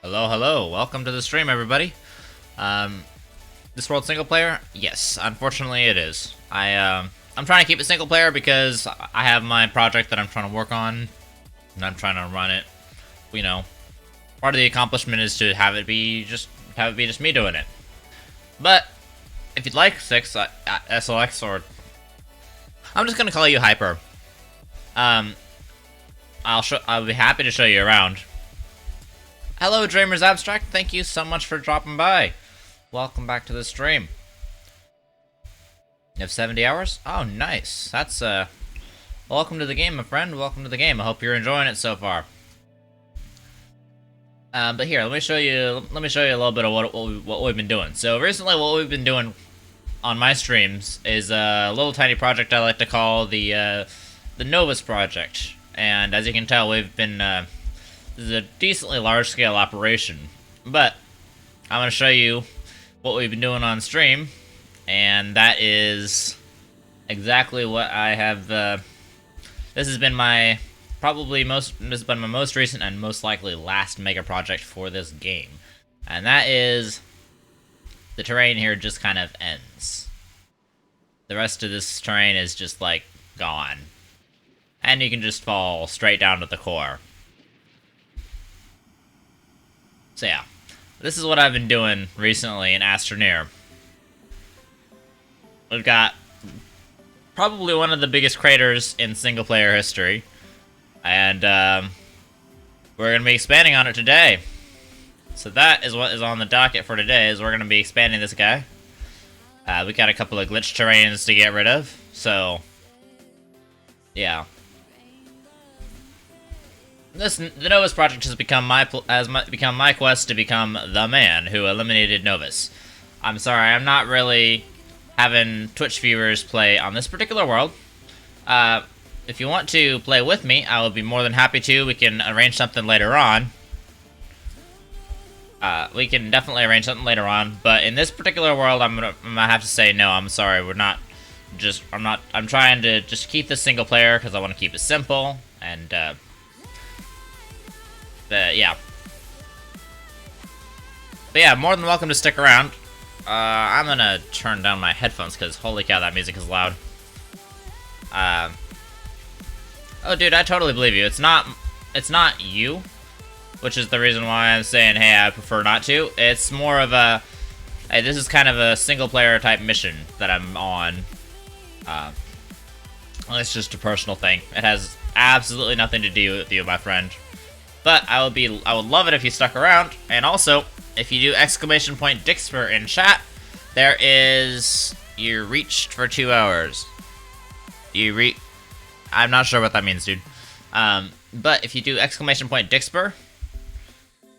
Hello, hello. Welcome to the stream, everybody. This world single player? Yes, unfortunately it is. I'm trying to keep it single player because I have my project that I'm trying to work on, and I'm trying to run it. You know, part of the accomplishment is to have it be just me doing it. But if you'd like SLX, or I'm just gonna call you Hyper. I'll be happy to show you around. Hello, Dreamers Abstract. Thank you so much for dropping by. Welcome back to the stream. You have 70 hours? Oh, nice. That's welcome to the game, my friend. Welcome to the game. I hope you're enjoying it so far. But here, let me show you a little bit of what we've been doing. So recently, what we've been doing on my streams is a little tiny project I like to call the Novus project. And as you can tell, we've been this is a decently large-scale operation. But I'm going to show you what we've been doing on stream, and that is exactly what I have. This has been my most recent and most likely last mega project for this game, and that is the terrain here just kind of ends. The rest of this terrain is just like gone, and you can just fall straight down to the core. So yeah, this is what I've been doing recently in Astroneer. We've got probably one of the biggest craters in single-player history, and we're going to be expanding on it today. So that is what is on the docket for today, is we're going to be expanding this guy. We got a couple of glitch terrains to get rid of, so yeah. The Novus project has become my quest to become the man who eliminated Novus. I'm sorry, I'm not really having Twitch viewers play on this particular world. If you want to play with me, I will be more than happy to. We can arrange something later on. We can definitely arrange something later on, but in this particular world, I'm gonna have to say no. I'm sorry, I'm trying to just keep this single player because I want to keep it simple and. Yeah. But yeah, more than welcome to stick around. I'm gonna turn down my headphones because holy cow, that music is loud. Oh, dude, I totally believe you. It's not you, which is the reason why I'm saying, hey, I prefer not to. It's more of a, hey, this is kind of a single-player type mission that I'm on. It's just a personal thing. It has absolutely nothing to do with you, my friend. But I would love it if you stuck around, and also, if you do !Dixper in chat, there is, you reached for 2 hours. I'm not sure what that means, dude. But if you do !Dixper,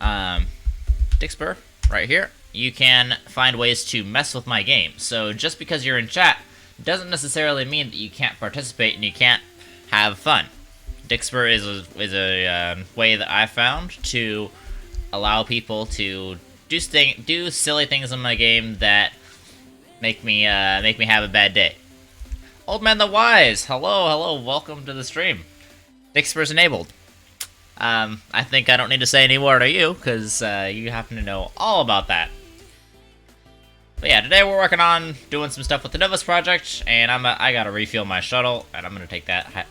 Dixper, right here, you can find ways to mess with my game. So just because you're in chat, doesn't necessarily mean that you can't participate and you can't have fun. Dixper is a way that I found to allow people to do silly things in my game that make me have a bad day. Old Man the Wise, hello, welcome to the stream. Dixper's enabled. I think I don't need to say any more to you because you happen to know all about that. But yeah, today we're working on doing some stuff with the Novus project, and I gotta refuel my shuttle, and I'm gonna take that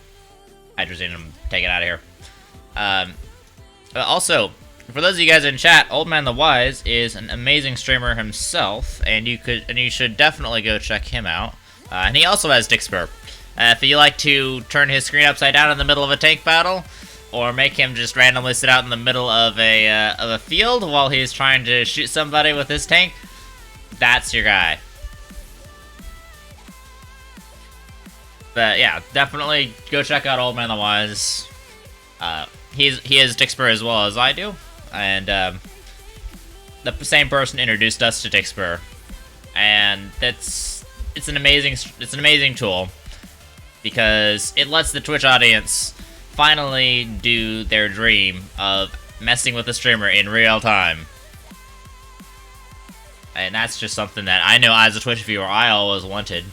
hydrazine and take it out of here. Also, for those of you guys in chat, Old Man the Wise is an amazing streamer himself, and you should definitely go check him out. And he also has Dixper. If you like to turn his screen upside down in the middle of a tank battle, or make him just randomly sit out in the middle of a field while he's trying to shoot somebody with his tank, that's your guy. But yeah, definitely go check out Old Man the Wise. He has Dixper as well as I do, and the same person introduced us to Dixper, and it's an amazing tool because it lets the Twitch audience finally do their dream of messing with a streamer in real time. And that's just something that I know as a Twitch viewer I always wanted,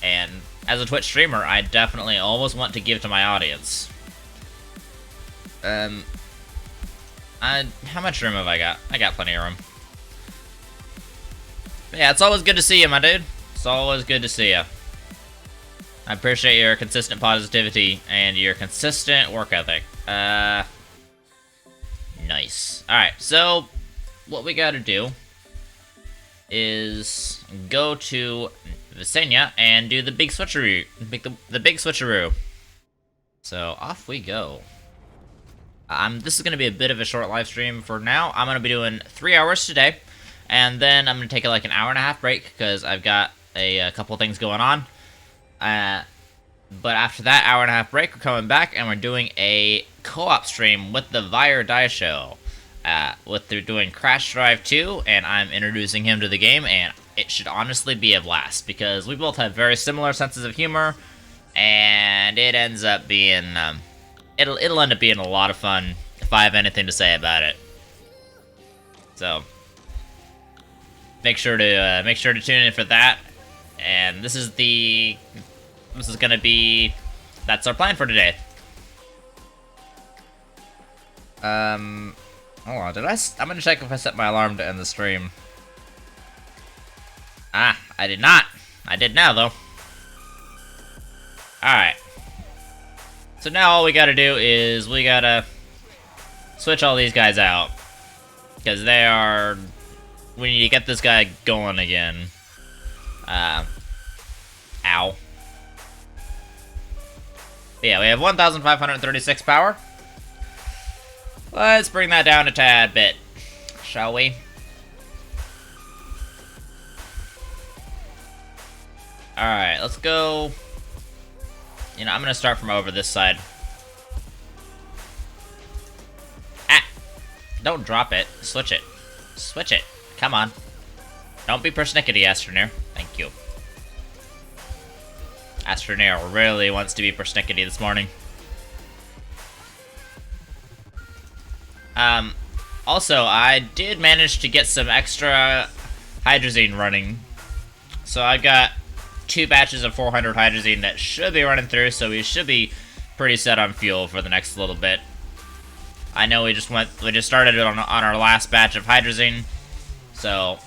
and as a Twitch streamer, I definitely always want to give to my audience. How much room have I got? I got plenty of room. But yeah, it's always good to see you, my dude. It's always good to see you. I appreciate your consistent positivity and your consistent work ethic. Nice. Alright, so what we gotta do is go to Visenya and do the big switcheroo. The big switcheroo. So off we go. This is going to be a bit of a short live stream for now. I'm going to be doing 3 hours today, and then I'm going to take like an hour and a half break because I've got a couple things going on. But after that hour and a half break, we're coming back and we're doing a co-op stream with the Vire Die Show. They're doing Crash Drive 2, and I'm introducing him to the game, and it should honestly be a blast because we both have very similar senses of humor, and it ends up being it'll end up being a lot of fun if I have anything to say about it. So make sure to tune in for that. And this is gonna be, that's our plan for today. Hold on, I'm gonna check if I set my alarm to end the stream. Ah, I did not. I did now, though. Alright. So now all we gotta do is we gotta switch all these guys out. Because we need to get this guy going again. Ow. But yeah, we have 1,536 power. Let's bring that down a tad bit, shall we? Alright, let's go. You know, I'm gonna start from over this side. Ah! Don't drop it. Switch it. Switch it. Come on. Don't be persnickety, Astroneer. Thank you. Astroneer really wants to be persnickety this morning. Also, I did manage to get some extra hydrazine running. So I got 2 batches of 400 hydrazine that should be running through, so we should be pretty set on fuel for the next little bit. I know we just started it on our last batch of hydrazine, so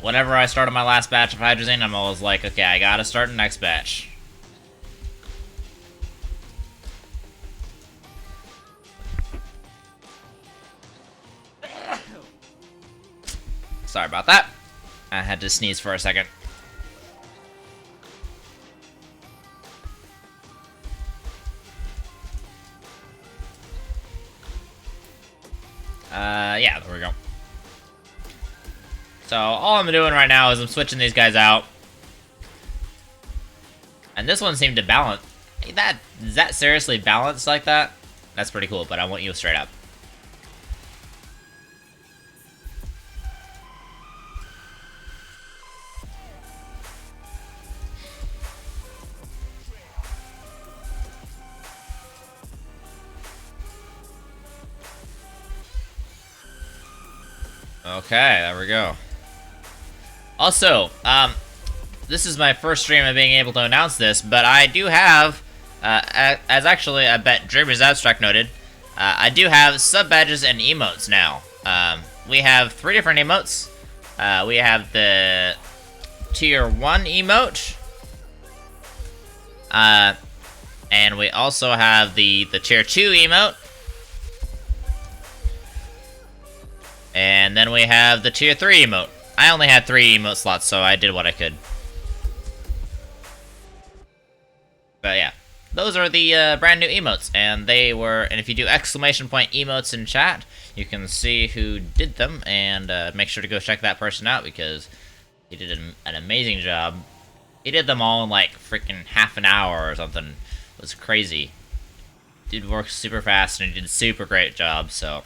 whenever I start on my last batch of hydrazine, I'm always like, okay, I gotta start the next batch. Sorry about that. I had to sneeze for a second. Yeah, there we go. So, all I'm doing right now is I'm switching these guys out. And this one seemed to balance. Is that seriously balanced like that? That's pretty cool, but I want you straight up. Okay, there we go. Also, this is my first stream of being able to announce this, but I do have, as actually I bet Dreamer's Abstract noted, I do have sub-badges and emotes now. We have 3 different emotes. We have the Tier 1 emote, and we also have the Tier 2 emote, and then we have the Tier 3 emote. I only had 3 emote slots, so I did what I could. But yeah, those are the brand new emotes, and if you do exclamation point emotes in chat, you can see who did them, and make sure to go check that person out, because he did an amazing job. He did them all in like freaking half an hour or something. It was crazy. Dude worked super fast, and he did a super great job, so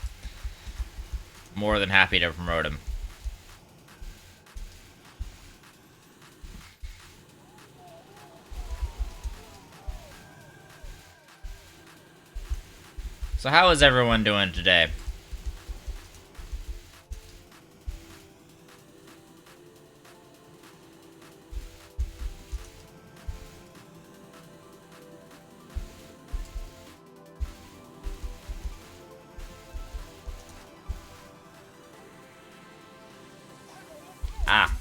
more than happy to promote him. So how is everyone doing today? Ah,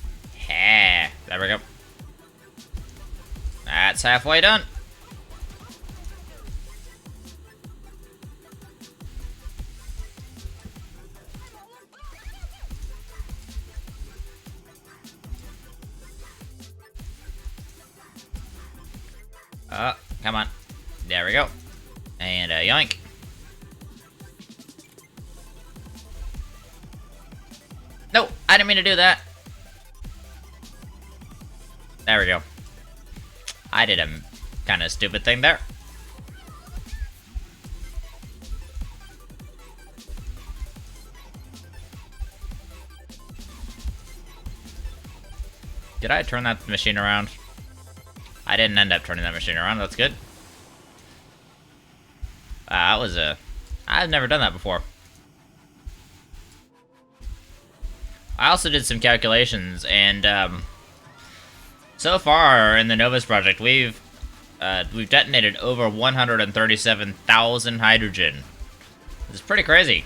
yeah, there we go. That's halfway done. Come on. There we go. And yoink. I didn't mean to do that. There we go. I did a kind of stupid thing there. Did I turn that machine around? I didn't end up turning that machine around. That's good. That was a... I've never done that before. I also did some calculations, and so far in the Novus project, we've detonated over 137,000 hydrogen. It's pretty crazy.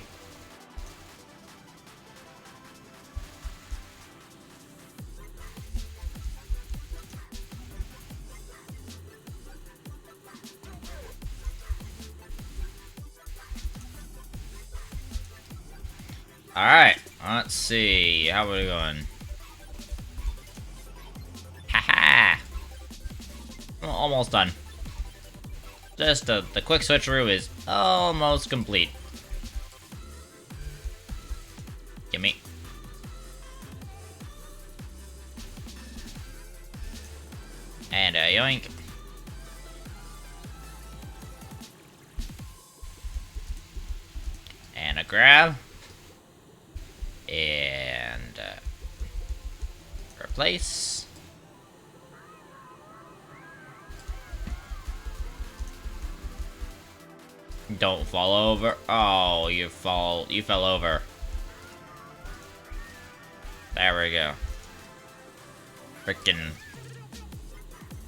Alright, let's see. How are we going? Haha! Well, almost done. Just the quick switcheroo is almost complete. Gimme. And a yoink. And a grab. And replace. Don't fall over. Oh, you fell over. There we go. Frickin'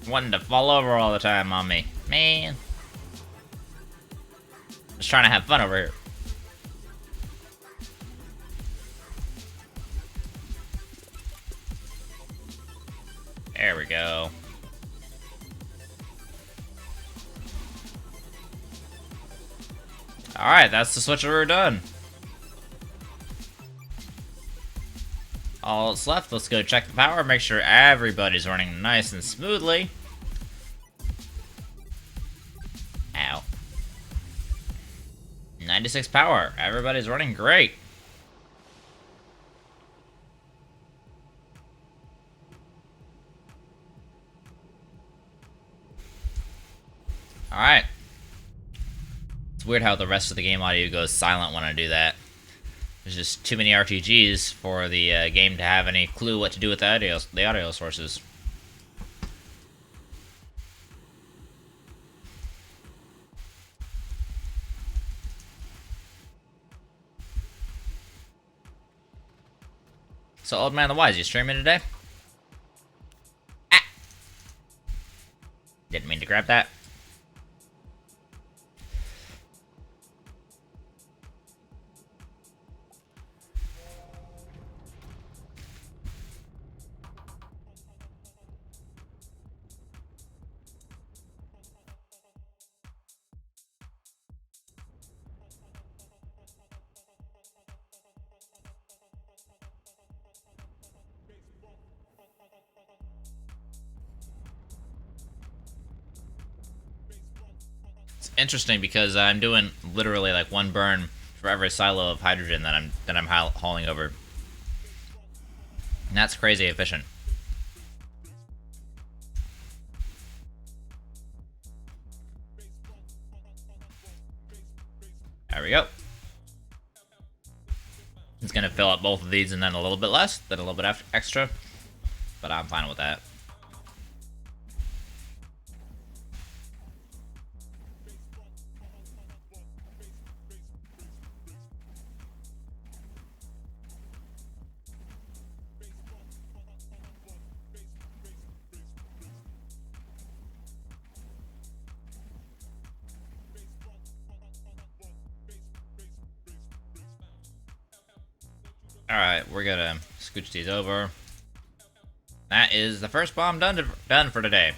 wanting to fall over all the time on me. Man. Just trying to have fun over here. There we go. Alright, that's the switcheroo done. All that's left, let's go check the power, make sure everybody's running nice and smoothly. Ow. 96 power, everybody's running great. Alright. It's weird how the rest of the game audio goes silent when I do that. There's just too many RTGs for the game to have any clue what to do with the audio sources. So, Old Man the Wise, you streaming today? Ah! Didn't mean to grab that. Interesting because I'm doing literally like one burn for every silo of hydrogen that I'm hauling over. And that's crazy efficient. There we go. It's gonna fill up both of these and then a little bit less, then a little bit extra, but I'm fine with that. Alright, we're gonna scooch these over. That is the first bomb done for today.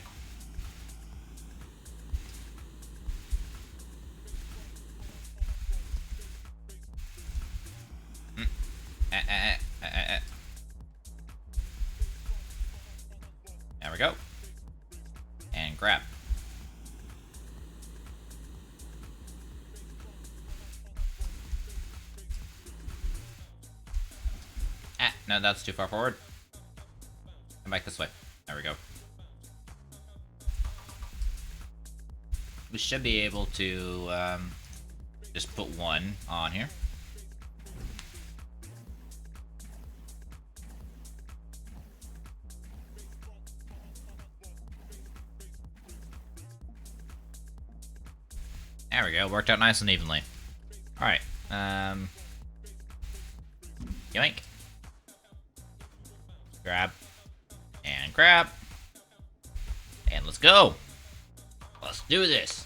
There we go. And grab. no, that's too far forward. Come back this way. There we go. We should be able to just put one on here. There we go. Worked out nice and evenly. All right. Yoink. Grab. And grab. And let's go. Let's do this.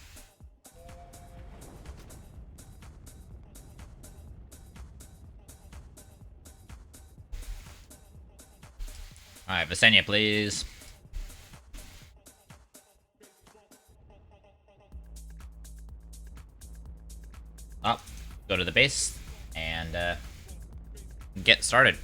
Alright, Visenya, please. Up. Go to the base. And, get started.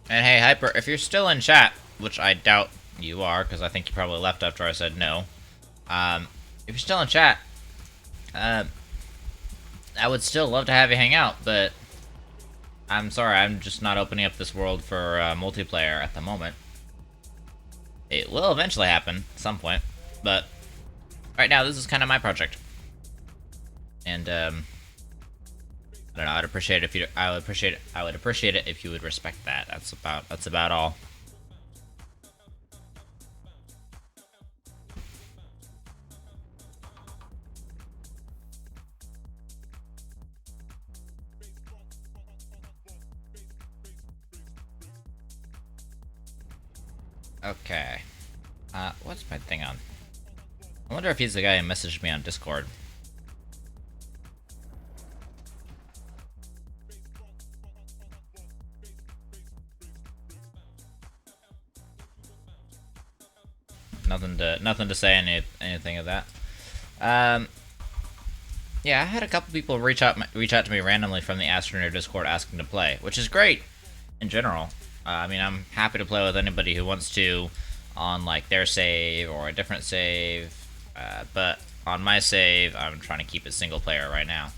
And hey, Hyper, if you're still in chat, which I doubt you are, because I think you probably left after I said no. If you're still in chat, I would still love to have you hang out, but I'm sorry, I'm just not opening up this world for multiplayer at the moment. It will eventually happen at some point, but right now this is kind of my project. And I don't know. I'd appreciate it if you. I would appreciate it if you would respect that. That's about all. Okay. What's my thing on? I wonder if he's the guy who messaged me on Discord. Nothing to say anything of that. Yeah, I had a couple people reach out to me randomly from the Astroneer Discord asking to play, which is great in general. I mean, I'm happy to play with anybody who wants to on like their save or a different save. But on my save, I'm trying to keep it single player right now.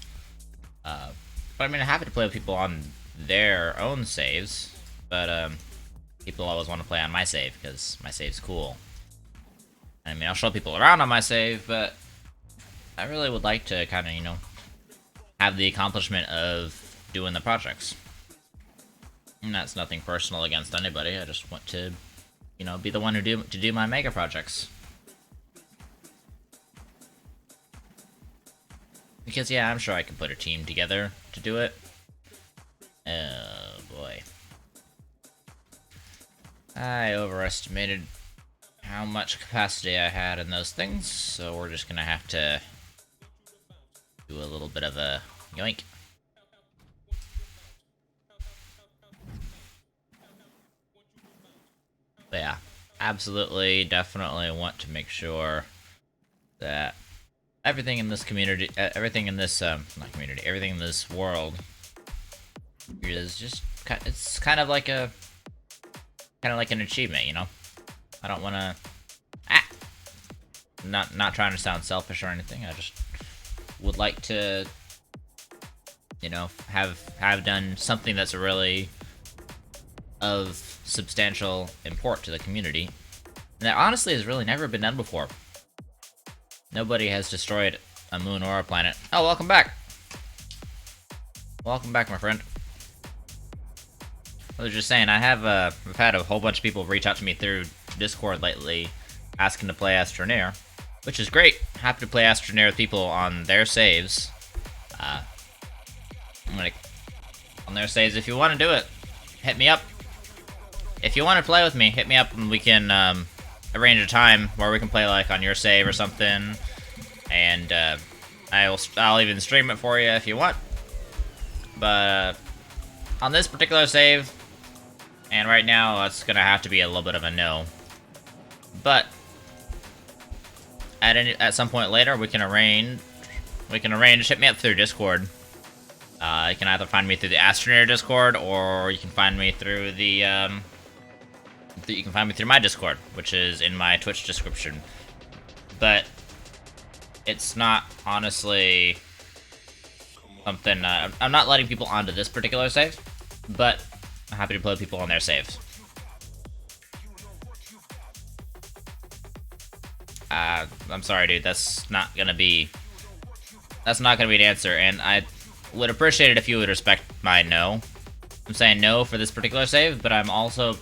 But I mean, I'm happy to play with people on their own saves. But people always want to play on my save because my save's cool. I mean, I'll show people around on my save, but I really would like to kind of, you know, have the accomplishment of doing the projects. And that's nothing personal against anybody. I just want to, you know, be the one to do my mega projects. Because yeah, I'm sure I can put a team together to do it. Oh boy. I overestimated how much capacity I had in those things, so we're just gonna have to do a little bit of a yoink. But yeah, absolutely, definitely want to make sure that everything in this community, everything in this, not community, everything in this world is just, it's kind of like an achievement, you know? I don't want to, not trying to sound selfish or anything, I just would like to, you know, have done something that's really of substantial import to the community. And that honestly has really never been done before. Nobody has destroyed a moon or a planet. Oh, welcome back. Welcome back, my friend. I was just saying, I've had a whole bunch of people reach out to me through Discord lately asking to play Astroneer, which is great. Happy to play Astroneer with people on their saves. On their saves, if you want to do it, hit me up. If you want to play with me, hit me up and we can arrange a time where we can play like on your save or something, and I'll even stream it for you if you want. But on this particular save, and right now it's gonna have to be a little bit of a no. But at some point later, we can arrange. Hit me up through Discord, You can either find me through the Astroneer Discord, or you can find me through my Discord, which is in my Twitch description. But it's not honestly something. I'm not letting people onto this particular save, but I'm happy to play with people on their saves. I'm sorry, dude. That's not gonna be an answer, and I would appreciate it if you would respect my no. I'm saying no for this particular save, but I'm also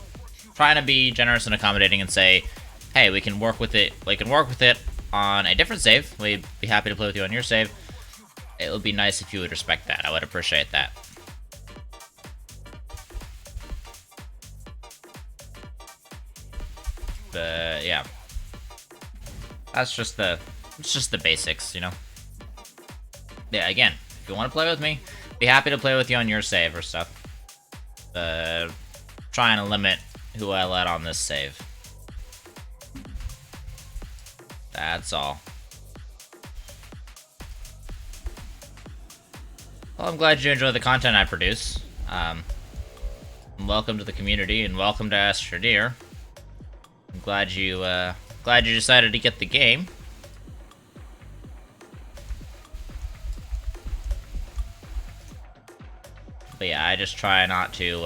trying to be generous and accommodating and say, hey, we can work with it. We can work with it on a different save. We'd be happy to play with you on your save. It would be nice if you would respect that. I would appreciate that. But yeah, that's just the basics, you know. Yeah, again, if you want to play with me, be happy to play with you on your save or stuff. Trying to limit who I let on this save. That's all. Well, I'm glad you enjoy the content I produce. Welcome to the community, and welcome to Astroneer. I'm glad you decided to get the game. But yeah, I just try not to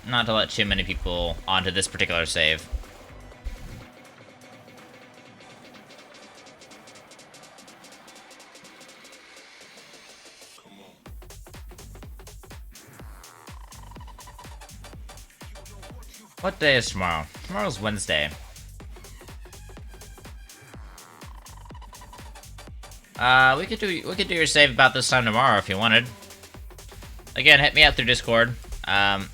let too many people onto this particular save. What day is tomorrow? Tomorrow's Wednesday. We could do your save about this time tomorrow if you wanted. Again, hit me up through Discord. I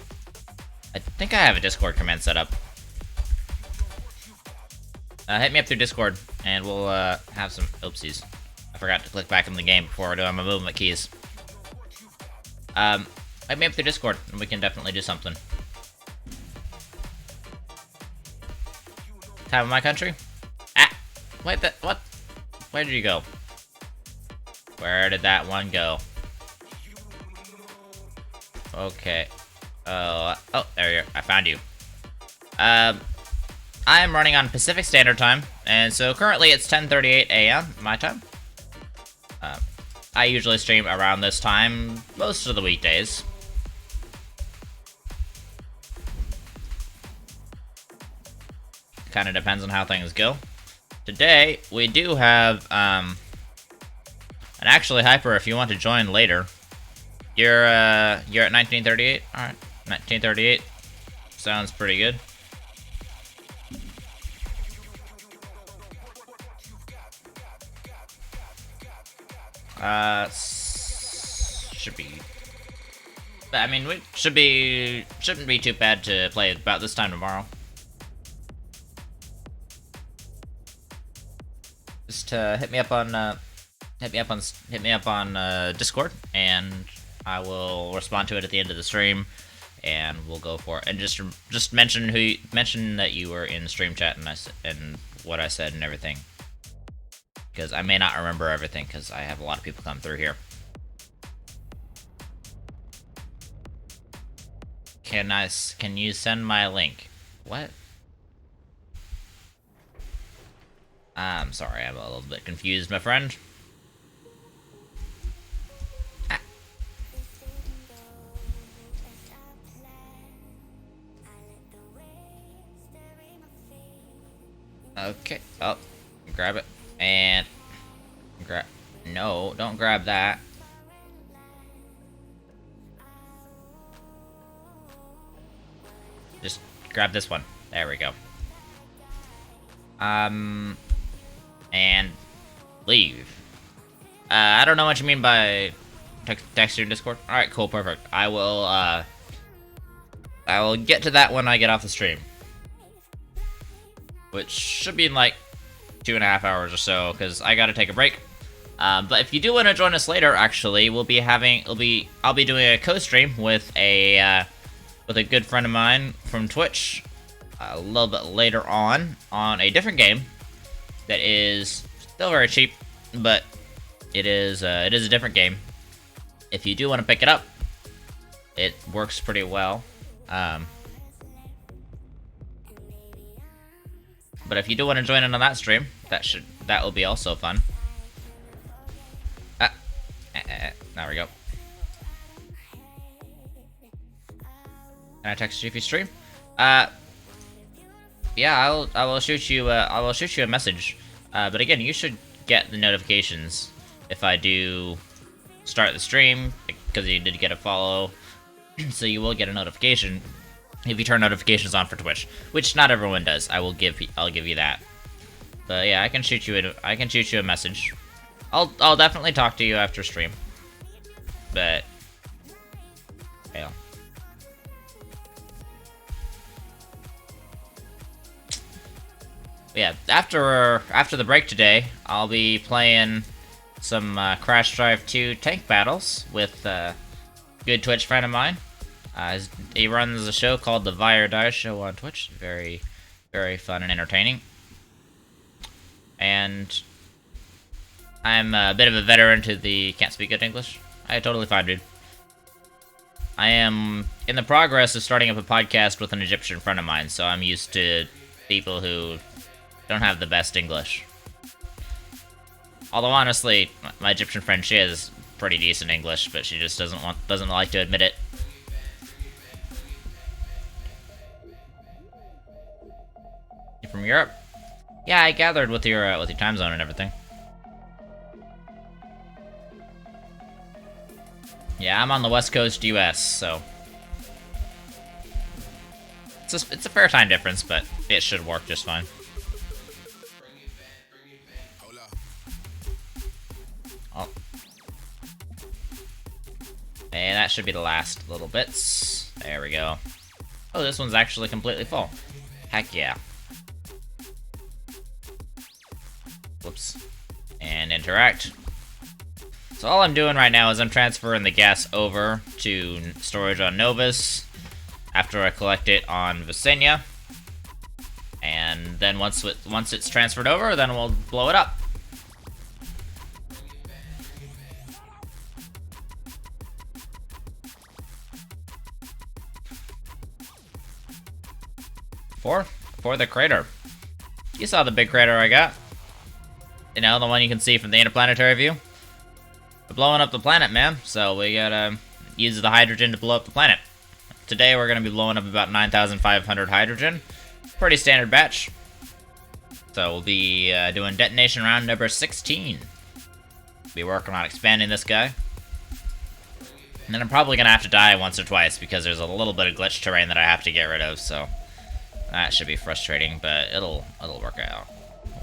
think I have a Discord command set up. Hit me up through Discord, and we'll have some. Oopsies, I forgot to click back in the game before doing my movement keys. Hit me up through Discord, and we can definitely do something. Time of my country? Ah! Wait, what? Where did you go? Where did that one go? Okay. Oh, there you are. I found you. I am running on Pacific Standard Time, and so currently it's 10:38 a.m. my time. I usually stream around this time most of the weekdays. Kind of depends on how things go. Today, we do have, and actually, Hyper, if you want to join later, you're at 1938? Alright, 1938. Sounds pretty good. Should be... I mean, we shouldn't be too bad to play about this time tomorrow. Just hit me up on Discord, and I will respond to it at the end of the stream, and we'll go for it. And just mention that you were in stream chat and what I said and everything, because I may not remember everything because I have a lot of people come through here. Can you send my link? What? I'm sorry, I'm a little bit confused, my friend. Ah. Okay, oh, grab it, and no, don't grab that. Just grab this one. There we go. And leave. I don't know what you mean by text your Discord. Alright, cool, perfect. I will get to that when I get off the stream. Which should be in like 2.5 hours or so, because I gotta take a break. But if you do want to join us later, actually, I'll be doing a co-stream with a good friend of mine from Twitch a little bit later on a different game that is still very cheap, but it is a different game. If you do want to pick it up, it works pretty well. But if you do want to join in on that stream, that will be also fun. There we go. Can I text you if you stream? Yeah, I will shoot you a message. But again, you should get the notifications if I do start the stream, because you did get a follow. So you will get a notification if you turn notifications on for Twitch, which not everyone does. I'll give you that. But yeah, I can shoot you a message. I'll definitely talk to you after stream. But yeah. Yeah, after the break today, I'll be playing some Crash Drive 2 tank battles with a good Twitch friend of mine. He runs a show called the Vi or Die Show on Twitch. Very, very fun and entertaining. And I'm a bit of a veteran to the can't speak good English. I totally fine, dude. I am in the progress of starting up a podcast with an Egyptian friend of mine, so I'm used to people who don't have the best English. Although honestly, my Egyptian friend, she has pretty decent English, but she just doesn't like to admit it. You from Europe? Yeah, I gathered with your time zone and everything. Yeah, I'm on the West Coast, US, so it's a fair time difference, but it should work just fine. Oh. And that should be the last little bits. There we go. Oh, this one's actually completely full. Heck yeah. Whoops. And interact. So all I'm doing right now is I'm transferring the gas over to storage on Novus after I collect it on Visenya. And then once it's transferred over, then we'll blow it up. For the crater. You saw the big crater I got. You know, the one you can see from the interplanetary view. We're blowing up the planet, man. So we gotta use the hydrogen to blow up the planet. Today we're gonna be blowing up about 9,500 hydrogen. Pretty standard batch. So we'll be doing detonation round number 16. Be working on expanding this guy. And then I'm probably gonna have to die once or twice because there's a little bit of glitch terrain that I have to get rid of, so that should be frustrating, but it'll work out.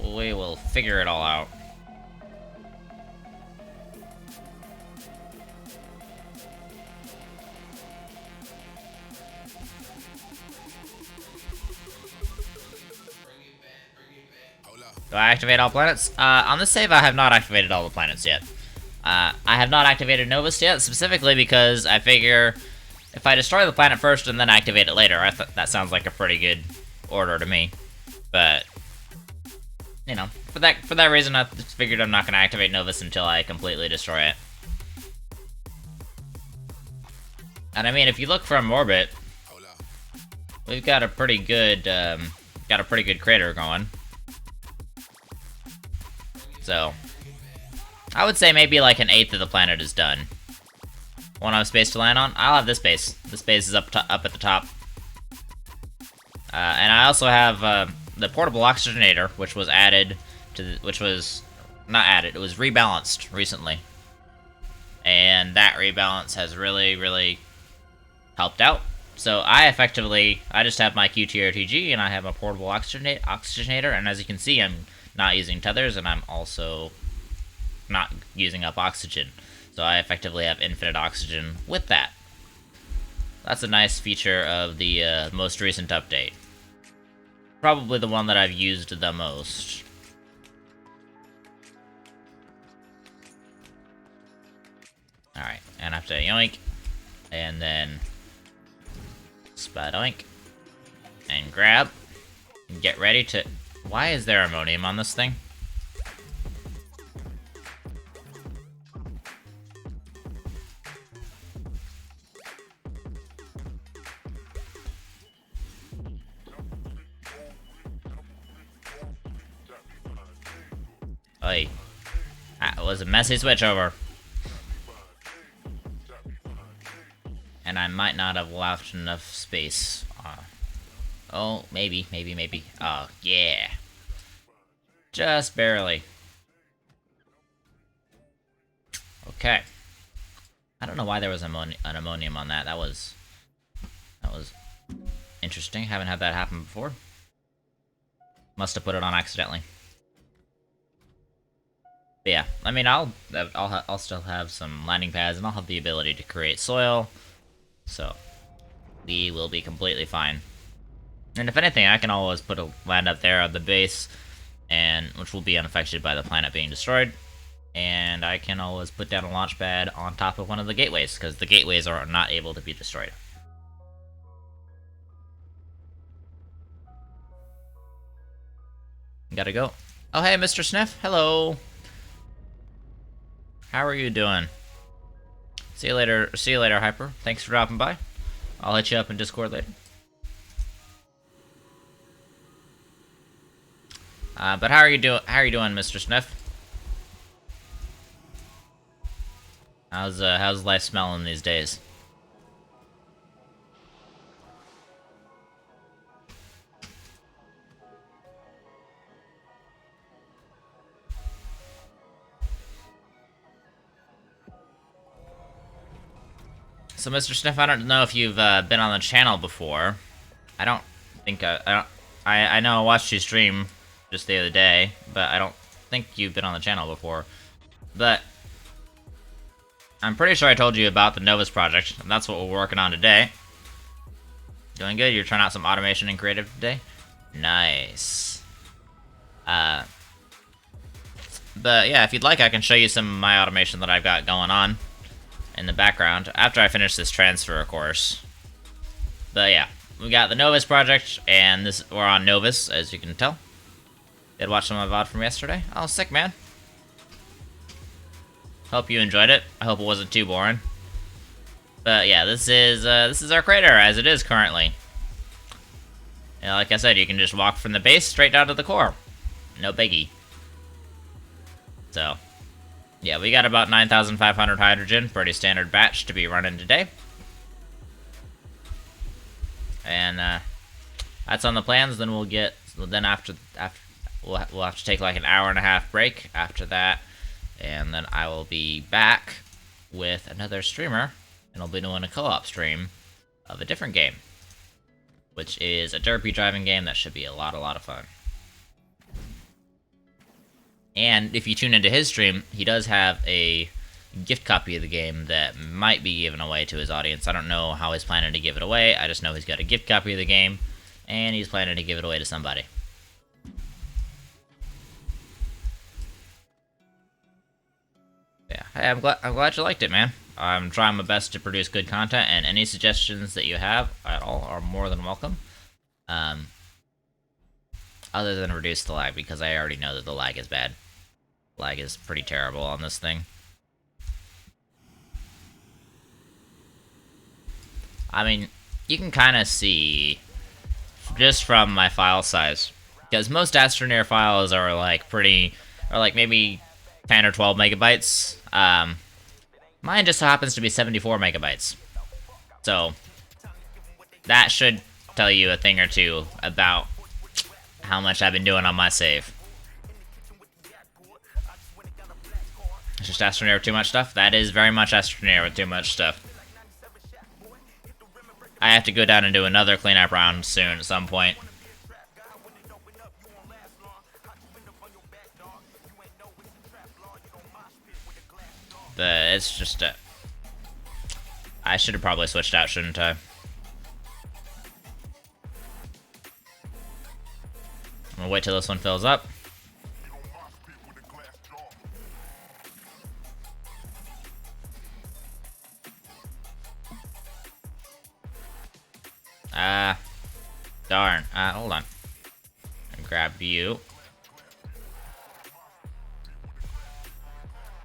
We will figure it all out. Do I activate all planets? On this save, I have not activated all the planets yet. I have not activated Novus yet, specifically because I figure if I destroy the planet first and then activate it later, that sounds like a pretty good order to me. But you know, for that reason, I just figured I'm not going to activate Novus until I completely destroy it. And I mean, if you look from orbit, we've got a pretty good crater going. So I would say maybe like an eighth of the planet is done. Want to have space to land on? I'll have this base. This base is up at the top. And I also have the portable oxygenator, which was added to which was not added. It was rebalanced recently, and that rebalance has really helped out. So I just have my QTRTG and I have a portable oxygenator, and as you can see, I'm not using tethers, and I'm also not using up oxygen. So I effectively have infinite oxygen with that. That's a nice feature of the most recent update. Probably the one that I've used the most. Alright, and I have to yoink, and then spadoink, and grab, and get ready to... Why is there ammonium on this thing? Oi. That was a messy switchover. And I might not have left enough space. Oh, maybe. Oh, yeah. Just barely. Okay. I don't know why there was an ammonium on that. That was interesting. Haven't had that happen before. Must have put it on accidentally. But yeah, I mean, I'll still have some landing pads, and I'll have the ability to create soil. So we will be completely fine. And if anything, I can always put a land up there at the base, and which will be unaffected by the planet being destroyed. And I can always put down a launch pad on top of one of the gateways, because the gateways are not able to be destroyed. Gotta go. Oh, hey, Mr. Sniff. Hello. How are you doing? See you later, Hyper. Thanks for dropping by. I'll hit you up in Discord later. But how are you doing, Mr. Sniff? How's life smelling these days? So, Mr. Sniff, I don't know if you've been on the channel before. I don't think I know I watched you stream just the other day, but I don't think you've been on the channel before. But I'm pretty sure I told you about the Novus project, and that's what we're working on today. Doing good? You're trying out some automation and creative today? Nice. But yeah, if you'd like, I can show you some of my automation that I've got going on in the background after I finish this transfer, of course. But yeah, we got the Novus project, and we're on Novus, as you can tell. Did watch some of my VOD from yesterday. Oh, sick, man. Hope you enjoyed it. I hope it wasn't too boring. But yeah, this is our crater as it is currently. And like I said, you can just walk from the base straight down to the core. No biggie. So yeah, we got about 9,500 hydrogen, pretty standard batch to be running today. And that's on the plans. Then we'll get. Then after we'll have to take like an hour and a half break after that, and then I will be back with another streamer, and I'll be doing a co-op stream of a different game, which is a derpy driving game that should be a lot of fun. And if you tune into his stream, he does have a gift copy of the game that might be given away to his audience. I don't know how he's planning to give it away. I just know he's got a gift copy of the game, and he's planning to give it away to somebody. Yeah, hey, I'm glad you liked it, man. I'm trying my best to produce good content, and any suggestions that you have at all are more than welcome. Other than reduce the lag, because I already know that the lag is bad. Lag is pretty terrible on this thing. I mean, you can kind of see just from my file size, because most Astroneer files are like maybe 10 or 12 megabytes. Mine just happens to be 74 megabytes. So that should tell you a thing or two about how much I've been doing on my save. It's just Astroneer with too much stuff? That is very much Astroneer with too much stuff. I have to go down and do another cleanup round soon at some point. But it's just I should have probably switched out, shouldn't I? I'm gonna wait till this one fills up. Darn. Hold on. Grab you.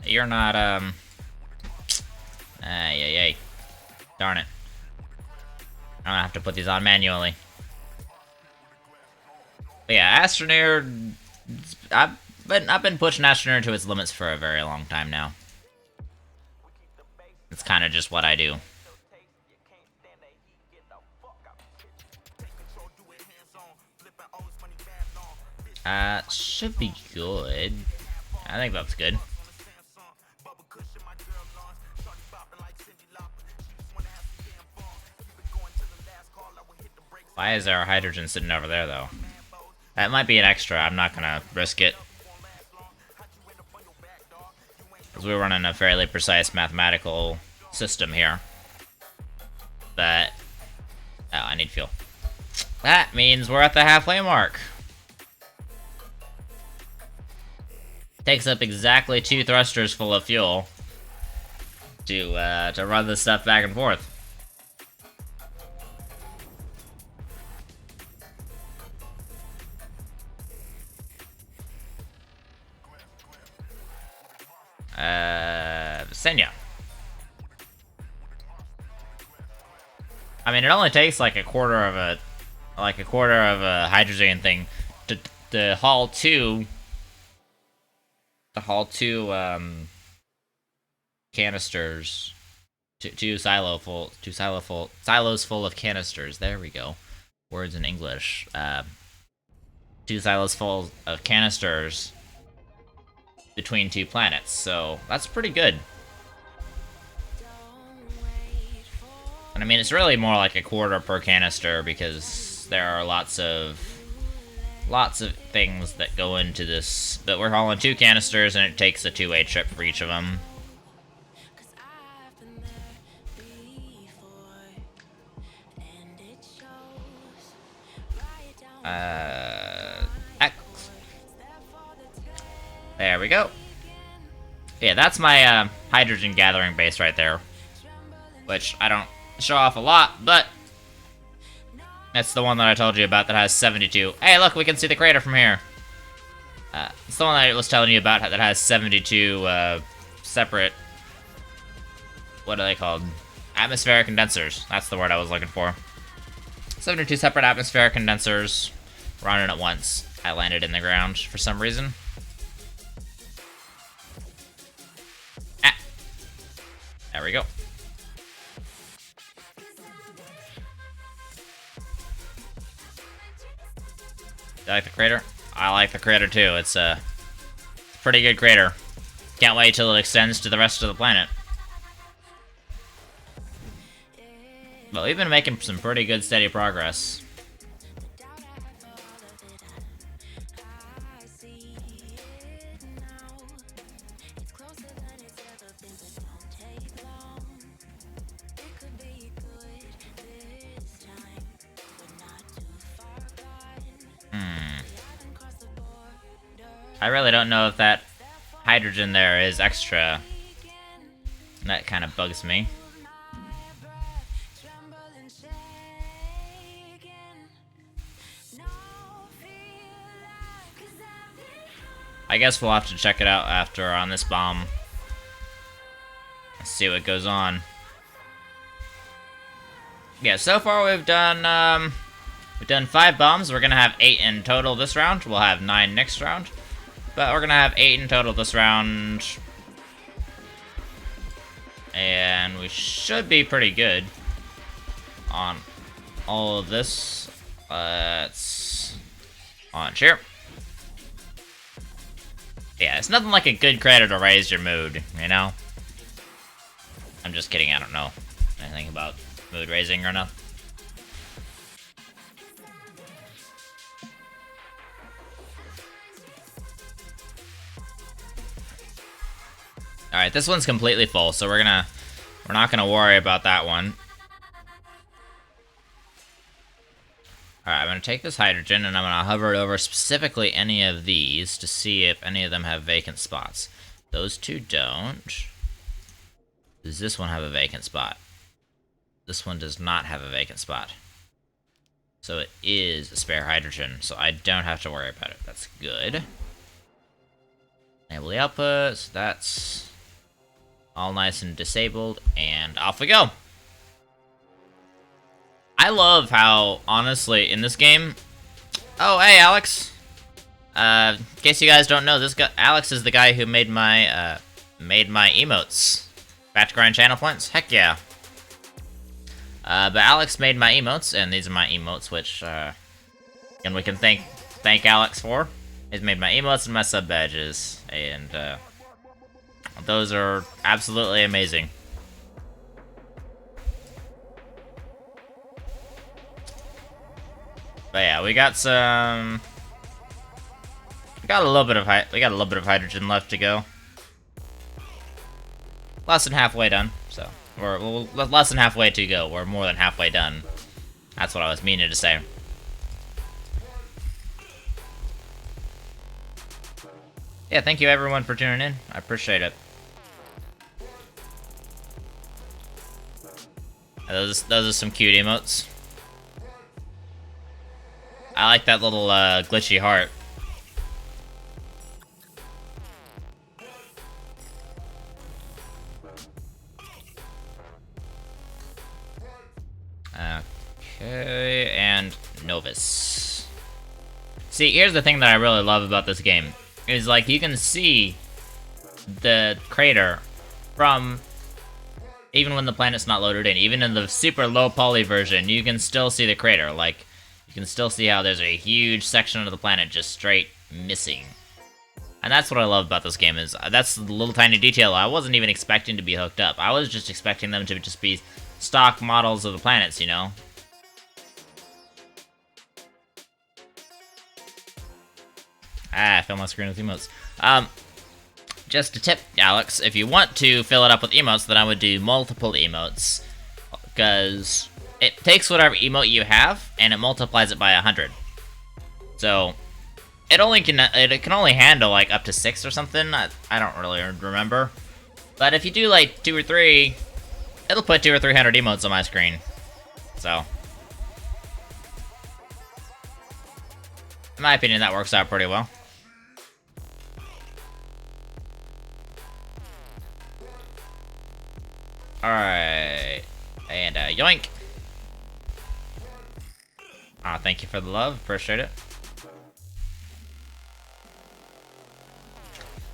You're not, Yay. Darn it. I'm gonna have to put these on manually. But yeah, Astroneer, But I've been pushing Astronaut to its limits for a very long time now. It's kind of just what I do. Should be good. I think that's good. Why is there a hydrogen sitting over there, though? That might be an extra. I'm not gonna risk it. Because we're running a fairly precise mathematical system here. But... oh, I need fuel. That means we're at the halfway mark. Takes up exactly 2 thrusters full of fuel to run this stuff back and forth. Senya. I mean, it only takes like a quarter of a hydrogen thing to haul two canisters, two silos full of canisters. There we go. Words in English. 2 silos full of canisters between 2 planets. So that's pretty good. And I mean, it's really more like a quarter per canister because there are lots of things that go into this. But we're hauling 2 canisters, and it takes a 2-way trip for each of them. There we go. Yeah, that's my hydrogen gathering base right there, which I don't show off a lot, but that's the one that I told you about that has 72. Hey, look, we can see the crater from here. It's the one that I was telling you about that has 72 separate, what are they called? Atmospheric condensers. That's the word I was looking for. 72 separate atmospheric condensers running at once. I landed in the ground for some reason. Ah. There we go. You like the crater? I like the crater too. It's a pretty good crater. Can't wait till it extends to the rest of the planet. But we've been making some pretty good steady progress. I really don't know if that hydrogen there is extra. That kind of bugs me. I guess we'll have to check it out after on this bomb. Let's see what goes on. Yeah, so far we've done 5 bombs. We're gonna have 8 in total this round. We'll have 9 next round. But we're gonna have 8 in total this round. And we should be pretty good on all of this. Let's launch here. Yeah, it's nothing like a good crater to raise your mood, you know? I'm just kidding, I don't know anything about mood raising or nothing. Alright, this one's completely full, so we're not gonna worry about that one. Alright, I'm gonna take this hydrogen and I'm gonna hover it over specifically any of these to see if any of them have vacant spots. Those 2 don't. Does this one have a vacant spot? This one does not have a vacant spot. So it is a spare hydrogen, so I don't have to worry about it. That's good. Enable the output, so that's all nice and disabled, and off we go. I love how, honestly, in this game... Oh, hey, Alex. In case you guys don't know, this guy Alex is the guy who made my emotes. Back to grind channel points? Heck yeah. But Alex made my emotes, and these are my emotes, which and we can thank Alex for. He's made my emotes and my sub badges, and those are absolutely amazing. But yeah, we got a little bit of hydrogen left to go. Less than halfway done, so well, less than halfway to go. We're more than halfway done. That's what I was meaning to say. Yeah, thank you everyone for tuning in. I appreciate it. Those are some cute emotes. I like that little glitchy heart. Okay, and Novus. See, here's the thing that I really love about this game. Is like you can see the crater from even when the planet's not loaded in. Even in the super low poly version, you can still see the crater. Like, you can still see how there's a huge section of the planet just straight missing. And that's what I love about this game, is that's the little tiny detail I wasn't even expecting to be hooked up. I was just expecting them to just be stock models of the planets, you know? Ah, I filled my screen with emotes. Just a tip, Alex, if you want to fill it up with emotes, then I would do multiple emotes. Because it takes whatever emote you have, and it multiplies it by 100. So, it can only handle, like, up to 6 or something. I don't really remember. But if you do, like, 2 or 3, it'll put 200 or 300 emotes on my screen. So, in my opinion, that works out pretty well. Alright. And, yoink. Aw, thank you for the love. Appreciate it.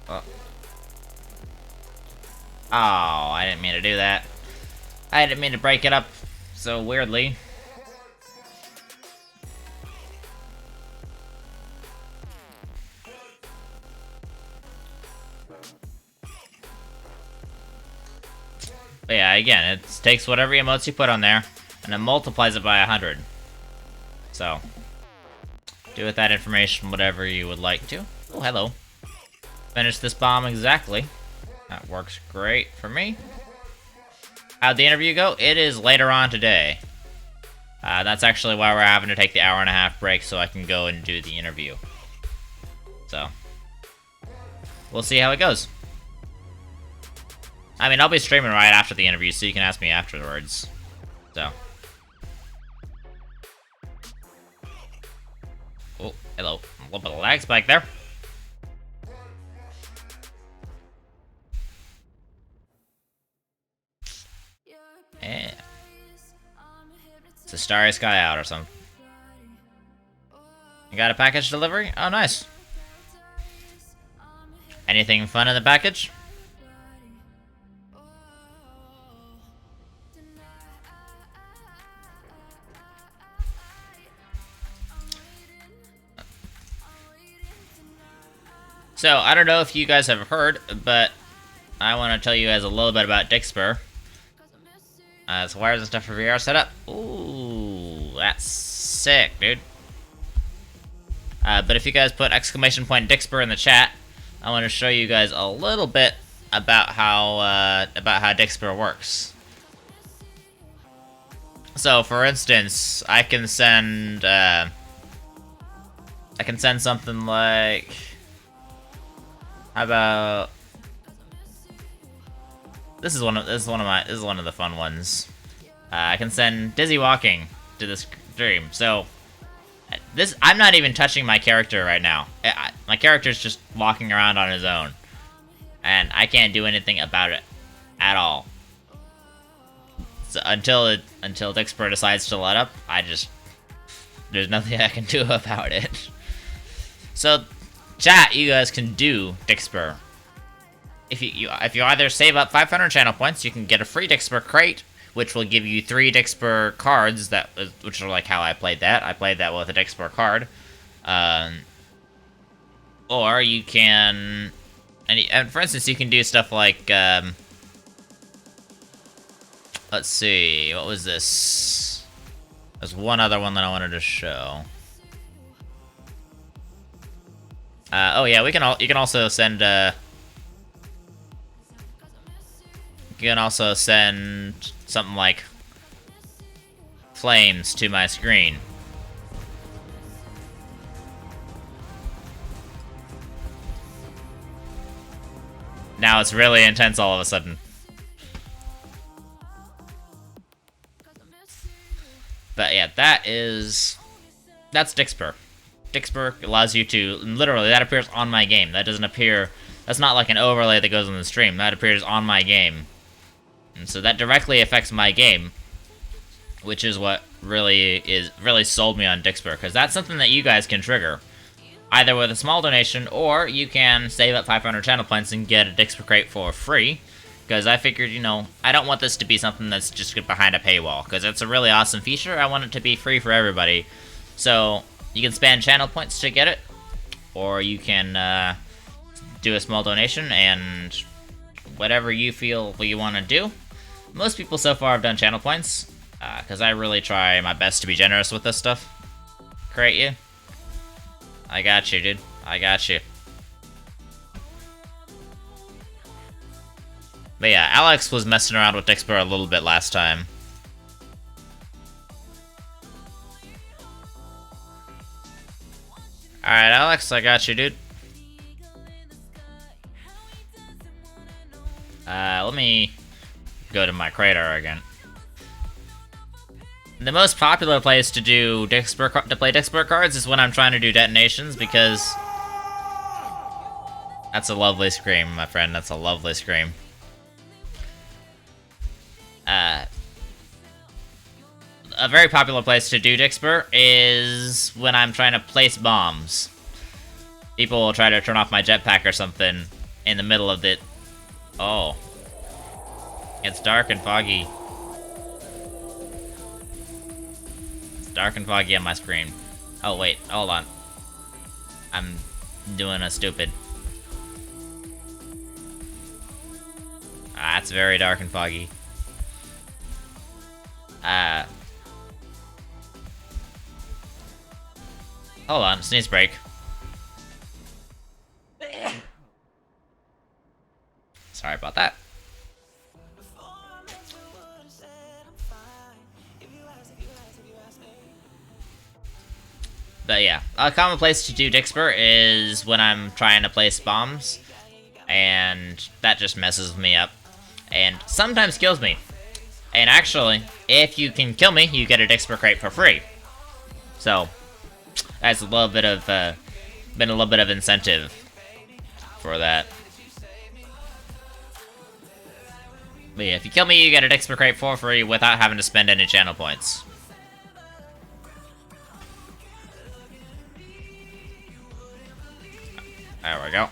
Oh. Oh, I didn't mean to do that. I didn't mean to break it up so weirdly. But yeah, again, it takes whatever emotes you put on there, and then multiplies it by 100. So, do with that information whatever you would like to. Oh, hello. Finish this bomb exactly. That works great for me. How'd the interview go? It is later on today. That's actually why we're having to take the hour-and-a-half break so I can go and do the interview. So, we'll see how it goes. I mean, I'll be streaming right after the interview, so you can ask me afterwards. So. Oh, hello. A little bit of lag spike there. Yeah. It's a starry sky out or something. You got a package delivery? Oh, nice. Anything fun in the package? So, I don't know if you guys have heard, but I want to tell you guys a little bit about Dixper. It's wires and stuff for VR setup. Ooh, that's sick, dude. But if you guys put exclamation point Dixper in the chat, I want to show you guys a little bit about how Dixper works. So, for instance, I can send something like, how about, this is one of the fun ones. I can send Dizzy Walking to this stream. So I'm not even touching my character right now. My character's just walking around on his own, and I can't do anything about it at all. So until Dixper decides to let up, there's nothing I can do about it. So chat, you guys can do Dixper. If you either save up 500 channel points, you can get a free Dixper crate, which will give you 3 Dixper cards, which are like how I played that. I played that with a Dixper card. Or you can... And for instance, you can do stuff like... let's see, what was this? There's one other one that I wanted to show. Oh yeah, you can also send... you can also send something like flames to my screen. Now it's really intense all of a sudden. But yeah, that's Dixper. Dixper allows you to, literally, that appears on my game. That doesn't appear, that's not like an overlay that goes on the stream. That appears on my game. And so that directly affects my game, which is what really sold me on Dixper, because that's something that you guys can trigger. Either with a small donation, or you can save up 500 channel points and get a Dixper crate for free. Because I figured, you know, I don't want this to be something that's just behind a paywall, because it's a really awesome feature. I want it to be free for everybody. So, you can spend channel points to get it, or you can do a small donation, and whatever you feel you want to do. Most people so far have done channel points, because I really try my best to be generous with this stuff. Crate you. I got you, dude. I got you. But yeah, Alex was messing around with Dixper a little bit last time. Alright, Alex, I got you, dude. Let me go to my crater again. The most popular place to do to play Dixper cards is when I'm trying to do detonations, because that's a lovely scream, my friend. That's a lovely scream. A very popular place to do Dixper is when I'm trying to place bombs. People will try to turn off my jetpack or something in the middle of it. Oh. It's dark and foggy. It's dark and foggy on my screen. Oh wait, hold on. I'm doing a stupid. Ah, it's very dark and foggy. Hold on, sneeze break. Sorry about that. But yeah, a common place to do Dixper is when I'm trying to place bombs, and that just messes me up, and sometimes kills me. And actually, if you can kill me, you get a Dixper crate for free. So that's a little bit of been a little bit of incentive for that. But yeah, if you kill me, you get a Dixper crate for free without having to spend any channel points. There we go.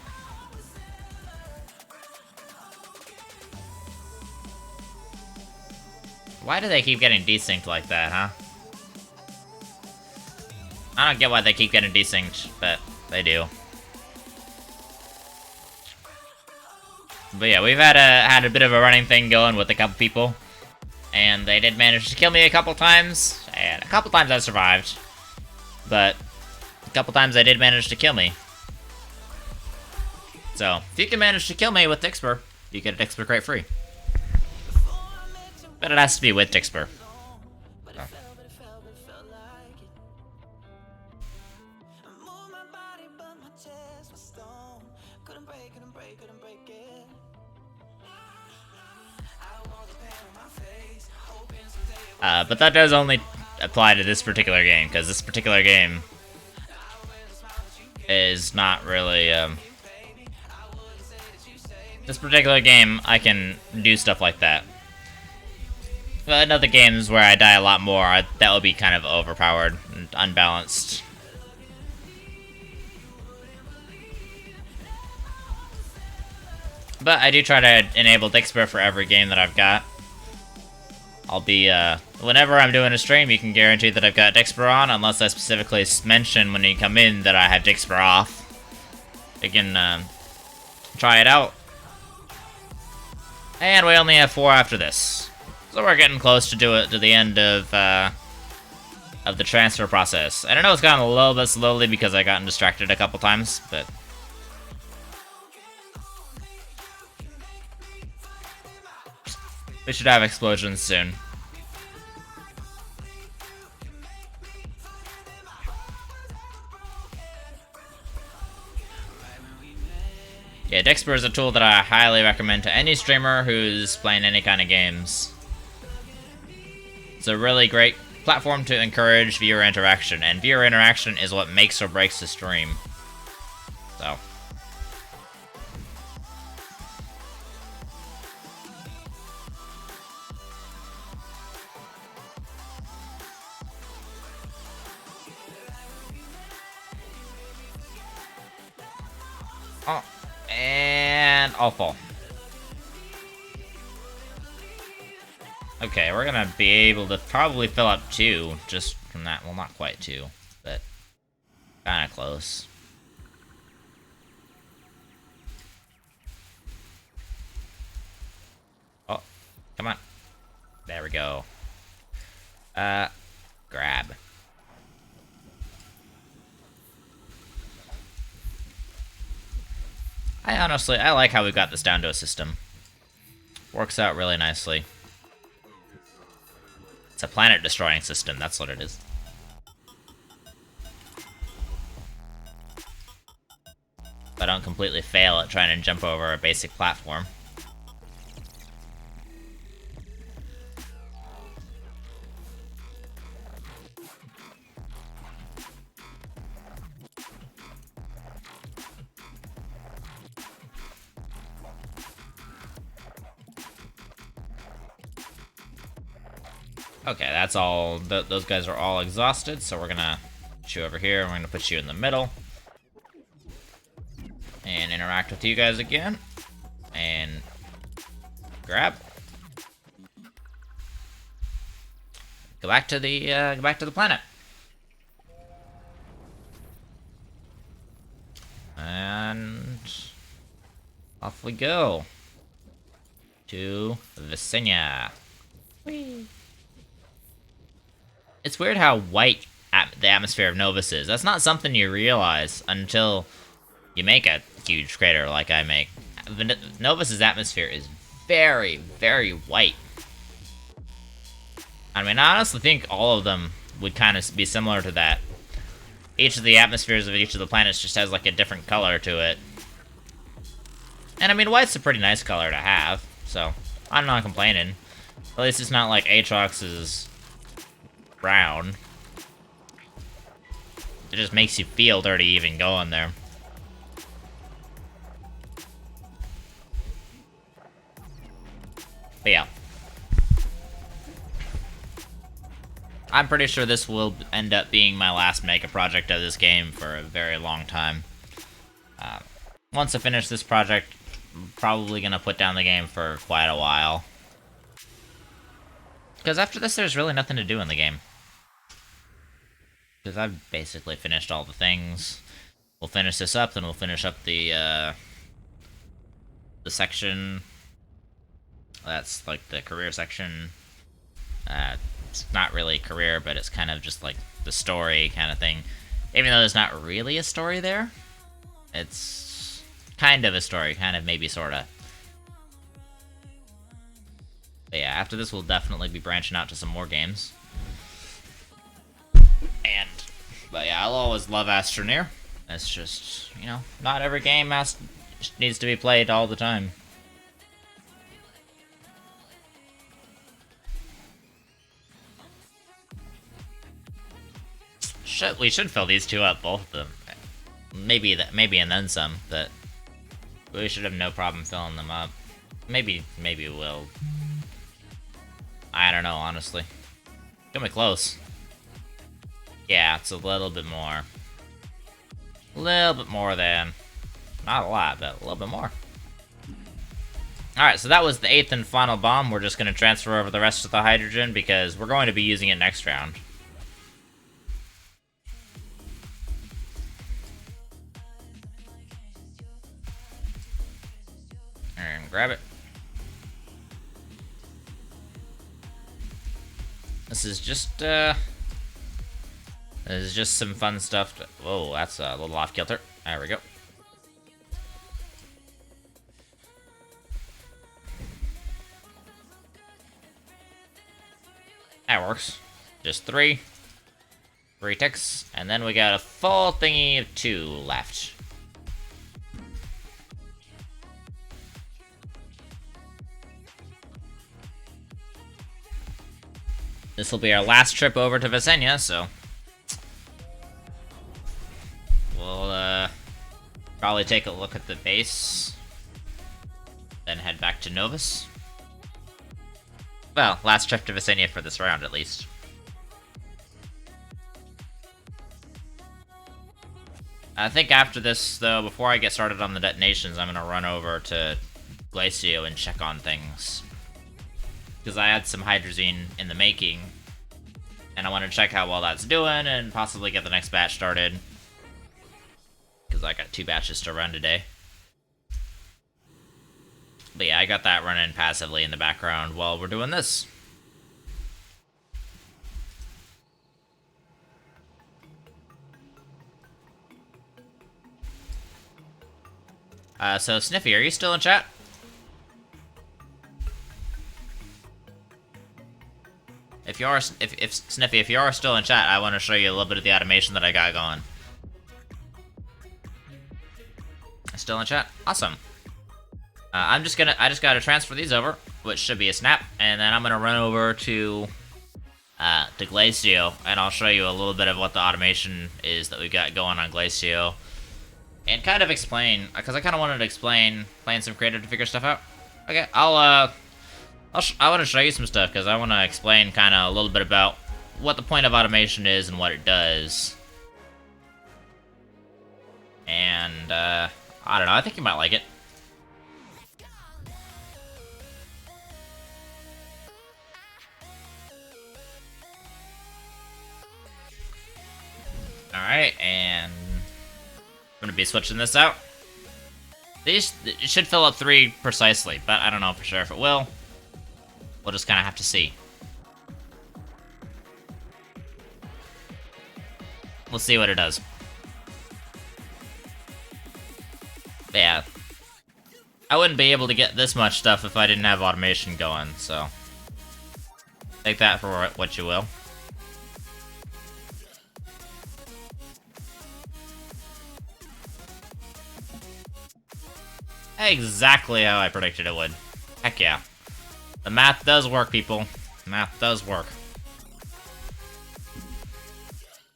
Why do they keep getting desynced like that, huh? I don't get why they keep getting desynced, but they do. But yeah, we've had a bit of a running thing going with a couple people, and they did manage to kill me a couple times, and a couple times I survived, but a couple times they did manage to kill me. So, if you can manage to kill me with Dixper, you get a Dixper crate free. But it has to be with Dixper. Oh. But that does only apply to this particular game, because this particular game is not really, this particular game, I can do stuff like that. But in other games where I die a lot more, that would be kind of overpowered and unbalanced. But I do try to enable Dixper for every game that I've got. I'll be, whenever I'm doing a stream, you can guarantee that I've got Dixper on, unless I specifically mention when you come in that I have Dixper off. You can, try it out. And we only have 4 after this. So we're getting close to the end of the transfer process. And I know it's gone a little bit slowly because I gotten distracted a couple times, but... we should have explosions soon. Yeah, Dixper is a tool that I highly recommend to any streamer who's playing any kind of games. It's a really great platform to encourage viewer interaction, and viewer interaction is what makes or breaks the stream. So... oh, and I'll fall. Okay, we're gonna be able to probably fill up 2 just from that. Well, not quite 2, but kinda close. Oh, come on. There we go. Grab. I like how we got this down to a system. Works out really nicely. It's a planet-destroying system, that's what it is. If I don't completely fail at trying to jump over a basic platform. Okay, that's all. Those guys are all exhausted, so we're gonna put you over here, and we're gonna put you in the middle. And interact with you guys again. And grab. Go back to the planet. And off we go. To Visinia. Whee! It's weird how white the atmosphere of Novus is. That's not something you realize until you make a huge crater like I make. Novus's atmosphere is very, very white. I mean, I honestly think all of them would kind of be similar to that. Each of the atmospheres of each of the planets just has like a different color to it. And I mean, white's a pretty nice color to have, so I'm not complaining. At least it's not like Aatrox's brown. It just makes you feel dirty even going there. But yeah. I'm pretty sure this will end up being my last mega project of this game for a very long time. Once I finish this project, I'm probably gonna put down the game for quite a while. Because after this, there's really nothing to do in the game. Because I've basically finished all the things. We'll finish this up, then we'll finish up the section. That's like the career section. It's not really career, but it's kind of just like the story kind of thing. Even though there's not really a story there, it's kind of a story, kind of maybe sorta. But yeah, after this we'll definitely be branching out to some more games. But yeah, I'll always love Astroneer. It's just, you know, not every game needs to be played all the time. We should fill these 2 up, both of them. Maybe and then some, but we should have no problem filling them up. Maybe we'll. I don't know, honestly. Get me close. Yeah, it's a little bit more. A little bit more than. Not a lot, but a little bit more. Alright, so that was the 8th and final bomb. We're just going to transfer over the rest of the hydrogen because we're going to be using it next round. And grab it. This is just some fun stuff to... Whoa, that's a little off kilter. There we go. That works. Just 3 ticks, and then we got a full thingy of 2 left. This will be our last trip over to Visenya, so we'll probably take a look at the base, then head back to Novus. Well, last trip to Visenya for this round, at least. I think after this, though, before I get started on the detonations, I'm gonna run over to Glacio and check on things. Because I had some hydrazine in the making, and I want to check how well that's doing, and possibly get the next batch started. Because I got 2 batches to run today. But yeah, I got that running passively in the background while we're doing this. So Sniffy, are you still in chat? If you are, Sniffy, if you are still in chat, I want to show you a little bit of the automation that I got going. Still in chat? Awesome. I just gotta transfer these over, which should be a snap, and then I'm gonna run over to Glacio, and I'll show you a little bit of what the automation is that we got going on Glacio, and kind of explain, because I kind of wanted to explain playing some creative to figure stuff out. Okay, I want to show you some stuff, because I want to explain kind of a little bit about what the point of automation is and what it does. And, I don't know, I think you might like it. Alright, and I'm going to be switching this out. It should fill up 3 precisely, but I don't know for sure if it will. We'll just kind of have to see. We'll see what it does. But yeah. I wouldn't be able to get this much stuff if I didn't have automation going, so take that for what you will. Exactly how I predicted it would. Heck yeah. The math does work, people. Math does work.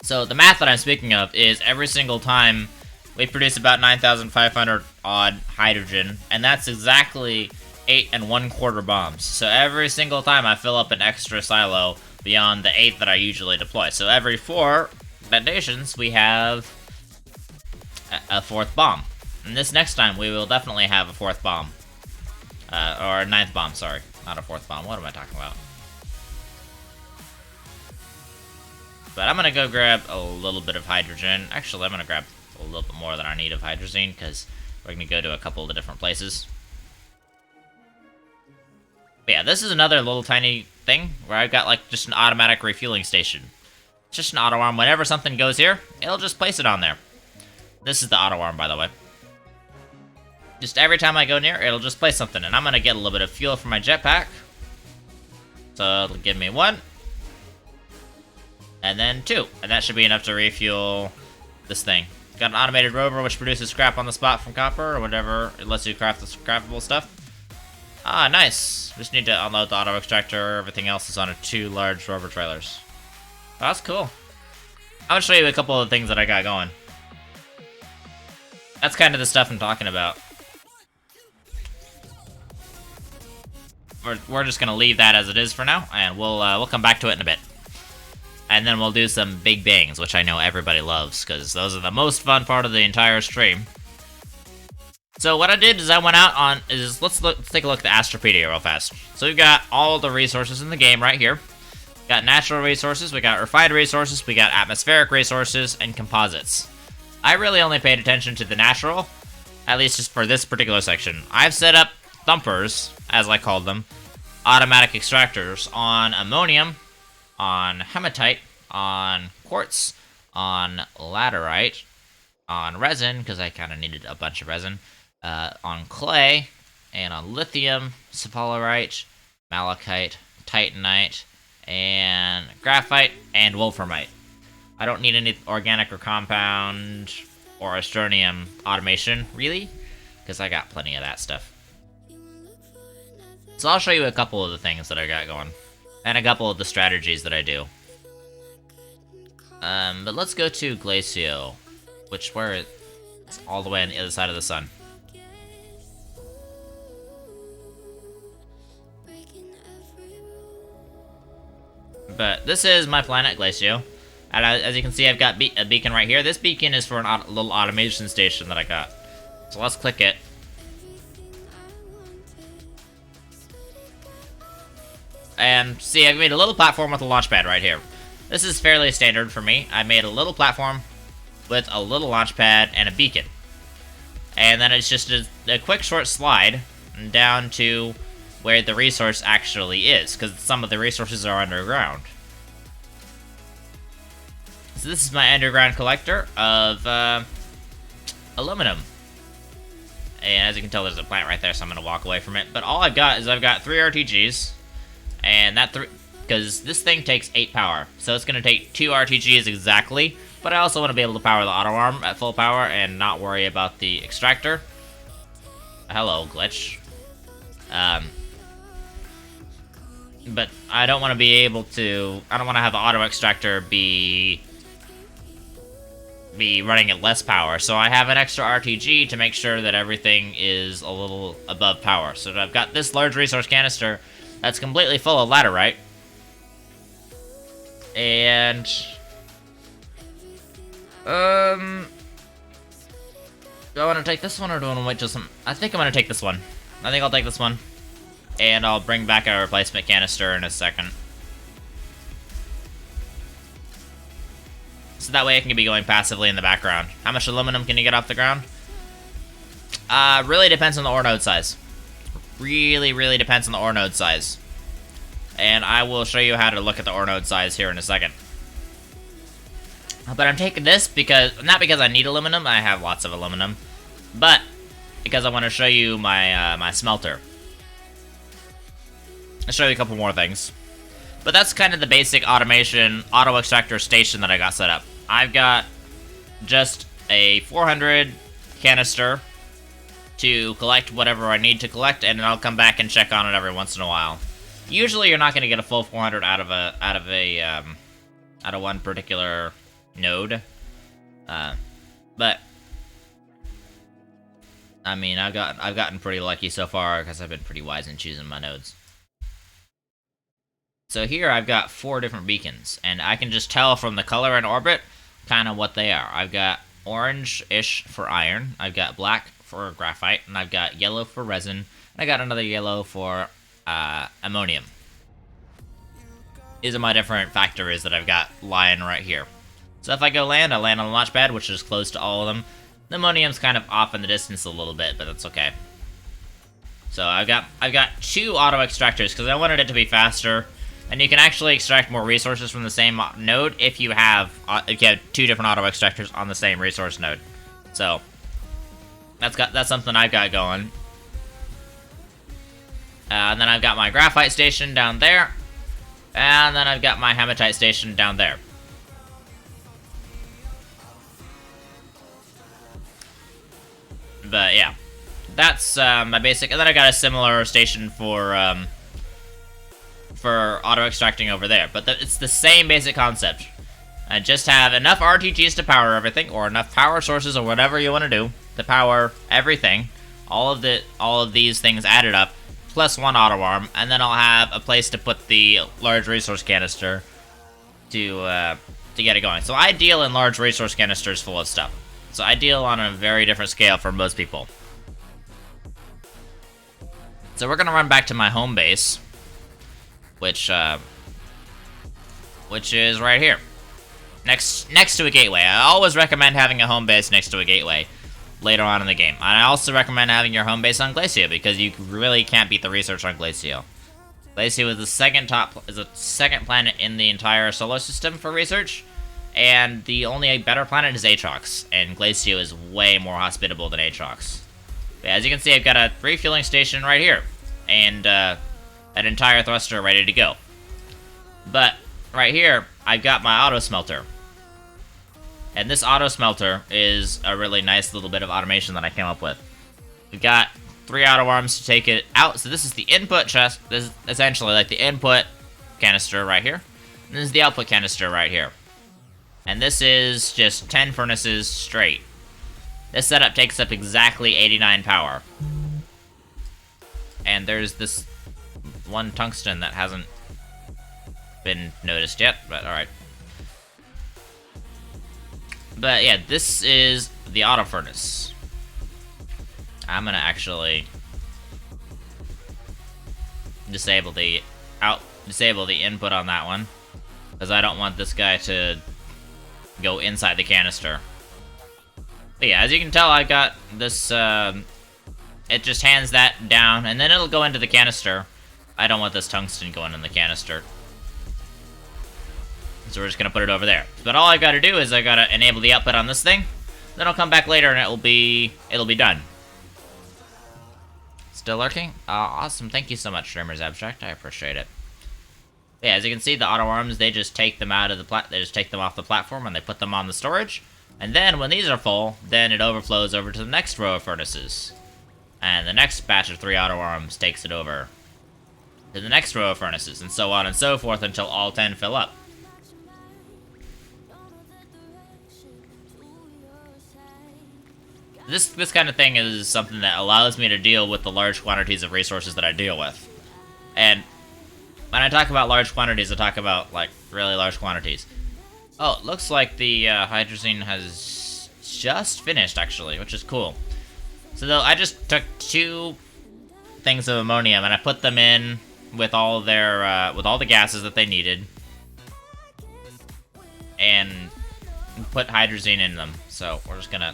So the math that I'm speaking of is every single time we produce about 9,500 odd hydrogen, and that's exactly 8 1/4 bombs. So every single time I fill up an extra silo beyond the 8 that I usually deploy. So every 4 detonations, we have a 4th bomb. And this next time, we will definitely have a 4th bomb. Or a 9th bomb, sorry. Not a 4th bomb. What am I talking about? But I'm gonna go grab a little bit of hydrogen. Actually, I'm gonna grab a little bit more than I need of hydrazine, because we're gonna go to a couple of different places. But yeah, this is another little tiny thing where I've got like just an automatic refueling station. It's just an auto arm. Whenever something goes here, it'll just place it on there. This is the auto arm, by the way. Just every time I go near, it'll just place something, and I'm gonna get a little bit of fuel from my jetpack. So it'll give me 1. And then 2. And that should be enough to refuel this thing. Got an automated rover which produces scrap on the spot from copper or whatever. It lets you craft the craftable stuff. Ah, nice. Just need to unload the auto extractor. Everything else is on 2 large rover trailers. Oh, that's cool. I'm gonna show you a couple of things that I got going. That's kind of the stuff I'm talking about. We're just gonna leave that as it is for now, and we'll come back to it in a bit. And then we'll do some big bangs, which I know everybody loves, because those are the most fun part of the entire stream. So what I did is I went out on let's take a look at the Astropedia real fast. So we've got all the resources in the game right here. We got natural resources, we got refined resources, we got atmospheric resources, and composites. I really only paid attention to the natural, at least just for this particular section. I've set up thumpers, as I called them, automatic extractors on ammonium, on hematite, on quartz, on laterite, on resin, because I kind of needed a bunch of resin, on clay, and on lithium, sapphirite, malachite, titanite, and graphite, and wolframite. I don't need any organic or compound or astronium automation, really, because I got plenty of that stuff. So I'll show you a couple of the things that I got going, and a couple of the strategies that I do. But let's go to Glacio, where it's all the way on the other side of the sun. But this is my planet, Glacio. And as you can see, I've got a beacon right here. This beacon is for a little automation station that I got. So let's click it. And see, I've made a little platform with a launch pad right here. This is fairly standard for me. I made a little platform with a little launch pad and a beacon. And then it's just a quick short slide down to where the resource actually is, because some of the resources are underground. So this is my underground collector of aluminum. And as you can tell, there's a plant right there, so I'm going to walk away from it. But all I've got is I've got 3 RTGs, and because this thing takes 8 power, so it's going to take 2 RTGs exactly. But I also want to be able to power the auto arm at full power and not worry about the extractor. Hello, glitch. But I don't want to be able to. I don't want to have the auto extractor be running at less power. So I have an extra RTG to make sure that everything is a little above power. So I've got this large resource canister that's completely full of laterite. And do I want to take this one or do I want to wait till some? I think I'm going to take this one. I think I'll take this one. And I'll bring back a replacement canister in a second. So that way I can be going passively in the background. How much aluminum can you get off the ground? Really depends on the ore node size. Really depends on the ore node size. And I will show you how to look at the ore node size here in a second. But I'm taking this not because I need aluminum, I have lots of aluminum, but because I want to show you my my smelter. I'll show you a couple more things. But that's kind of the basic automation auto extractor station that I got set up. I've got just a 400 canister to collect whatever I need to collect, and then I'll come back and check on it every once in a while. Usually you're not going to get a full 400 out of one particular node. But I mean, I've gotten pretty lucky so far because I've been pretty wise in choosing my nodes. So here I've got 4 different beacons, and I can just tell from the color and orbit kind of what they are. I've got orange-ish for iron, I've got black for graphite, and I've got yellow for resin, and I got another yellow for ammonium. These are my different factories that I've got lying right here. So if I go land, I land on the launch pad, which is close to all of them. The ammonium's kind of off in the distance a little bit, but that's okay. So I've got 2 auto extractors because I wanted it to be faster. And you can actually extract more resources from the same node if you have 2 different auto extractors on the same resource node. So that's something I've got going. And then I've got my graphite station down there, and then I've got my hematite station down there. But yeah, that's my basic. And then I got a similar station for auto extracting over there, but it's the same basic concept. I just have enough RTGs to power everything, or enough power sources, or whatever you want to do to power everything. All of these things added up, plus 1 auto arm, and then I'll have a place to put the large resource canister to get it going. So I deal in large resource canisters full of stuff. So I deal on a very different scale from most people. So we're gonna run back to my home base, which is right here, next to a gateway. I always recommend having a home base next to a gateway later on in the game. And I also recommend having your home base on Glacio, because you really can't beat the research on Glacio. Glacio is the second planet in the entire solar system for research, and the only better planet is Aatrox, and Glacio is way more hospitable than Aatrox. But as you can see, I've got a refueling station right here, and an entire thruster ready to go. But right here, I've got my auto smelter. And this auto smelter is a really nice little bit of automation that I came up with. We've got 3 auto arms to take it out. So this is the input chest. This is essentially like the input canister right here. And this is the output canister right here. And this is just 10 furnaces straight. This setup takes up exactly 89 power. And there's this one tungsten that hasn't been noticed yet, but alright. But yeah, this is the auto furnace. I'm gonna actually disable the input on that one, because I don't want this guy to go inside the canister. But yeah, as you can tell, I got this, it just hands that down, and then it'll go into the canister. I don't want this tungsten going in the canister. So we're just gonna put it over there. But all I gotta do is I gotta enable the output on this thing. Then I'll come back later and it'll be done. Still lurking? Awesome. Thank you so much, Streamers Abstract. I appreciate it. Yeah, as you can see, the auto arms, they just take them out of the they just take them off the platform and they put them on the storage. And then when these are full, then it overflows over to the next row of furnaces. And the next batch of 3 auto arms takes it over to the next row of furnaces, and so on and so forth until all 10 fill up. This kind of thing is something that allows me to deal with the large quantities of resources that I deal with. And when I talk about large quantities, I talk about, like, really large quantities. Oh, it looks like the hydrazine has just finished, actually, which is cool. So though I just took 2 things of ammonium and I put them in with all their with all the gases that they needed, and put hydrazine in them. So we're just gonna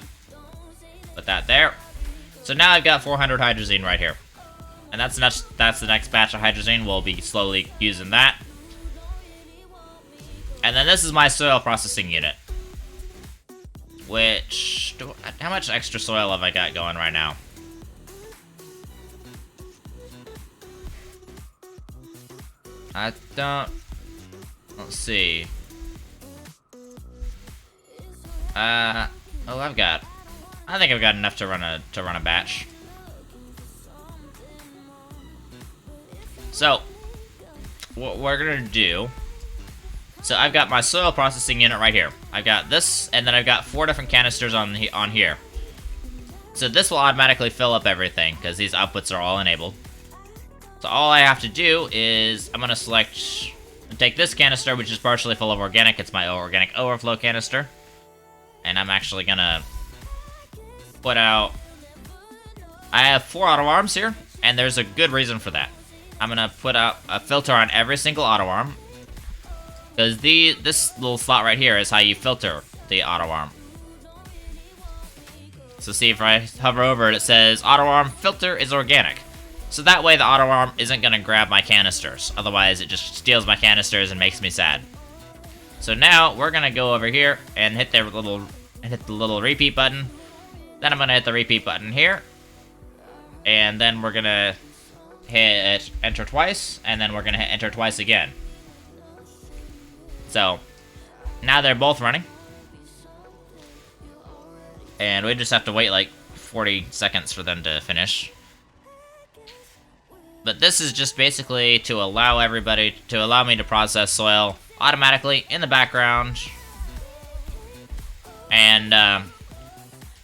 put that there. So now I've got 400 hydrazine right here, and that's the next batch of hydrazine. We'll be slowly using that. And then this is my soil processing unit, which, how much extra soil have I got going right now? I don't, let's see. Oh, I think I've got enough to run a batch. So, what we're gonna do, so I've got my soil processing unit right here. I've got this, and then I've got 4 different canisters on here. So this will automatically fill up everything, because these outputs are all enabled. So all I have to do is, I'm gonna take this canister, which is partially full of organic. It's my organic overflow canister. And I'm actually gonna put out, I have 4 auto arms here, and there's a good reason for that. I'm gonna put out a filter on every single auto arm, because this little slot right here is how you filter the auto arm. So see, if I hover over it, it says auto arm filter is organic. So that way the auto arm isn't gonna grab my canisters. Otherwise, it just steals my canisters and makes me sad. So now we're gonna go over here and hit the little repeat button. Then I'm gonna hit the repeat button here, and then we're gonna hit enter twice, and then we're gonna hit enter twice again. So now they're both running, and we just have to wait like 40 seconds for them to finish. But this is just basically to allow me to process soil automatically in the background, and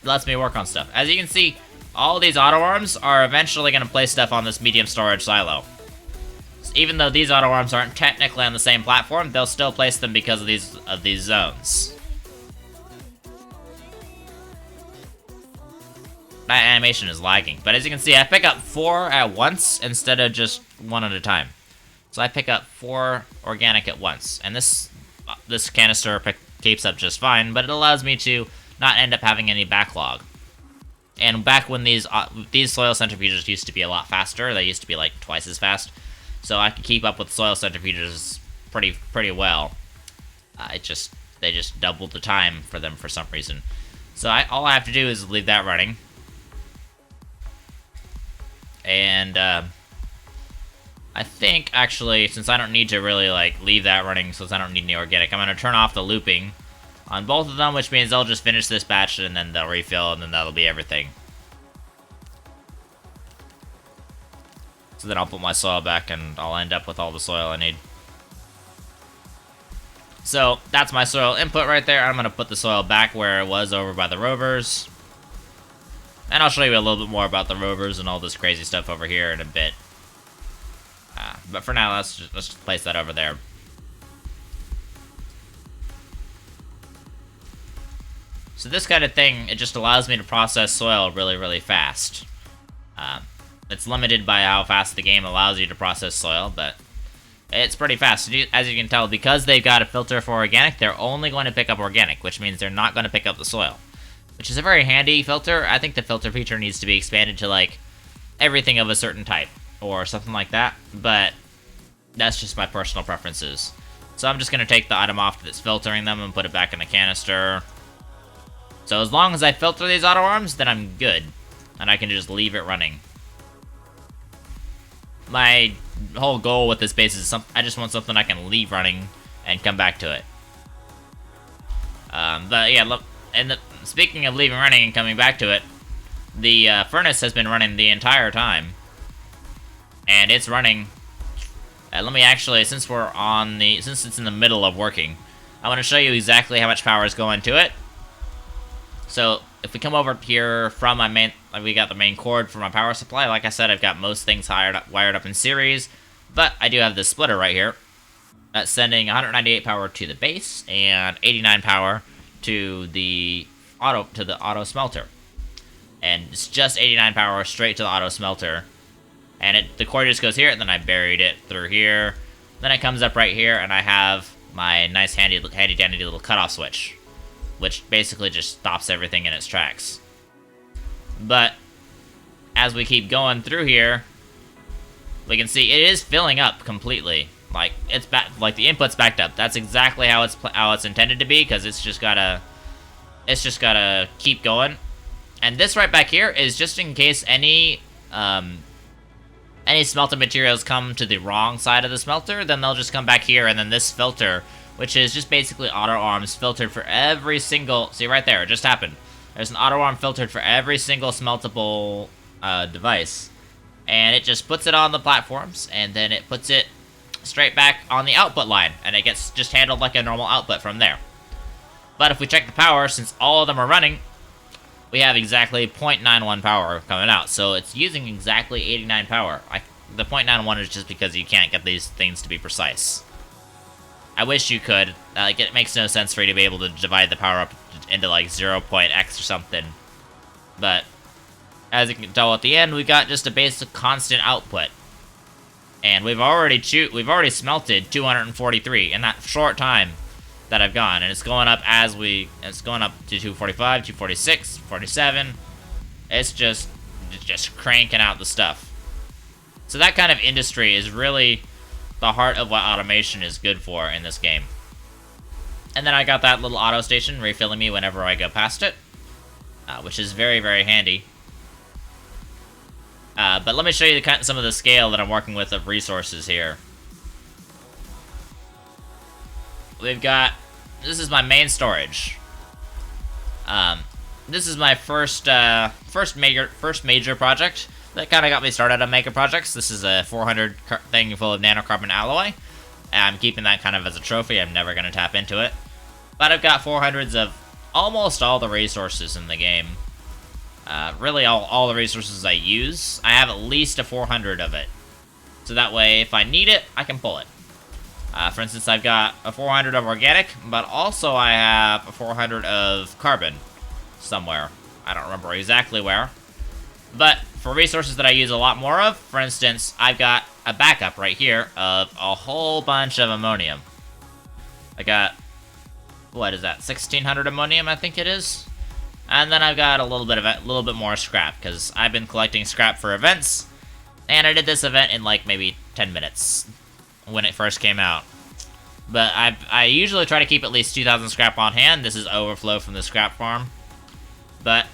lets me work on stuff. As you can see, all these auto arms are eventually going to place stuff on this medium storage silo. So even though these auto arms aren't technically on the same platform, they'll still place them because of these zones. that animation is lagging. But as you can see, I pick up 4 at once instead of just 1 at a time. So I pick up 4 organic at once, and this canister keeps up just fine, but it allows me to not end up having any backlog. And back when these soil centrifuges used to be a lot faster, they used to be like twice as fast, so I could keep up with soil centrifuges pretty well. They just doubled the time for them for some reason. So all I have to do is leave that running. And I think, actually, since I don't need to really, like, leave that running, since I don't need any organic, I'm going to turn off the looping on both of them, which means they'll just finish this batch, and then they'll refill, and then that'll be everything. So then I'll put my soil back, and I'll end up with all the soil I need. So, that's my soil input right there. I'm going to put the soil back where it was over by the rovers. And I'll show you a little bit more about the rovers and all this crazy stuff over here in a bit. But for now, let's just place that over there. So this kind of thing, it just allows me to process soil really, really fast. It's limited by how fast the game allows you to process soil, but it's pretty fast. As you can tell, because they've got a filter for organic, they're only going to pick up organic, which means they're not going to pick up the soil. Which is a very handy filter. I think the filter feature needs to be expanded to, like, everything of a certain type, or something like that, but that's just my personal preferences. So I'm just going to take the item off that's filtering them and put it back in the canister. So as long as I filter these auto arms, then I'm good, and I can just leave it running. My whole goal with this base is I just want something I can leave running and come back to it. But yeah, look, and speaking of leaving running and coming back to it, the furnace has been running the entire time, and it's running. Let me actually, since it's in the middle of working, I want to show you exactly how much power is going to it. So if we come over here from my main, we got the main cord for my power supply. Like I said, I've got most things wired up in series, but I do have this splitter right here that's sending 198 power to the base and 89 power to the auto smelter. And it's just 89 power straight to the auto smelter. And the cord just goes here, and then I buried it through here. Then it comes up right here, and I have my nice handy dandy little cutoff switch, which basically just stops everything in its tracks. But as we keep going through here, we can see it is filling up completely. Like the input's backed up. That's exactly how it's intended to be, because it's just gotta keep going. And this right back here is just in case any smelter materials come to the wrong side of the smelter, then they'll just come back here, and then this filter, which is just basically auto arms filtered for every single, see right there, it just happened. There's an auto arm filtered for every single smeltable device. And it just puts it on the platforms, and then it puts it straight back on the output line, and it gets just handled like a normal output from there. But if we check the power, since all of them are running, we have exactly 0.91 power coming out, so it's using exactly 89 power. The 0.91 is just because you can't get these things to be precise. I wish you could. Like, it makes no sense for you to be able to divide the power up into like 0.x or something. But as you can tell at the end, we got just a basic constant output, and we've already smelted 243 in that short time that I've gone, and it's going up it's going up to 245, 246, 47. It's just cranking out the stuff. So that kind of industry is really the heart of what automation is good for in this game. And then I got that little auto station refilling me whenever I go past it, which is very, very handy. But let me show you some of the scale that I'm working with of resources here. We've got, this is my main storage. This is my first major project that kind of got me started on mega projects. This is a 400 thing full of nanocarbon alloy. I'm keeping that kind of as a trophy. I'm never going to tap into it. But I've got 400s of almost all the resources in the game. Really all the resources I use. I have at least a 400 of it. So that way, if I need it, I can pull it. For instance, I've got a 400 of organic, but also I have a 400 of carbon somewhere. I don't remember exactly where. But for resources that I use a lot more of, for instance, I've got a backup right here of a whole bunch of ammonium. I got, what is that, 1,600 ammonium, I think it is? And then I've got a little bit more scrap, because I've been collecting scrap for events, and I did this event in like maybe 10 minutes when it first came out. But I usually try to keep at least 2,000 scrap on hand. This is overflow from the scrap farm. But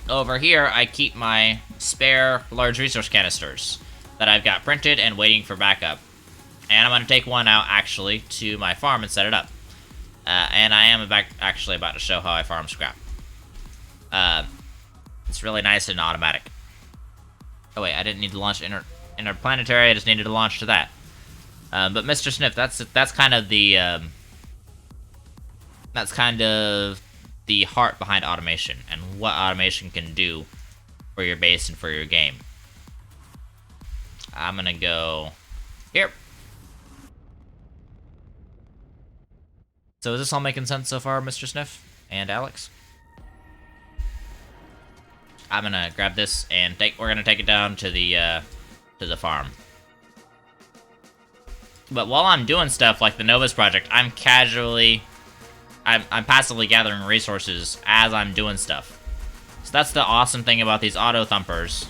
over here, I keep my spare large resource canisters that I've got printed and waiting for backup. And I'm going to take one out, actually, to my farm and set it up. And I am actually about to show how I farm scrap. It's really nice and automatic. Oh wait, I didn't need to launch interplanetary, I just needed to launch to that. But Mr. Sniff, that's kind of the heart behind automation and what automation can do for your base and for your game. I'm gonna go here. So is this all making sense so far, Mr. Sniff and Alex? I'm gonna grab this and we're gonna take it down to the farm. But while I'm doing stuff like the Novus project, I'm passively gathering resources as I'm doing stuff. So that's the awesome thing about these auto thumpers,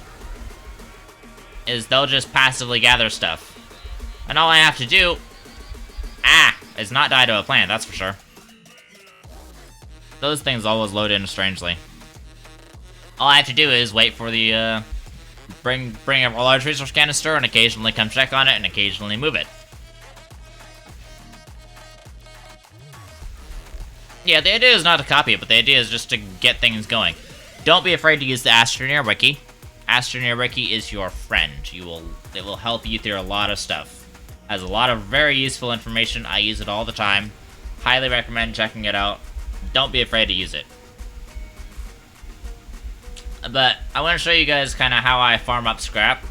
is they'll just passively gather stuff. And all I have to do, is not die to a plant, that's for sure. Those things always load in strangely. All I have to do is wait for the, bring a large resource canister and occasionally come check on it and occasionally move it. Yeah, the idea is not to copy it, but the idea is just to get things going. Don't be afraid to use the Astroneer Wiki. Astroneer Wiki is your friend. It will help you through a lot of stuff. Has a lot of very useful information. I use it all the time. Highly recommend checking it out. Don't be afraid to use it. But I want to show you guys kind of how I farm up scrap,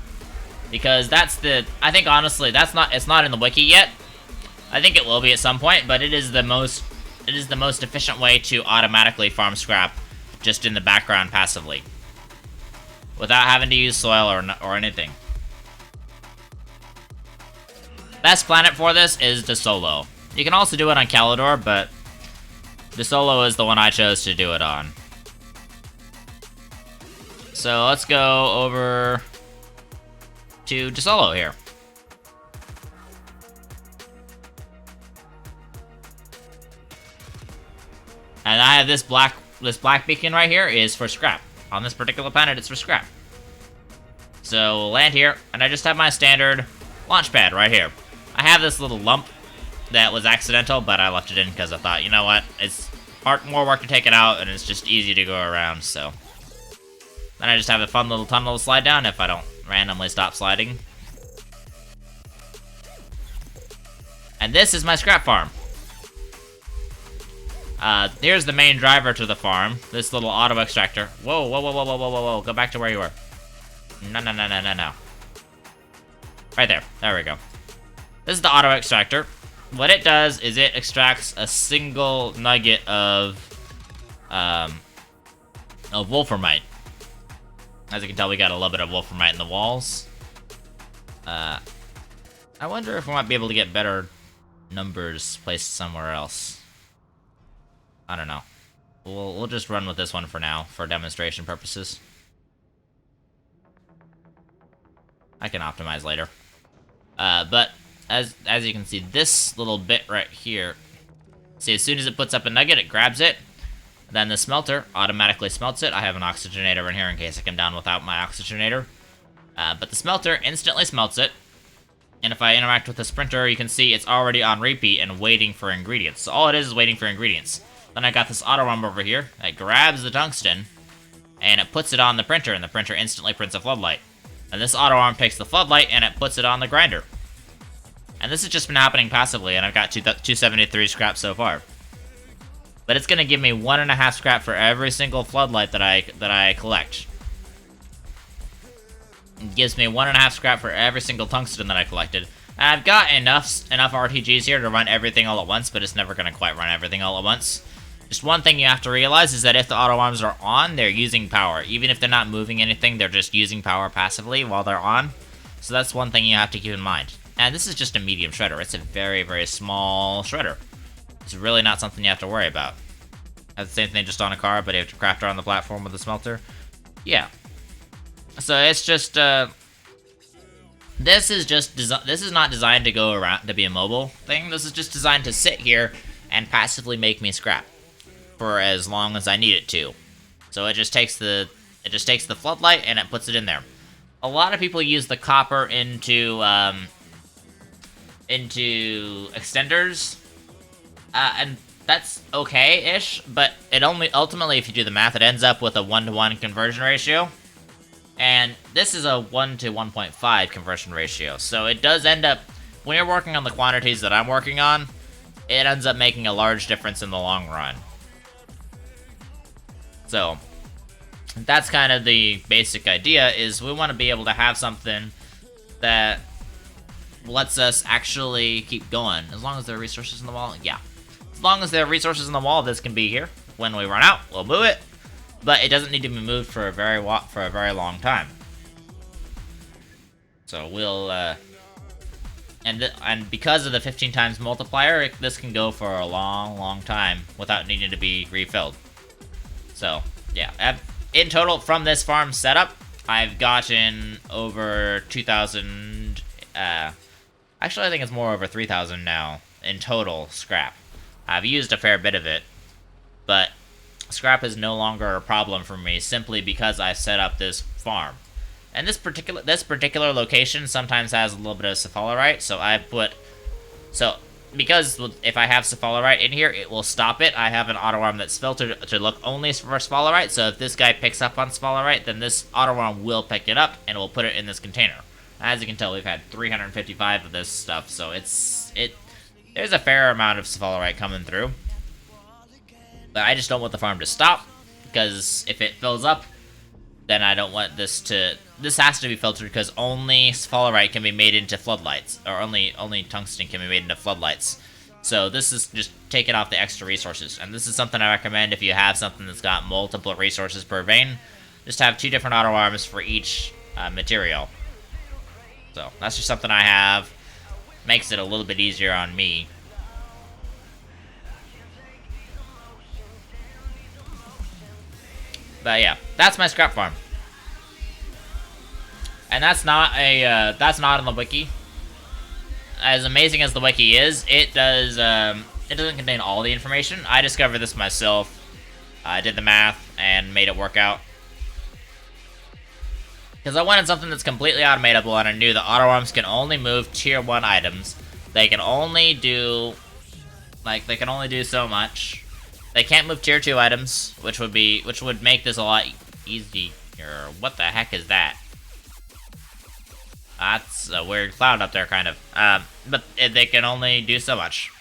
because I think honestly it's not in the wiki yet. I think it will be at some point, but it is the most efficient way to automatically farm scrap just in the background passively, without having to use soil or anything. Best planet for this is DeSolo. You can also do it on Calidor, but DeSolo is the one I chose to do it on. So let's go over to DeSolo here. And I have this black beacon right here is for scrap. On this particular planet, it's for scrap. So we'll land here, and I just have my standard launch pad right here. I have this little lump that was accidental, but I left it in because I thought, you know what, it's more work to take it out, and it's just easy to go around, so. Then I just have a fun little tunnel to slide down if I don't randomly stop sliding. And this is my scrap farm. Here's the main driver to the farm. This little auto extractor. Whoa, whoa, whoa, whoa, whoa, whoa, whoa, whoa. Go back to where you were. No, no, no, no, no, no. Right there. There we go. This is the auto extractor. What it does is it extracts a single nugget of wolframite. As you can tell, we got a little bit of wolframite in the walls. I wonder if we might be able to get better numbers placed somewhere else. I don't know. We'll just run with this one for now, for demonstration purposes. I can optimize later. But as you can see, this little bit right here. See, as soon as it puts up a nugget, it grabs it. Then the smelter automatically smelts it. I have an oxygenator in here in case I come down without my oxygenator. But the smelter instantly smelts it. And if I interact with the sprinter, you can see it's already on repeat and waiting for ingredients. So all it is waiting for ingredients. Then I got this auto arm over here that grabs the tungsten, and it puts it on the printer, and the printer instantly prints a floodlight. And this auto arm takes the floodlight, and it puts it on the grinder. And this has just been happening passively, and I've got 273 scrap so far. But it's going to give me 1.5 scrap for every single floodlight that I collect. It gives me 1.5 scrap for every single tungsten that I collected. And I've got enough RTGs here to run everything all at once, but it's never going to quite run everything all at once. Just one thing you have to realize is that if the auto arms are on, they're using power. Even if they're not moving anything, they're just using power passively while they're on. So that's one thing you have to keep in mind. And this is just a medium shredder. It's a very, very small shredder. It's really not something you have to worry about. That's the same thing just on a car, but you have to craft her on the platform with a smelter. Yeah. So it's just, this is not designed to go around to be a mobile thing. This is just designed to sit here and passively make me scrap for as long as I need it to. So it just takes the floodlight and it puts it in there. A lot of people use the copper into extenders, and that's okay-ish, but it ultimately, if you do the math, it ends up with a 1-to-1 conversion ratio. And this is a 1 to 1.5 conversion ratio. So it does end up, when you're working on the quantities that I'm working on, it ends up making a large difference in the long run. So that's kind of the basic idea, is we want to be able to have something that lets us actually keep going. As long as there are resources in the wall, yeah. As long as there are resources in the wall, this can be here. When we run out, we'll move it. But it doesn't need to be moved for a very long time. So we'll, and because of the 15 times multiplier, this can go for a long time without needing to be refilled. So, yeah. In total, from this farm setup, I've gotten over 2,000, actually I think it's more over 3,000 now, in total scrap. I've used a fair bit of it, but scrap is no longer a problem for me simply because I set up this farm. And this particular location sometimes has a little bit of cephalerite, so because if I have cephalerite in here, it will stop it. I have an auto arm that's filtered to look only for cephalerite, so if this guy picks up on cephalerite, then this auto arm will pick it up and will put it in this container. As you can tell, we've had 355 of this stuff, so there's a fair amount of cephalerite coming through. But I just don't want the farm to stop, because if it fills up, then I don't want this to... This has to be filtered because only cephalerite can be made into floodlights, or only tungsten can be made into floodlights. So this is just taking off the extra resources, and this is something I recommend if you have something that's got multiple resources per vein. Just have 2 different auto arms for each material. So that's just something I have. Makes it a little bit easier on me. But yeah, that's my scrap farm. And that's not on the wiki. As amazing as the wiki is, it doesn't contain all the information. I discovered this myself. I did the math and made it work out. Because I wanted something that's completely automatable, and I knew the auto arms can only move tier 1 items. They can only do so much. They can't move tier 2 items, which would make this a lot easier. What the heck is that? That's a weird cloud up there, kind of. But they can only do so much.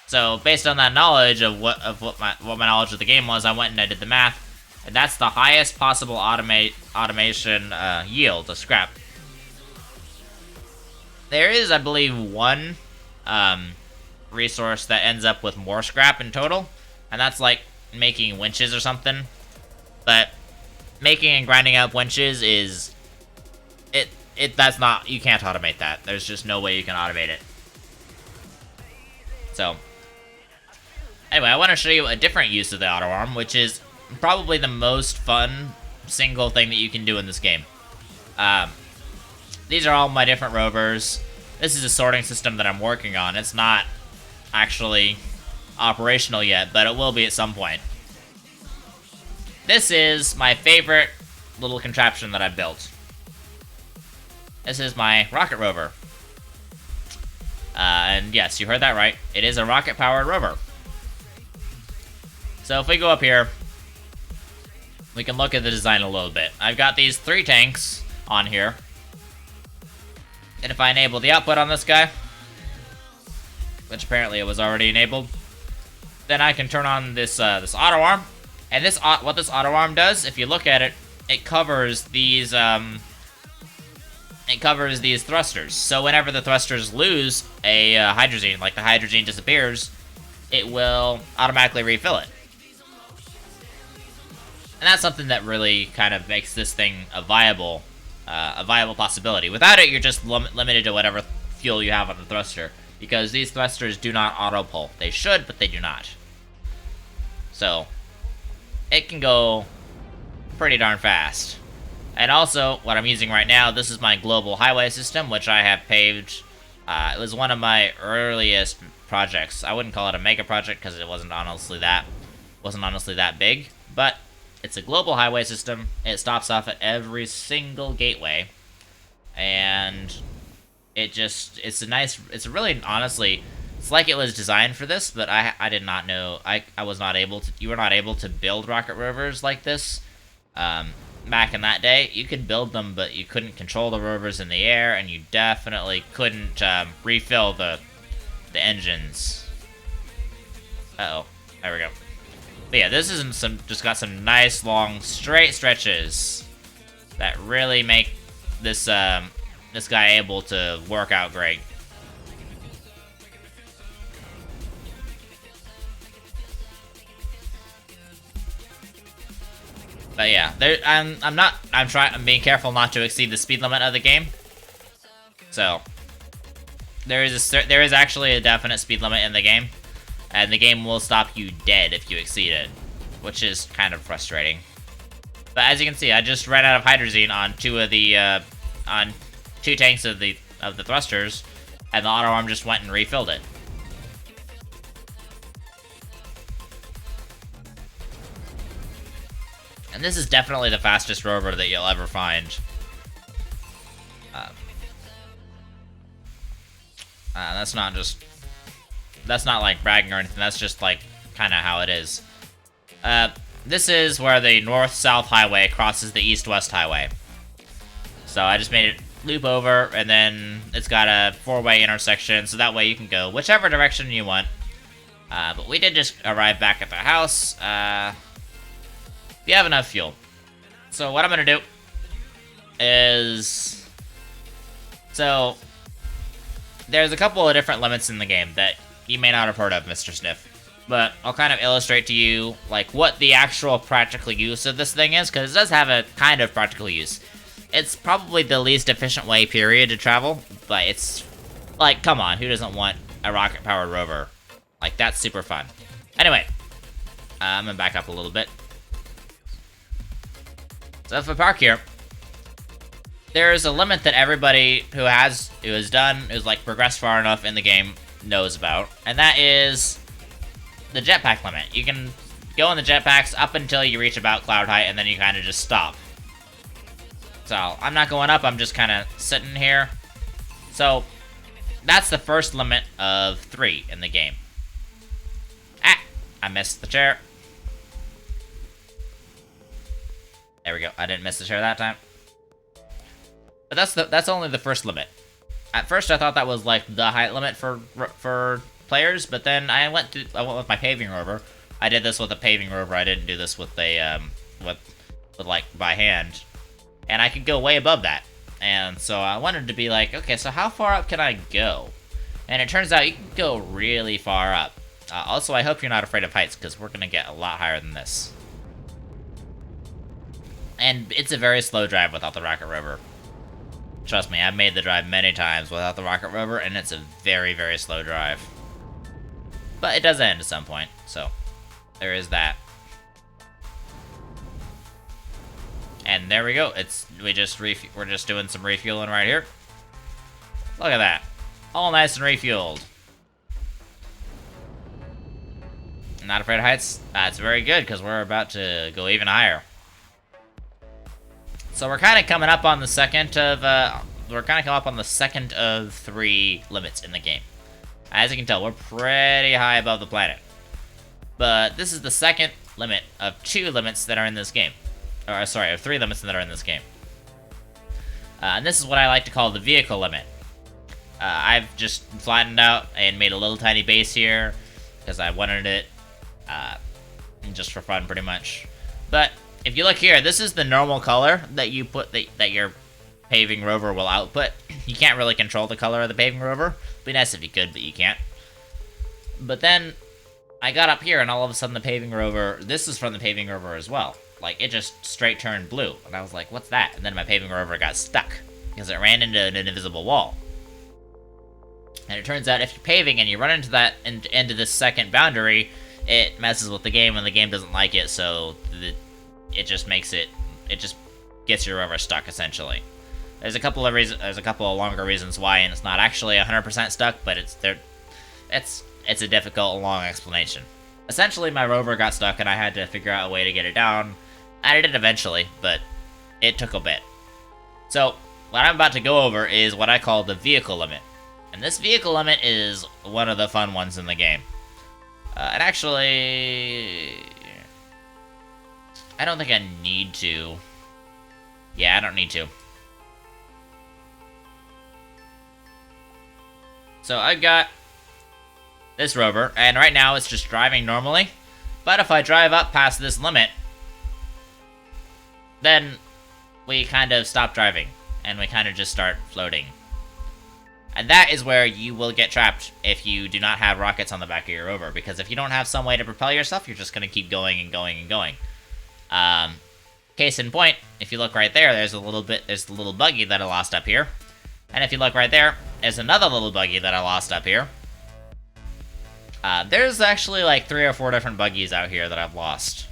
So based on that knowledge of what my knowledge of the game was, I went and I did the math, and that's the highest possible automation yield of scrap. There is, I believe, one resource that ends up with more scrap in total. And that's like making winches or something. But making and grinding up winches is... That's not... You can't automate that. There's just no way you can automate it. So... Anyway, I want to show you a different use of the auto arm, which is probably the most fun single thing that you can do in this game. These are all my different rovers. This is a sorting system that I'm working on. It's not actually operational yet, but it will be at some point. This is my favorite little contraption that I built. This is my rocket rover. And yes, you heard that right. It is a rocket-powered rover. So if we go up here, we can look at the design a little bit. I've got these 3 tanks on here. And if I enable the output on this guy, which apparently it was already enabled, then I can turn on this this auto arm, and what this auto arm does, if you look at it, it covers these thrusters. So whenever the thrusters lose a hydrazine, like the hydrazine disappears, it will automatically refill it. And that's something that really kind of makes this thing a viable possibility. Without it, you're just limited to whatever fuel you have on the thruster, because these thrusters do not auto-pull. They should, but they do not. So, it can go pretty darn fast. And also, what I'm using right now, this is my global highway system, which I have paved. It was one of my earliest projects. I wouldn't call it a mega project because it wasn't honestly that big, but it's a global highway system. It stops off at every single gateway, and it's really, honestly, it's like it was designed for this, but I did not know, you were not able to build rocket rovers like this, back in that day. You could build them, but you couldn't control the rovers in the air, and you definitely couldn't, refill the engines. Uh-oh, there we go. But yeah, this is just got some nice, long, straight stretches that really make this guy able to work out great. But yeah, I'm being careful not to exceed the speed limit of the game. So there is actually a definite speed limit in the game, and the game will stop you dead if you exceed it, which is kind of frustrating. But as you can see, I just ran out of hydrazine on two tanks of the thrusters, and the auto arm just went and refilled it. And this is definitely the fastest rover that you'll ever find. That's not like bragging or anything, that's just like kind of how it is. This is where the north-south highway crosses the east-west highway. So I just made it loop over, and then it's got a four-way intersection, so that way you can go whichever direction you want. But we did just arrive back at the house. You have enough fuel. So what I'm gonna do is, so there's a couple of different limits in the game that you may not have heard of, Mr. Sniff, but I'll kind of illustrate to you like what the actual practical use of this thing is, because it does have a kind of practical use. It's probably the least efficient way, period, to travel, but it's like, come on, who doesn't want a rocket-powered rover? Like, that's super fun. Anyway, I'm gonna back up a little bit. So if I park here, there's a limit that everybody who's like progressed far enough in the game knows about, and that is the jetpack limit. You can go in the jetpacks up until you reach about cloud height, and then you kind of just stop. So I'm not going up, I'm just kind of sitting here. So that's the first limit of 3 in the game. Ah, I missed the chair. There we go. I didn't miss the chair that time. But that's only the first limit. At first, I thought that was like the height limit for players, but then I went with my paving rover. I did this with a paving rover. I didn't do this with a with like by hand, and I could go way above that. And so I wanted to be like, okay, so how far up can I go? And it turns out you can go really far up. Also, I hope you're not afraid of heights, because we're gonna get a lot higher than this. And it's a very slow drive without the rocket rover. Trust me, I've made the drive many times without the rocket rover, and it's a very, very slow drive. But it does end at some point, so there is that. And there we go. We're just doing some refueling right here. Look at that, all nice and refueled. Not afraid of heights? That's very good, because we're about to go even higher. So we're kind of coming up on the second of 3 limits in the game. As you can tell, we're pretty high above the planet. But this is the second limit of 2 limits that are in this game. Or, sorry, of 3 limits that are in this game. And this is what I like to call the vehicle limit. I've just flattened out and made a little tiny base here, because I wanted it just for fun, pretty much. But if you look here, this is the normal color that you put that your paving rover will output. You can't really control the color of the paving rover. It'd be nice if you could, but you can't. But then I got up here and all of a sudden the paving rover, this is from the paving rover as well. Like, it just straight turned blue. And I was like, what's that? And then my paving rover got stuck because it ran into an invisible wall. And it turns out if you're paving and you run into that, into this second boundary, it messes with the game and the game doesn't like it, so it just makes it just gets your rover stuck, essentially. There's a couple of longer reasons why, and it's not actually 100% stuck, but it's a difficult and long explanation. Essentially, my rover got stuck and I had to figure out a way to get it down. I did it eventually, but it took a bit. So, what I'm about to go over is what I call the vehicle limit. And this vehicle limit is one of the fun ones in the game. And actually, I don't think I need to. Yeah, I don't need to. So I've got this rover, and right now it's just driving normally. But if I drive up past this limit, then we kind of stop driving, and we kind of just start floating. And that is where you will get trapped if you do not have rockets on the back of your rover, because if you don't have some way to propel yourself, you're just going to keep going and going and going. Case in point, if you look right there, there's the little buggy that I lost up here. And if you look right there, there's another little buggy that I lost up here. There's actually like 3 or 4 different buggies out here that I've lost.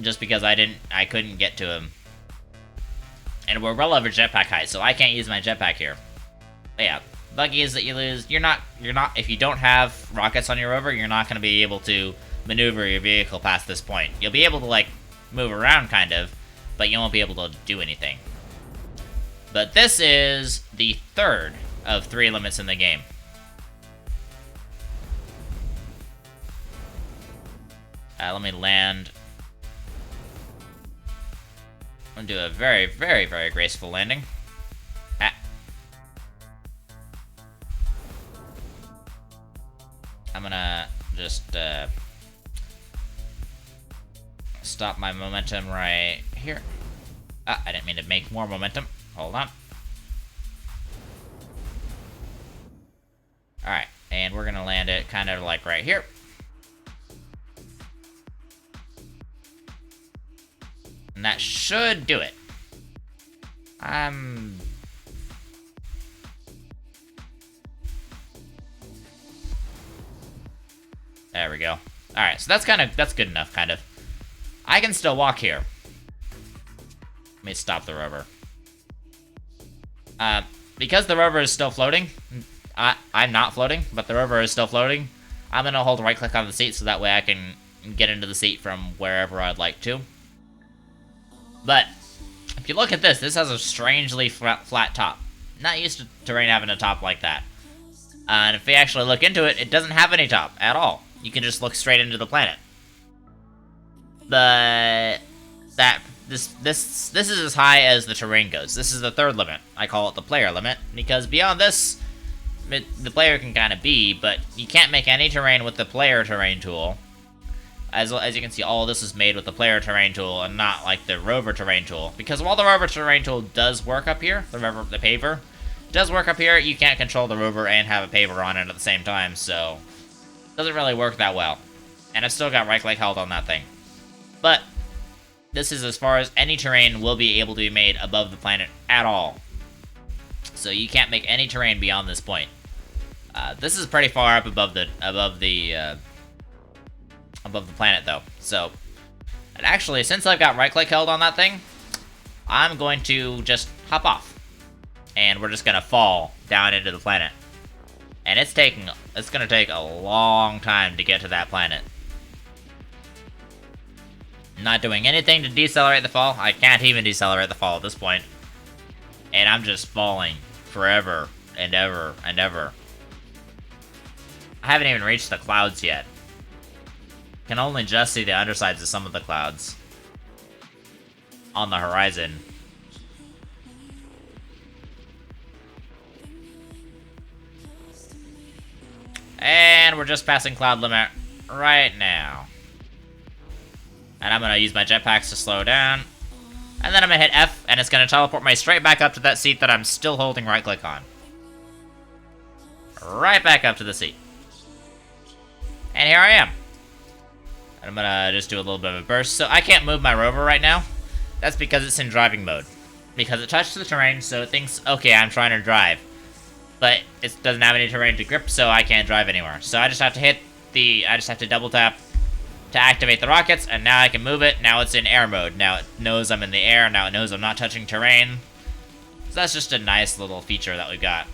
Just because I couldn't get to them. And we're well over jetpack height, so I can't use my jetpack here. But yeah, buggies that you lose, if you don't have rockets on your rover, you're not going to be able to maneuver your vehicle past this point. You'll be able to, like, move around, kind of, but you won't be able to do anything. But this is the third of 3 limits in the game. Let me land. I'm gonna do a very, very, very graceful landing. I'm gonna just stop my momentum right here. I didn't mean to make more momentum. Hold on. Alright, and we're gonna land it kind of like right here. And that should do it. There we go. Alright, so that's good enough, kind of. I can still walk here. Let me stop the rover. Because the rover is still floating, I'm not floating, but the rover is still floating, I'm gonna hold right click on the seat so that way I can get into the seat from wherever I'd like to. But, if you look at this, this has a strangely flat top. Not used to terrain having a top like that. And if you actually look into it, it doesn't have any top at all. You can just look straight into the planet. But this is as high as the terrain goes. This is the third limit. I call it the player limit, because beyond this, the player can kind of be, but you can't make any terrain with the player terrain tool. As you can see, all of this is made with the player terrain tool and not like the rover terrain tool. Because while the rover terrain tool does work up here, the paver does work up here, you can't control the rover and have a paver on it at the same time, so it doesn't really work that well. And I've still got right click held on that thing. But this is as far as any terrain will be able to be made above the planet at all. So you can't make any terrain beyond this point. This is pretty far up above the planet, though. So, and actually, since I've got right click held on that thing, I'm going to just hop off, and we're just gonna fall down into the planet. And it's gonna take a long time to get to that planet. Not doing anything to decelerate the fall. I can't even decelerate the fall at this point. And I'm just falling forever and ever and ever. I haven't even reached the clouds yet. Can only just see the undersides of some of the clouds on the horizon. And we're just passing cloud limit right now. And I'm gonna use my jetpacks to slow down. And then I'm gonna hit F, and it's gonna teleport me straight back up to that seat that I'm still holding right click on. Right back up to the seat. And here I am. I'm gonna just do a little bit of a burst. So I can't move my rover right now. That's because it's in driving mode. Because it touched the terrain, so it thinks, okay, I'm trying to drive. But it doesn't have any terrain to grip, so I can't drive anywhere. So I just have to I just have to double tap to activate the rockets, and now I can move it. Now it's in air mode. Now it knows I'm in the air. Now it knows I'm not touching terrain. So that's just a nice little feature that we've got.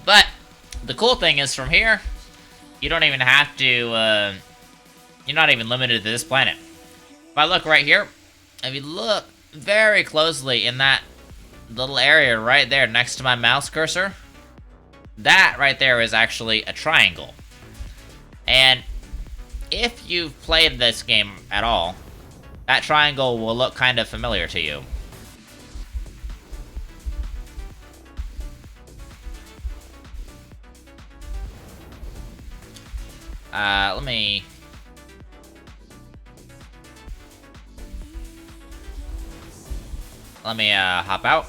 But the cool thing is from here, you don't even have to, you're not even limited to this planet. If I look right here, if you look very closely in that little area right there next to my mouse cursor, that right there is actually a triangle. And if you've played this game at all, that triangle will look kind of familiar to you. Let me hop out.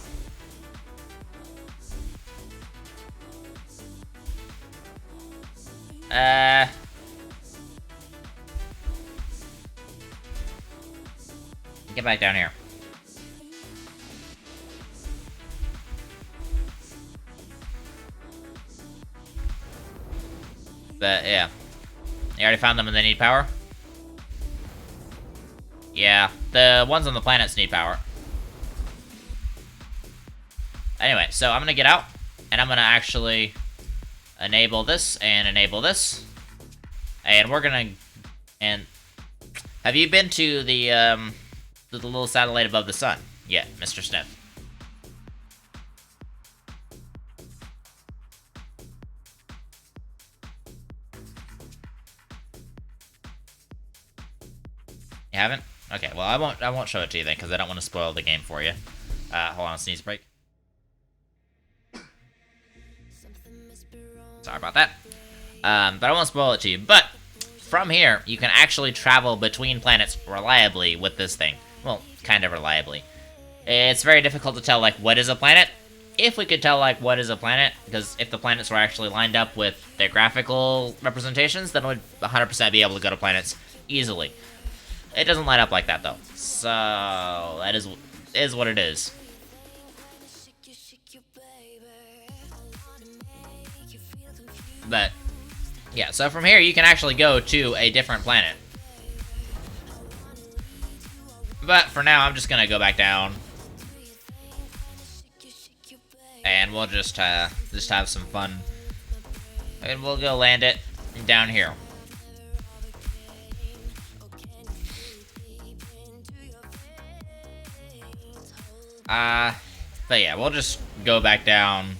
Get back down here. But, yeah. You already found them and they need power? Yeah, the ones on the planets need power. Anyway, so I'm gonna get out, and I'm gonna actually enable this and enable this. And we're gonna... And... Have you been to the little satellite above the sun? Yeah, Mr. Sniff. You haven't? Okay, well I won't show it to you then, because I don't want to spoil the game for you. Hold on, sneeze break. Sorry about that. But I won't spoil it to you. But from here, you can actually travel between planets reliably with this thing. Well, kind of reliably. It's very difficult to tell, like, what is a planet. If we could tell, like, what is a planet, because if the planets were actually lined up with their graphical representations, then we'd 100% be able to go to planets easily. It doesn't line up like that, though. So, that is what it is. But, yeah, so from here, you can actually go to a different planet. But for now, I'm just gonna go back down. And we'll just have some fun. And we'll go land it down here. But yeah, we'll just go back down.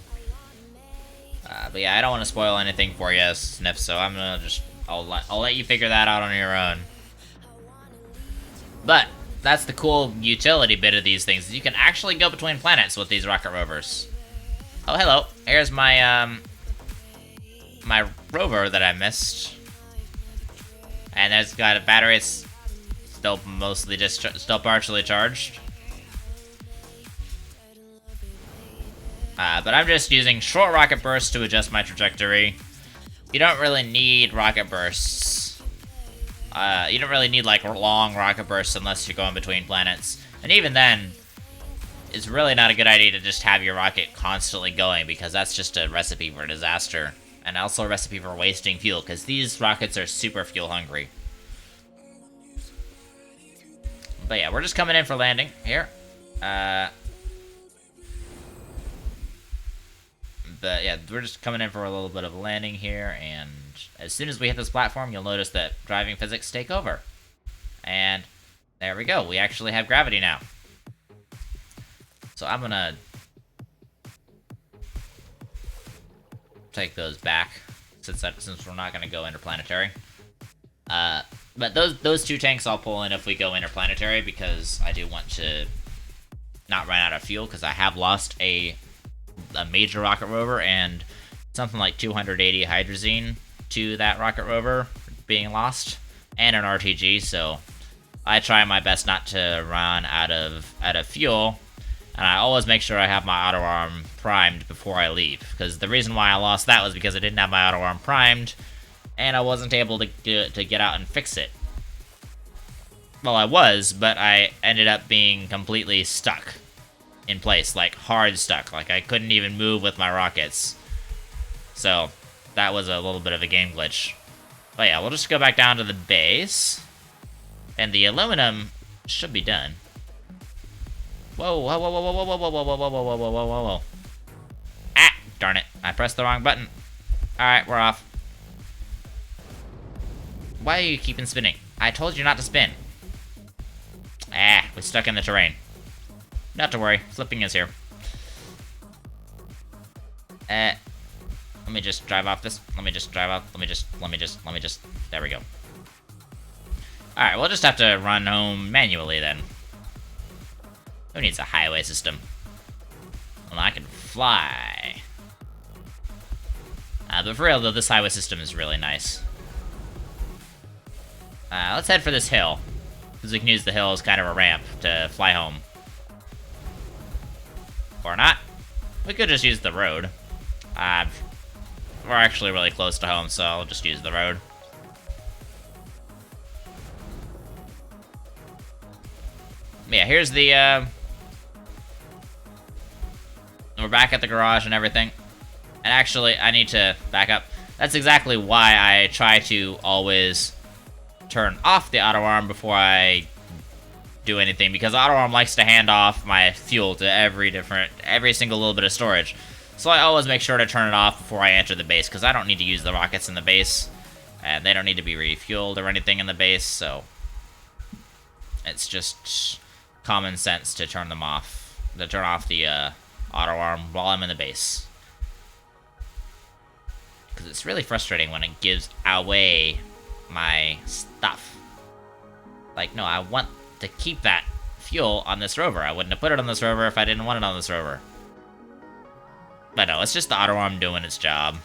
But yeah, I don't want to spoil anything for you, Sniff, so I'm gonna just... I'll let you figure that out on your own. But that's the cool utility bit of these things. You can actually go between planets with these rocket rovers. Oh, hello. Here's my, my rover that I missed. And it's got a battery. It's still mostly still partially charged. But I'm just using short rocket bursts to adjust my trajectory. You don't really need rocket bursts. You don't really need, like, long rocket bursts unless you're going between planets. And even then, it's really not a good idea to just have your rocket constantly going, because that's just a recipe for disaster. And also a recipe for wasting fuel, because these rockets are super fuel hungry. But yeah, we're just coming in for landing here. But yeah, we're just coming in for a little bit of a landing here, and as soon as we hit this platform, you'll notice that driving physics take over. And there we go, we actually have gravity now. So I'm gonna take those back, since we're not gonna go interplanetary. But those two tanks I'll pull in if we go interplanetary, because I do want to not run out of fuel, because I have lost a major rocket rover and something like 280 hydrazine to that rocket rover being lost, and an RTG, so I try my best not to run out of fuel, and I always make sure I have my auto arm primed before I leave, because the reason why I lost that was because I didn't have my auto arm primed, and I wasn't able to get out and fix it. Well, I was, but I ended up being completely stuck in place, like hard stuck. Like I couldn't even move with my rockets. So that was a little bit of a game glitch. But yeah, we'll just go back down to the base, and the aluminum should be done. Whoa, whoa, whoa, whoa, whoa, whoa, whoa, whoa, whoa, whoa, whoa, whoa, whoa, whoa, whoa. Ah, darn it. I pressed the wrong button. Alright, we're off. Why are you keeping spinning? I told you not to spin. Ah, we're stuck in the terrain. Not to worry, flipping is here. Let me just drive off this. Let me just drive off. Let me just. There we go. Alright, we'll just have to run home manually then. Who needs a highway system? Well, I can fly. But for real though, this highway system is really nice. Let's head for this hill, because we can use the hill as kind of a ramp to fly home. Or not. We could just use the road. We're actually really close to home, so I'll just use the road. Yeah, here's the, we're back at the garage and everything. And actually, I need to back up. That's exactly why I try to always turn off the auto arm before I do anything, because auto arm likes to hand off my fuel to every single little bit of storage. So I always make sure to turn it off before I enter the base, because I don't need to use the rockets in the base, and they don't need to be refueled or anything in the base, so it's just common sense to turn them off, to turn off the auto arm while I'm in the base. Because it's really frustrating when it gives away my stuff. Like, no, I want to keep that fuel on this rover. I wouldn't have put it on this rover if I didn't want it on this rover. But no, it's just the auto arm doing its job.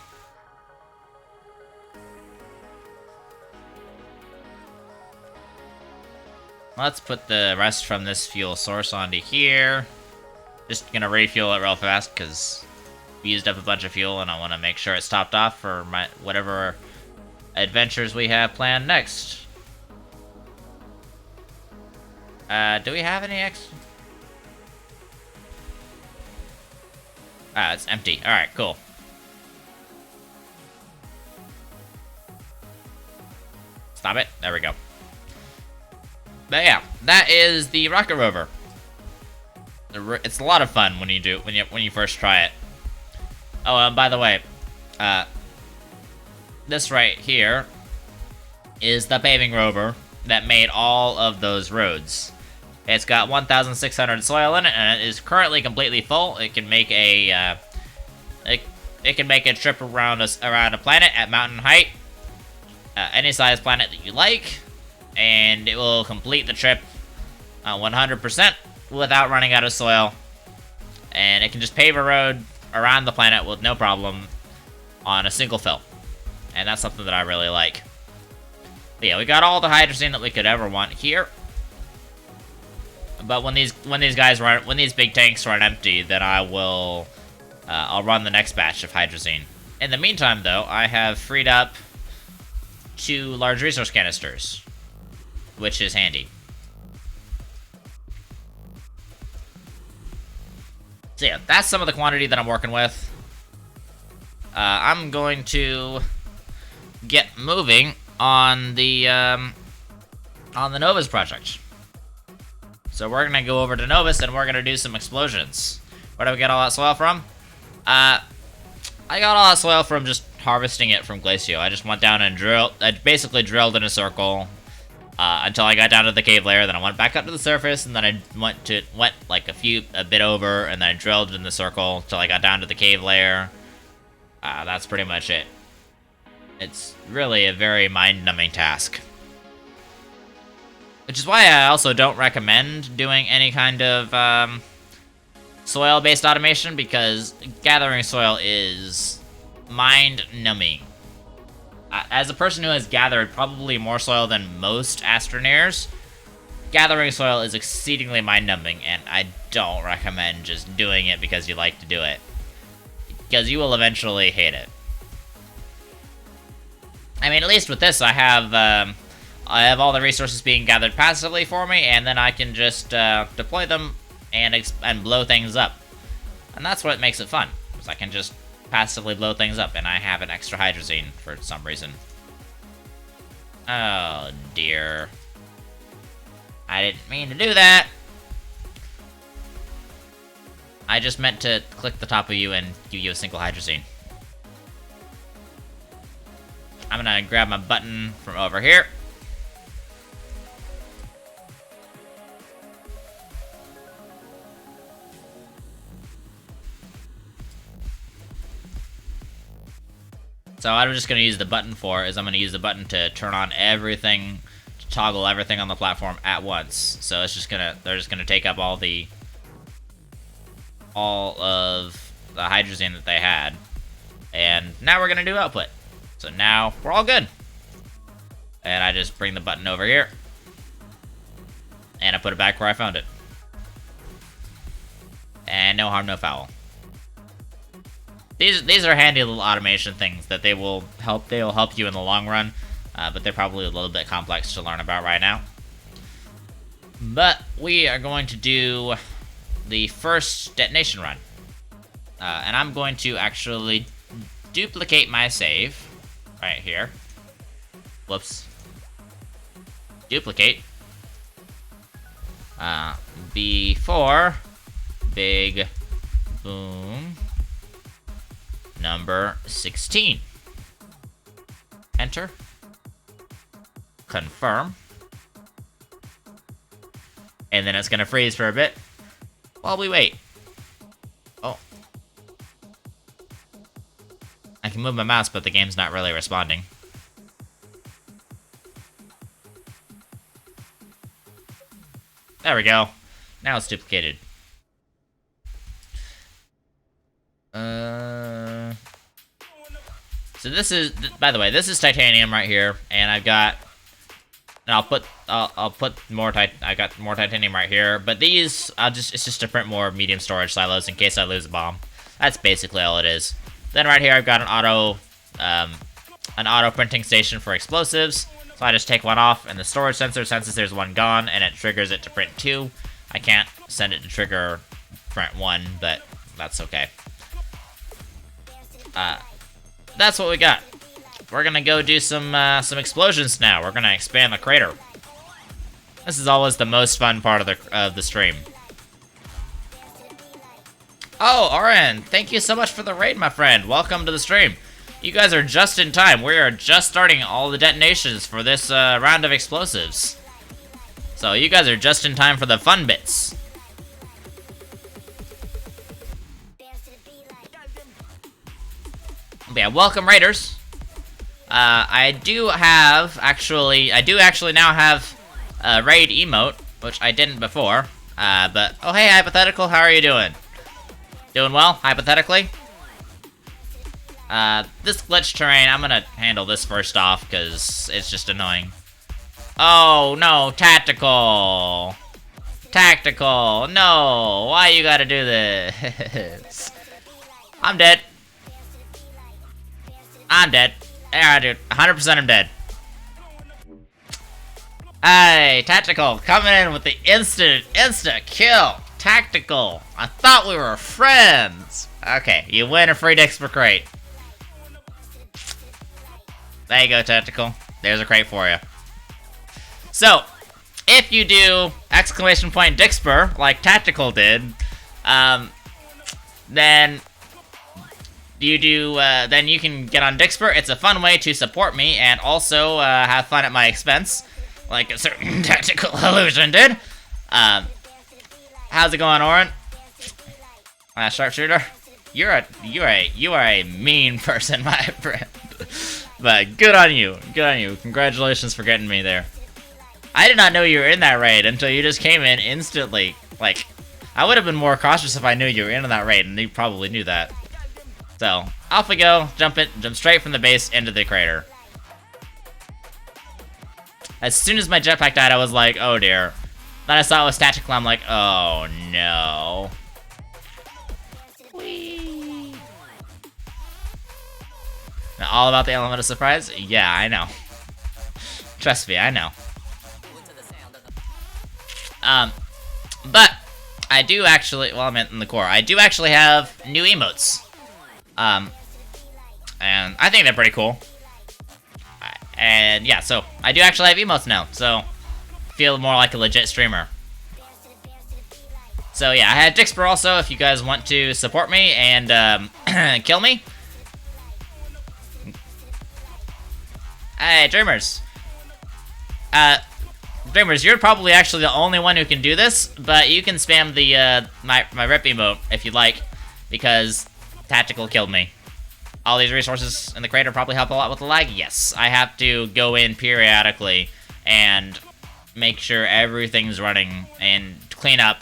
Let's put the rest from this fuel source onto here. Just gonna refuel it real fast, because we used up a bunch of fuel and I want to make sure it's topped off for my whatever adventures we have planned next. Do we have any extra? Ah, it's empty. Alright, cool. Stop it. There we go. But yeah, that is the rocket rover. It's a lot of fun when you first try it. Oh, and by the way, this right here is the paving rover that made all of those roads. It's got 1,600 soil in it, and it is currently completely full. It can make a it can make a trip around a planet at mountain height, any size planet that you like, and it will complete the trip 100% without running out of soil. And it can just pave a road around the planet with no problem on a single fill, and that's something that I really like. But yeah, we got all the hydrogen that we could ever want here. But when these big tanks run empty, then I'll run the next batch of hydrazine. In the meantime, though, I have freed up 2 large resource canisters, which is handy. So yeah, that's some of the quantity that I'm working with. I'm going to get moving on the Novus project. So we're gonna go over to Novus and we're gonna do some explosions. Where do we get all that soil from? I got all that soil from just harvesting it from Glacio. I just went down and drilled. I basically drilled in a circle until I got down to the cave layer. Then I went back up to the surface, and then I went like a bit over, and then I drilled in the circle till I got down to the cave layer. That's pretty much it. It's really a very mind-numbing task. Which is why I also don't recommend doing any kind of soil-based automation, because gathering soil is mind-numbing. As a person who has gathered probably more soil than most astroneers, gathering soil is exceedingly mind-numbing, and I don't recommend just doing it because you like to do it. Because you will eventually hate it. I mean, at least with this, I have all the resources being gathered passively for me, and then I can just deploy them and blow things up. And that's what makes it fun, because I can just passively blow things up, and I have an extra hydrazine for some reason. Oh, dear. I didn't mean to do that. I just meant to click the top of you and give you a single hydrazine. I'm gonna grab my button from over here. So what I'm just gonna use the button for is I'm gonna use the button to turn on everything, to toggle everything on the platform at once. So it's just gonna, they're just gonna take up all of the hydrazine that they had. And now we're gonna do output. So now we're all good. And I just bring the button over here. And I put it back where I found it. And no harm, no foul. These are handy little automation things that they will help you in the long run, but they're probably a little bit complex to learn about right now. But we are going to do the first detonation run. And I'm going to actually duplicate my save right here. Whoops. Duplicate. Before big boom number 16. Enter. Confirm. And then it's gonna freeze for a bit while we wait. Oh. I can move my mouse, but the game's not really responding. There we go. Now it's duplicated. So this is, by the way, this is titanium right here, and I've got, and I'll put more I got more titanium right here, but these, it's just to print more medium storage silos in case I lose a bomb. That's basically all it is. Then right here I've got an auto printing station for explosives. So I just take one off, and the storage sensor senses there's one gone, and it triggers it to print 2. I can't send it to trigger print 1, but that's okay. That's what we got. We're gonna go do some explosions now. We're gonna expand the crater. This is always the most fun part of the stream. Oh, Oren, thank you so much for the raid, my friend. Welcome to the stream. You guys are just in time. We are just starting all the detonations for this round of explosives. So you guys are just in time for the fun bits. Yeah, welcome raiders. I do actually now have a raid emote, which I didn't before. But oh hey, hypothetical, how are you doing? Doing well, hypothetically. This glitch terrain, I'm gonna handle this first off because it's just annoying. Oh no, tactical. Tactical, no, why you gotta do this? I'm dead. I'm dead. Yeah, dude, 100% I'm dead. Hey, Tactical, coming in with the instant kill. Tactical, I thought we were friends. Okay, you win a free Dixper crate. There you go, Tactical. There's a crate for you. So, if you do exclamation point Dixper, like Tactical did, then you can get on Dixper. It's a fun way to support me and also have fun at my expense, like a certain Tactical illusion did. How's it going, Oren? Sharpshooter, you are a mean person, my friend. But good on you, Congratulations for getting me there. I did not know you were in that raid until you just came in instantly. Like, I would have been more cautious if I knew you were in that raid, and you probably knew that. So, off we go, jump straight from the base into the crater. As soon as my jetpack died, I was like, oh dear. Then I saw it was tactical, I'm like, oh no. Whee. All about the element of surprise? Yeah, I know. Trust me, I know. But I do actually, well, I meant in the core, I do actually have new emotes. And I think they're pretty cool. And yeah, so I do actually have emotes now, so feel more like a legit streamer. So yeah, I had Dixper also, if you guys want to support me and kill me. Hey, Dreamers. Dreamers, you're probably actually the only one who can do this, but you can spam the my rep emote if you'd like, because Tactical killed me. All these resources in the crater probably help a lot with the lag. Yes, I have to go in periodically and make sure everything's running and clean up.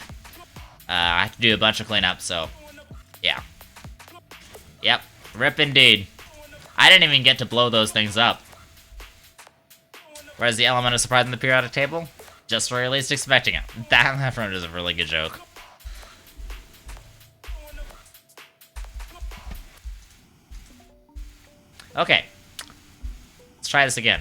I have to do a bunch of cleanup, so yeah. Yep, rip indeed. I didn't even get to blow those things up. Whereas the element of surprise in the periodic table, just where you're least expecting it. That front is a really good joke. Okay, let's try this again.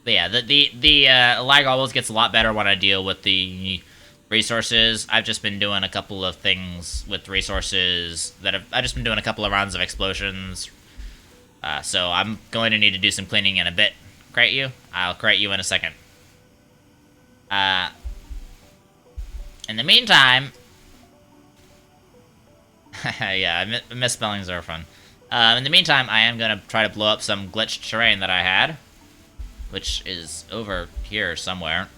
But yeah, the lag always gets a lot better when I deal with the resources. I've just been doing a couple of things with resources that I've just been doing a couple of rounds of explosions. So I'm going to need to do some cleaning in a bit. Crate you? I'll crate you in a second. In the meantime... yeah, misspellings are fun. In the meantime, I am going to try to blow up some glitched terrain that I had. Which is over here somewhere.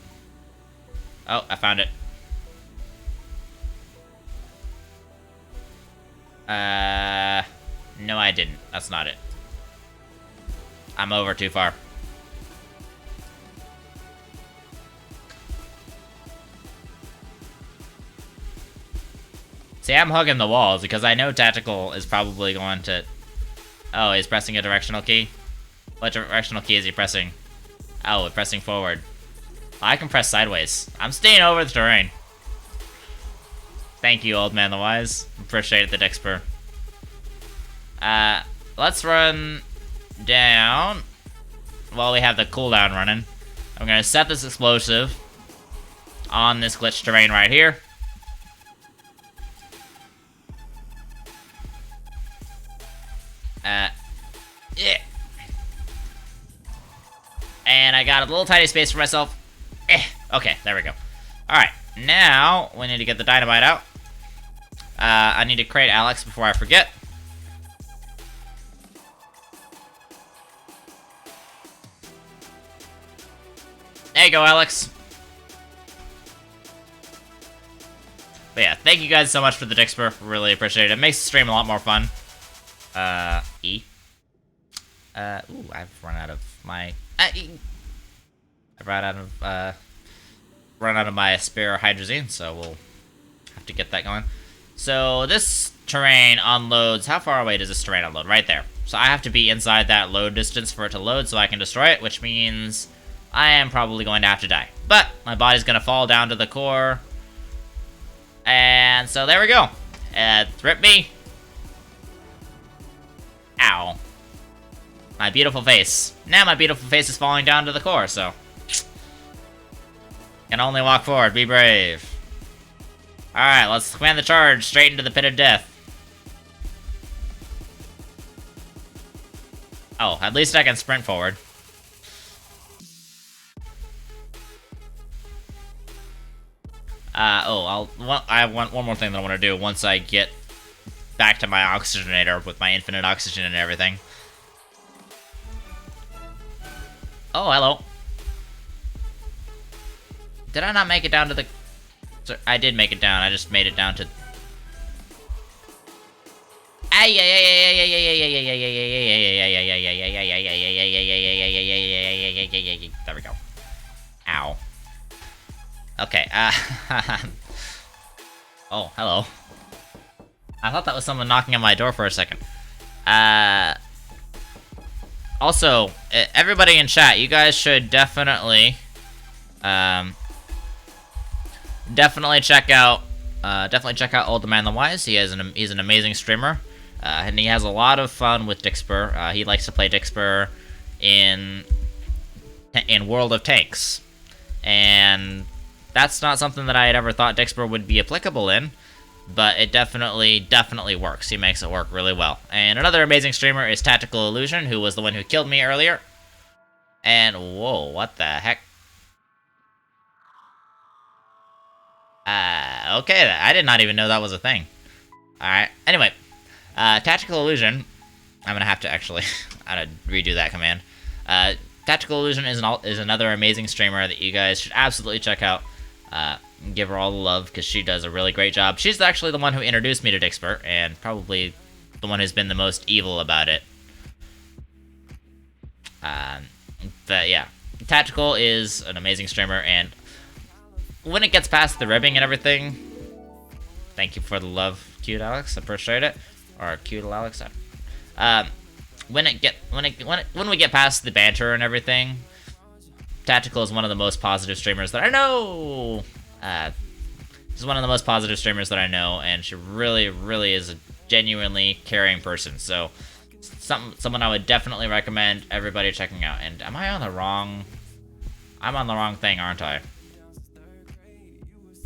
Oh, I found it. No I didn't. That's not it. I'm over too far. See, I'm hugging the walls because I know Tactical is probably going to... Oh, he's pressing a directional key? What directional key is he pressing? Oh, we're pressing forward. I can press sideways. I'm staying over the terrain. Thank you, old man the wise. Appreciate it, the Dixper. Let's run down while we have the cooldown running. I'm gonna set this explosive on this glitched terrain right here. Yeah. And I got a little tiny space for myself. Okay, there we go. Alright, now we need to get the dynamite out. I need to crate Alex before I forget. There you go, Alex. But yeah, thank you guys so much for the Dixper. Really appreciate it. It makes the stream a lot more fun. E. Ooh, I've run out of my... I've run out of my spare hydrazine, so we'll have to get that going. So this terrain unloads... How far away does this terrain unload? Right there. So I have to be inside that load distance for it to load so I can destroy it, which means I am probably going to have to die. But my body's going to fall down to the core. And so there we go. Rip me. Ow. My beautiful face. Now my beautiful face is falling down to the core, so... Can only walk forward, be brave. Alright, let's command the charge straight into the pit of death. Oh, at least I can sprint forward. I have one more thing that I want to do once I get back to my oxygenator with my infinite oxygen and everything. Oh, hello. Did I not make it down to the... I did make it down, I just made it down to... There we go. Ow. Okay, oh, hello. I thought that was someone knocking on my door for a second. Also, everybody in chat, you guys should definitely, definitely check out Old Man the Wise. He's an amazing streamer. And he has a lot of fun with Dixper. He likes to play Dixper in World of Tanks. And that's not something that I had ever thought Dixper would be applicable in, but it definitely works. He makes it work really well. And another amazing streamer is Tactical Illusion, who was the one who killed me earlier. And whoa, what the heck? Okay, I did not even know that was a thing. Alright, anyway. Tactical Illusion, I'm gonna have to actually redo that command. Tactical Illusion is another amazing streamer that you guys should absolutely check out. Give her all the love, because she does a really great job. She's actually the one who introduced me to Dixper, and probably the one who's been the most evil about it. But yeah, Tactical is an amazing streamer, and when it gets past the ribbing and everything, thank you for the love, cute Alex, I appreciate it. Or cute Alex. When we get past the banter and everything, Tactical is one of the most positive streamers that I know. She's one of the most positive streamers that I know, and she really is a genuinely caring person. So, someone I would definitely recommend everybody checking out. And am I on the wrong? I'm on the wrong thing, aren't I?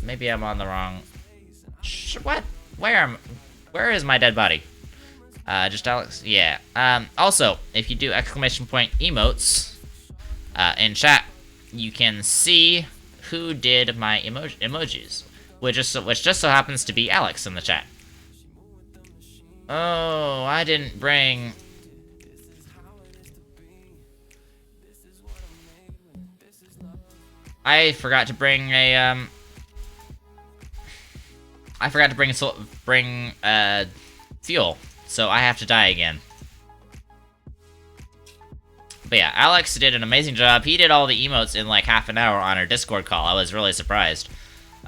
Maybe I'm on the wrong. What? Where is my dead body? Just Alex? Yeah. Also, if you do exclamation point emotes in chat, you can see who did my emojis, which just so happens to be Alex in the chat. Oh, I didn't bring. I forgot to bring a I forgot to bring fuel, so I have to die again. But yeah, Alex did an amazing job. He did all the emotes in like half an hour on our Discord call. I was really surprised.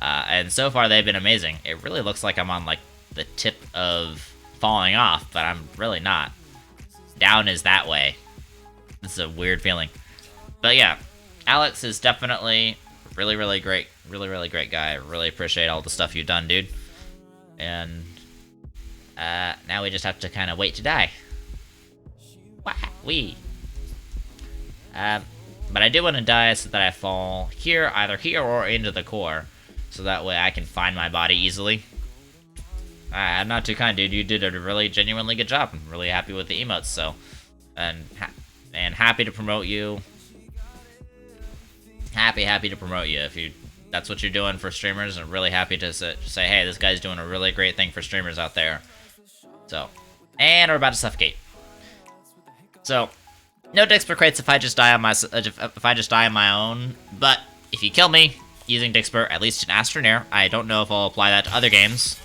And so far they've been amazing. It really looks like I'm on like the tip of falling off, but I'm really not. Down is that way. This is a weird feeling. But yeah, Alex is definitely really great. Really great guy. I really appreciate all the stuff you've done, dude. And now we just have to kind of wait to die. Wee. But I do want to die so that I fall here, either here or into the core, so that way I can find my body easily. I'm not too kind, dude. You did a really genuinely good job. I'm really happy with the emotes, so and happy to promote you. Happy to promote you if that's what you're doing for streamers. I'm really happy to say, hey, this guy's doing a really great thing for streamers out there. So, and we're about to suffocate. So, no Dixper crates if I just die on my own. But if you kill me using Dixper, at least in Astronair, I don't know if I'll apply that to other games.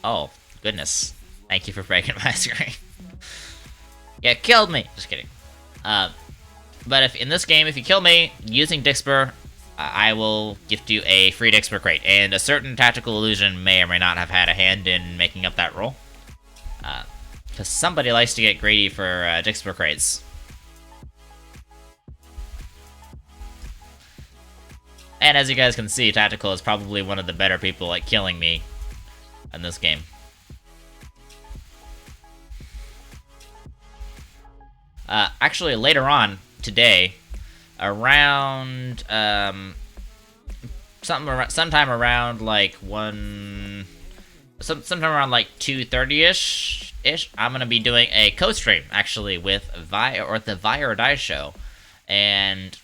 Oh goodness! Thank you for breaking my screen. Yeah, killed me. Just kidding. But if in this game, if you kill me using Dixper, I will gift you a free Dixper crate, and a certain Tactical Illusion may or may not have had a hand in making up that rule. Because somebody likes to get greedy for Dixper crates. And as you guys can see, Tactical is probably one of the better people at killing me in this game. Actually, later on today, around sometime around like 2:30ish, I'm gonna be doing a co-stream actually with the Vi or Die show, and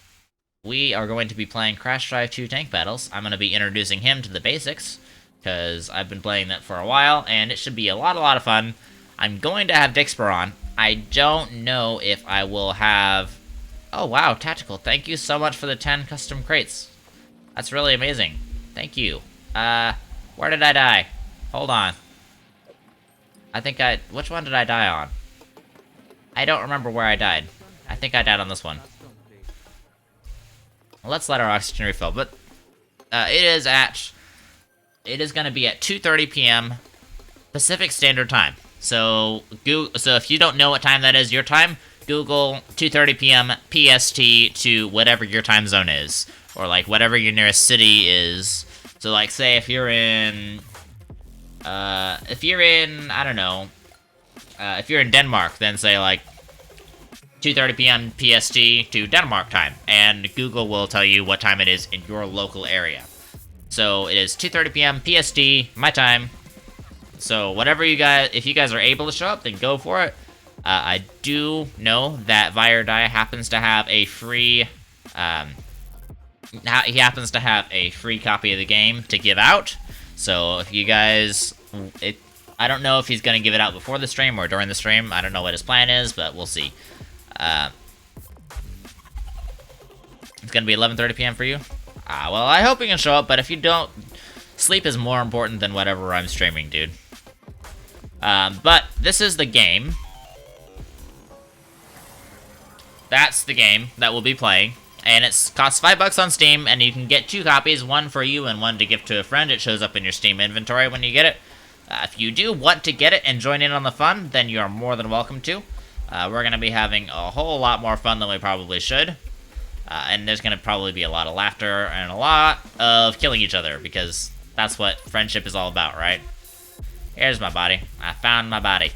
we are going to be playing Crash Drive 2 Tank Battles. I'm gonna be introducing him to the basics because I've been playing that for a while, and it should be a lot of fun. I'm going to have Dixper on. I don't know if I will have. Oh wow, Tactical! Thank you so much for the 10 custom crates. That's really amazing. Thank you. Where did I die? Hold on. Which one did I die on? I don't remember where I died. I think I died on this one. Let's let our oxygen refill, but it is going to be at 2:30 p.m. Pacific Standard Time. So if you don't know what time that is, your time, Google 2:30 p.m. PST to whatever your time zone is, or like whatever your nearest city is. So like, say if you're in, I don't know, if you're in Denmark, then say like 2:30 p.m. PST to Denmark time, and Google will tell you what time it is in your local area. So it is 2:30 p.m. PST, my time. So whatever you guys, if you guys are able to show up, then go for it. I do know that Viredie happens to have a free, he happens to have a free copy of the game to give out. So if you guys, I don't know if he's going to give it out before the stream or during the stream. I don't know what his plan is, but we'll see. It's going to be 11:30 p.m. for you? Well, I hope you can show up, but if you don't, sleep is more important than whatever I'm streaming, dude. But this is the game. That's the game that we'll be playing. And it costs $5 on Steam, and you can get 2 copies, one for you and one to give to a friend. It shows up in your Steam inventory when you get it. If you do want to get it and join in on the fun, then you are more than welcome to. We're going to be having a whole lot more fun than we probably should. And there's going to probably be a lot of laughter and a lot of killing each other, because that's what friendship is all about, right? Here's my body. I found my body.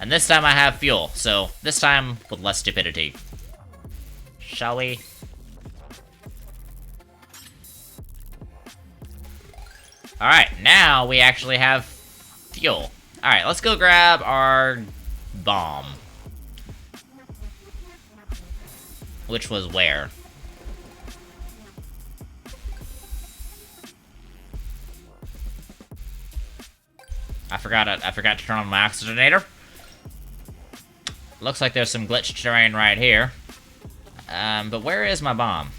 And this time I have fuel, so this time with less stupidity. Shall we? Alright, now we actually have fuel. Alright, let's go grab our bomb. Which was where? I forgot to turn on my oxygenator. Looks like there's some glitched terrain right here. But where is my bomb?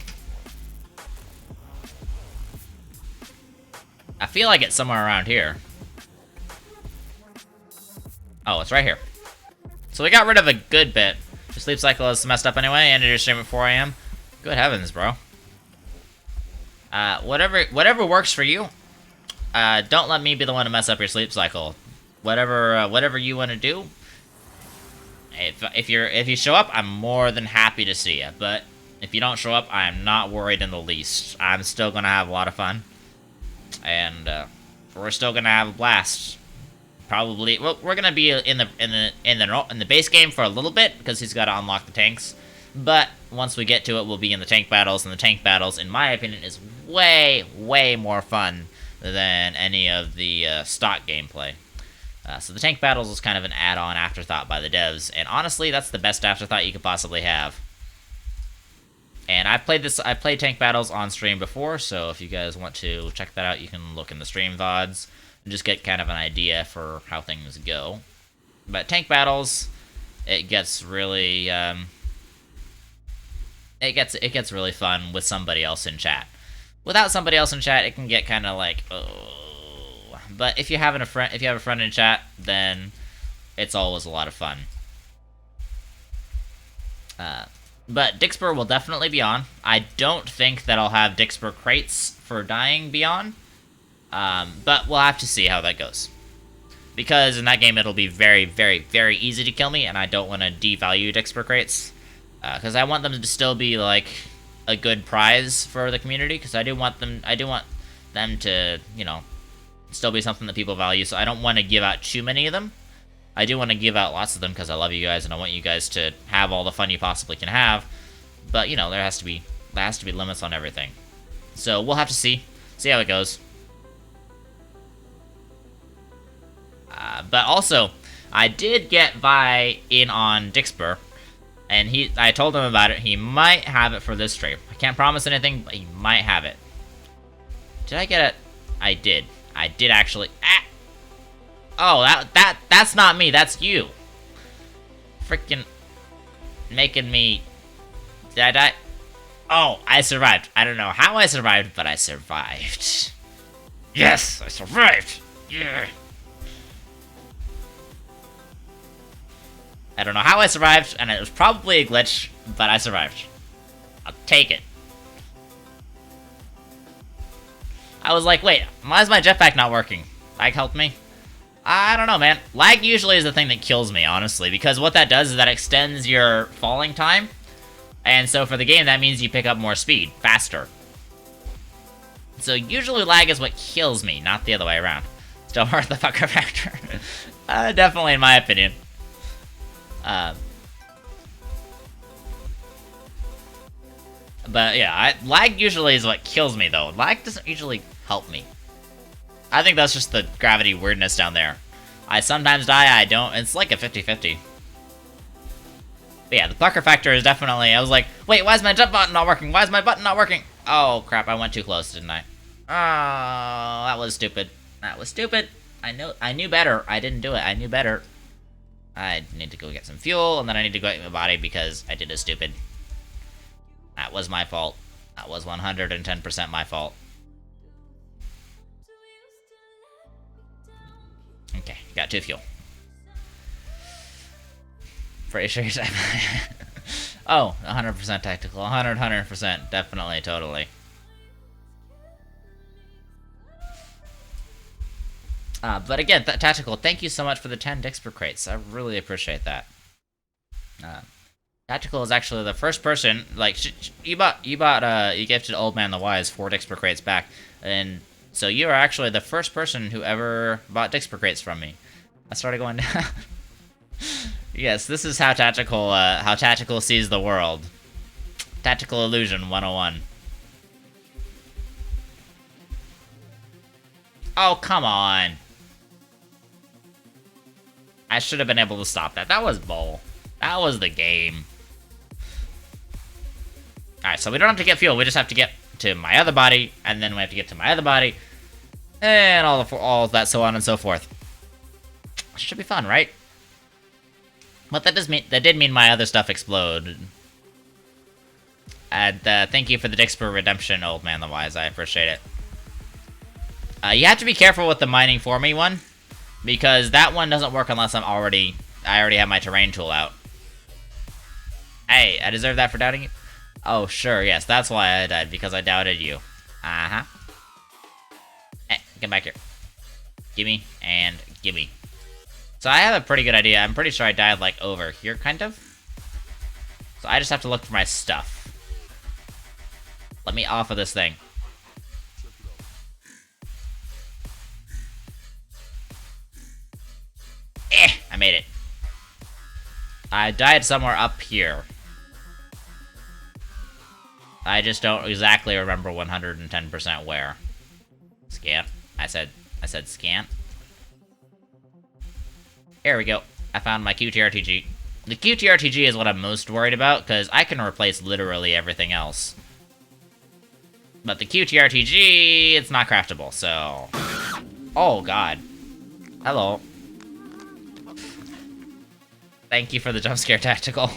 I feel like it's somewhere around here. Oh, it's right here. So we got rid of a good bit. Your sleep cycle is messed up anyway, ended your stream at 4 a.m. Good heavens, bro. Whatever works for you. Don't let me be the one to mess up your sleep cycle. Whatever you want to do. If you show up, I'm more than happy to see you. But if you don't show up, I am not worried in the least. I'm still gonna have a lot of fun, and we're still gonna have a blast. Probably, well, we're gonna be in the base game for a little bit because he's got to unlock the tanks. But once we get to it, we'll be in the tank battles, and the tank battles, in my opinion, is way more fun than any of the stock gameplay. So the tank battles is kind of an add-on afterthought by the devs, and honestly, that's the best afterthought you could possibly have. And I played tank battles on stream before, so if you guys want to check that out, you can look in the stream VODs and just get kind of an idea for how things go. But tank battles, it gets really it gets really fun with somebody else in chat. Without somebody else in chat, it can get kind of like, oh. But if you have a friend in chat, then it's always a lot of fun. But Dixper will definitely be on. I don't think that I'll have Dixper crates for dying be on. But we'll have to see how that goes. Because in that game, it'll be very easy to kill me, and I don't want to devalue Dixper crates. Because I want them to still be, like, a good prize for the community, because I do want them to, you know, still be something that people value, so I don't want to give out too many of them. I do want to give out lots of them because I love you guys and I want you guys to have all the fun you possibly can have. But, you know, there has to be limits on everything. So we'll have to see how it goes. But also, I did get Vi in on Dixper, and I told him about it. He might have it for this stream. I can't promise anything, but he might have it. Did I get it? I did. I did actually. Ah! Oh, that's not me. That's you. Freaking making me. Did I die? Oh, I survived. I don't know how I survived, but I survived. Yes, I survived. Yeah. I don't know how I survived, and it was probably a glitch, but I survived. I'll take it. I was like, wait, why is my jetpack not working? Lag helped me? I don't know, man. Lag usually is the thing that kills me, honestly, because what that does is that extends your falling time, and so for the game, that means you pick up more speed, faster. So usually lag is what kills me, not the other way around. Still worth the fucker factor. Definitely in my opinion. Uh, but yeah, lag usually is what kills me though. Lag doesn't usually help me. I think that's just the gravity weirdness down there. I sometimes die, I don't. It's like a 50-50. But yeah, the pucker factor is definitely... I was like, wait, why is my jump button not working? Why is my button not working? Oh, crap, I went too close, didn't I? Oh, that was stupid. That was stupid. I knew better. I didn't do it. I knew better. I need to go get some fuel, and then I need to go get my body because I did it stupid. That was my fault. That was 110% my fault. Okay, got 2 fuel. Pretty sure you're Oh, 100% tactical. 100%. Definitely, totally. But again, tactical, thank you so much for the 10 Dixper crates. I really appreciate that. Tactical is actually the first person, like, you gifted Old Man the Wise 4 Dixper crates back, and so you are actually the first person who ever bought Dixper crates from me. I started going down. Yes, this is how tactical sees the world. Tactical illusion 101. Oh, come on. I should have been able to stop that. That was bull. That was the game. Alright, so we don't have to get fuel. We just have to get to my other body, and then we have to get to my other body, and all of that, so on and so forth. Should be fun, right? But that did mean my other stuff exploded. And thank you for the Dixper redemption, Old Man the Wise. I appreciate it. You have to be careful with the mining for me one, because that one doesn't work unless I already have my terrain tool out. Hey, I deserve that for doubting you? Oh, sure, yes, that's why I died, because I doubted you. Uh-huh. Hey, get back here. Gimme, and gimme. So I have a pretty good idea. I'm pretty sure I died, like, over here, kind of. So I just have to look for my stuff. Let me off of this thing. I made it. I died somewhere up here. I just don't exactly remember 110% where. Scan. I said scan. Here we go. I found my QTRTG. The QTRTG is what I'm most worried about, because I can replace literally everything else. But the QTRTG, it's not craftable, so... Oh, God. Hello. Thank you for the jump scare, Tactical.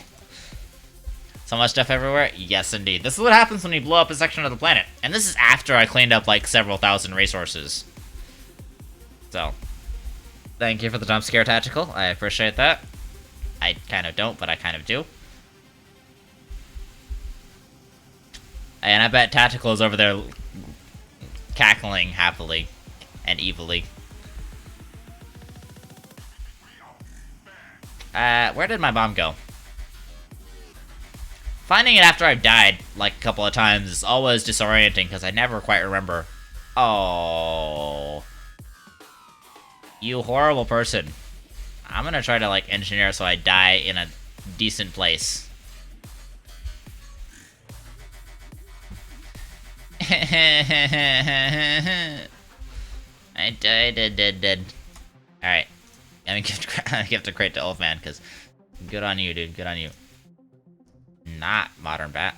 So much stuff everywhere? Yes, indeed. This is what happens when you blow up a section of the planet. And this is after I cleaned up, like, several thousand resources. So, thank you for the jump scare, Tactical. I appreciate that. I kind of don't, but I kind of do. And I bet Tactical is over there cackling happily and evilly. Where did my bomb go? Finding it after I've died, like, a couple of times is always disorienting, because I never quite remember. Oh. You horrible person. I'm gonna try to, like, engineer so I die in a decent place. I died. Alright. I'm gonna give the crate to Old Man, because good on you, dude. Good on you. Not modern bat.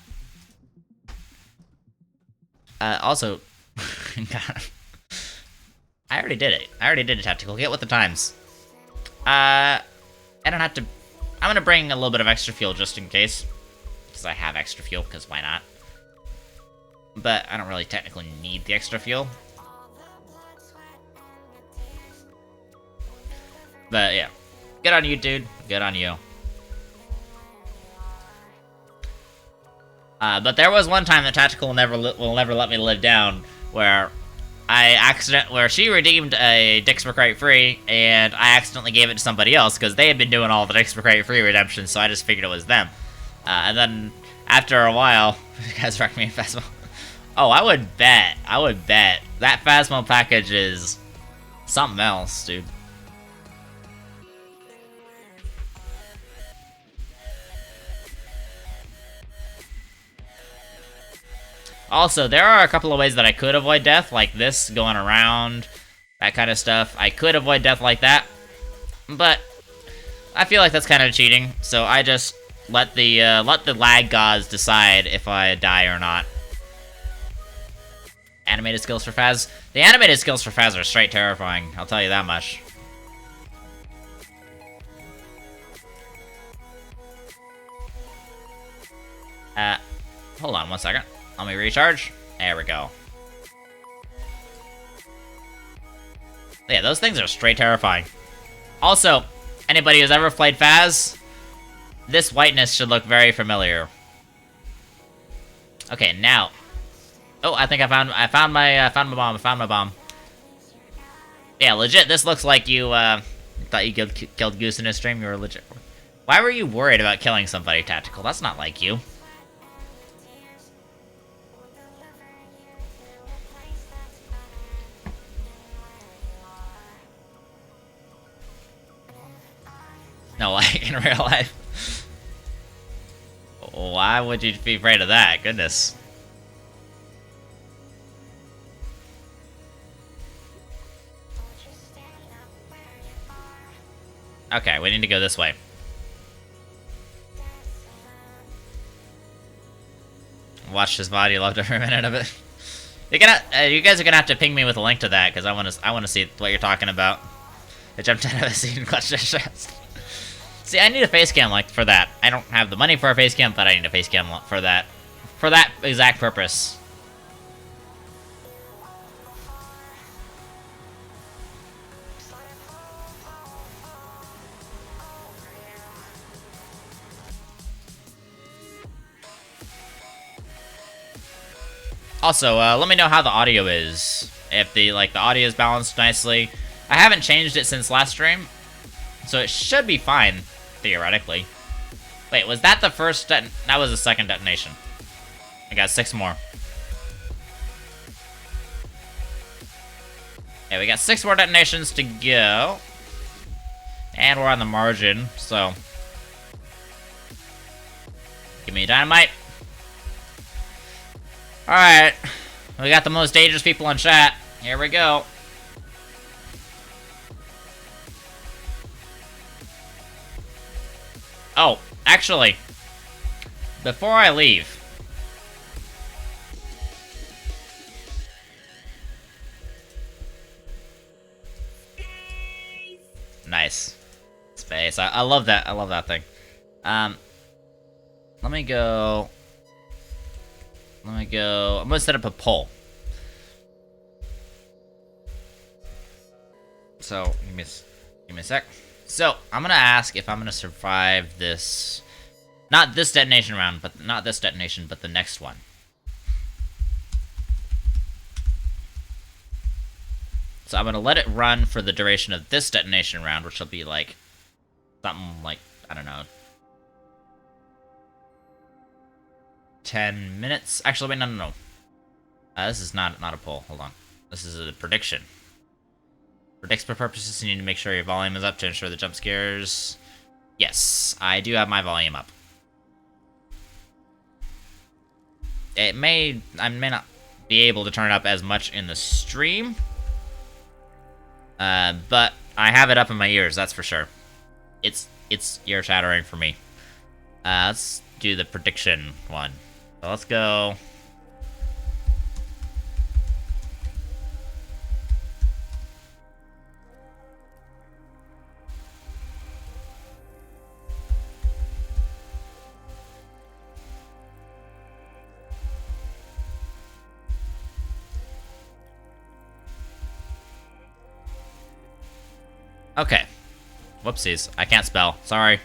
Also, God, I already did it. I already did a tactical. Get with the times. I don't have to... I'm gonna bring a little bit of extra fuel just in case. Because I have extra fuel, because why not? But I don't really technically need the extra fuel. But yeah. Good on you, dude. Good on you. But there was one time that Tactical will never let me live down, where she redeemed a Dixper crate free, and I accidentally gave it to somebody else because they had been doing all the Dixper crate free redemptions, so I just figured it was them. And then after a while, you guys wrecked me in Phasmo. Oh, I would bet that Phasmo package is something else, dude. Also, there are a couple of ways that I could avoid death, like this, going around, that kind of stuff. I could avoid death like that, but I feel like that's kind of cheating, so I just let the lag gods decide if I die or not. Animated skills for Faz. The animated skills for Faz are straight terrifying, I'll tell you that much. Hold on one second. Let me recharge. There we go. Yeah, those things are straight terrifying. Also, anybody who's ever played Faz, this whiteness should look very familiar. Okay, now. Oh, I think I found my bomb. Yeah, legit, this looks like you, thought you killed Goose in his stream. You were legit. Why were you worried about killing somebody, Tactical? That's not like you. No, like, in real life. Why would you be afraid of that? Goodness. Okay, we need to go this way. Watch his body, loved every minute of it. You guys are gonna have to ping me with a link to that, because I wanna see what you're talking about. I jumped out of a seat and clutched his chest. See, I need a face cam like for that. I don't have the money for a face cam, but I need a face cam for that. For that exact purpose. Also, let me know how the audio is. If the audio is balanced nicely. I haven't changed it since last stream, so it should be fine, theoretically. Wait, was that the first that was the second detonation. I got 6 more. Yeah, we got 6 more detonations to go. And we're on the margin, so. Give me dynamite. Alright. We got the most dangerous people in chat. Here we go. Oh, actually, before I leave, nice space. I love that. I love that thing. Let me go. I'm gonna set up a poll. So give me a sec. So, I'm gonna ask if I'm gonna survive this... Not this detonation round, but the next one. So I'm gonna let it run for the duration of this detonation round, which will be like... something like, I don't know... 10 minutes? Actually, wait, no. This is not a poll, hold on. This is a prediction. For expert purposes, you need to make sure your volume is up to ensure the jump scares. Yes, I do have my volume up. I may not be able to turn it up as much in the stream. But I have it up in my ears, that's for sure. It's ear shattering for me. Let's do the prediction one. So let's go. Okay. Whoopsies. I can't spell. Sorry.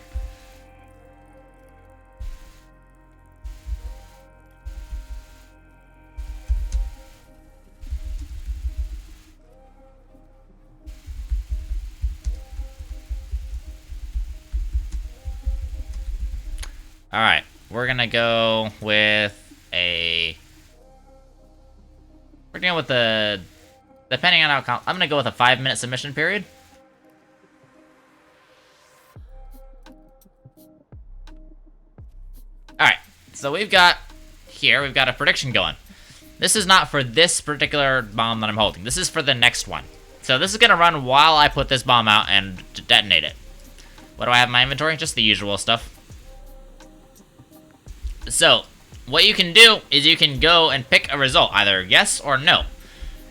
Alright. We're gonna go with a... We're going with the... Depending on how... I'm gonna go with a 5-minute submission period. Alright, so we've got a prediction going. This is not for this particular bomb that I'm holding. This is for the next one. So this is going to run while I put this bomb out and detonate it. What do I have in my inventory? Just the usual stuff. So, what you can do is you can go and pick a result, either yes or no.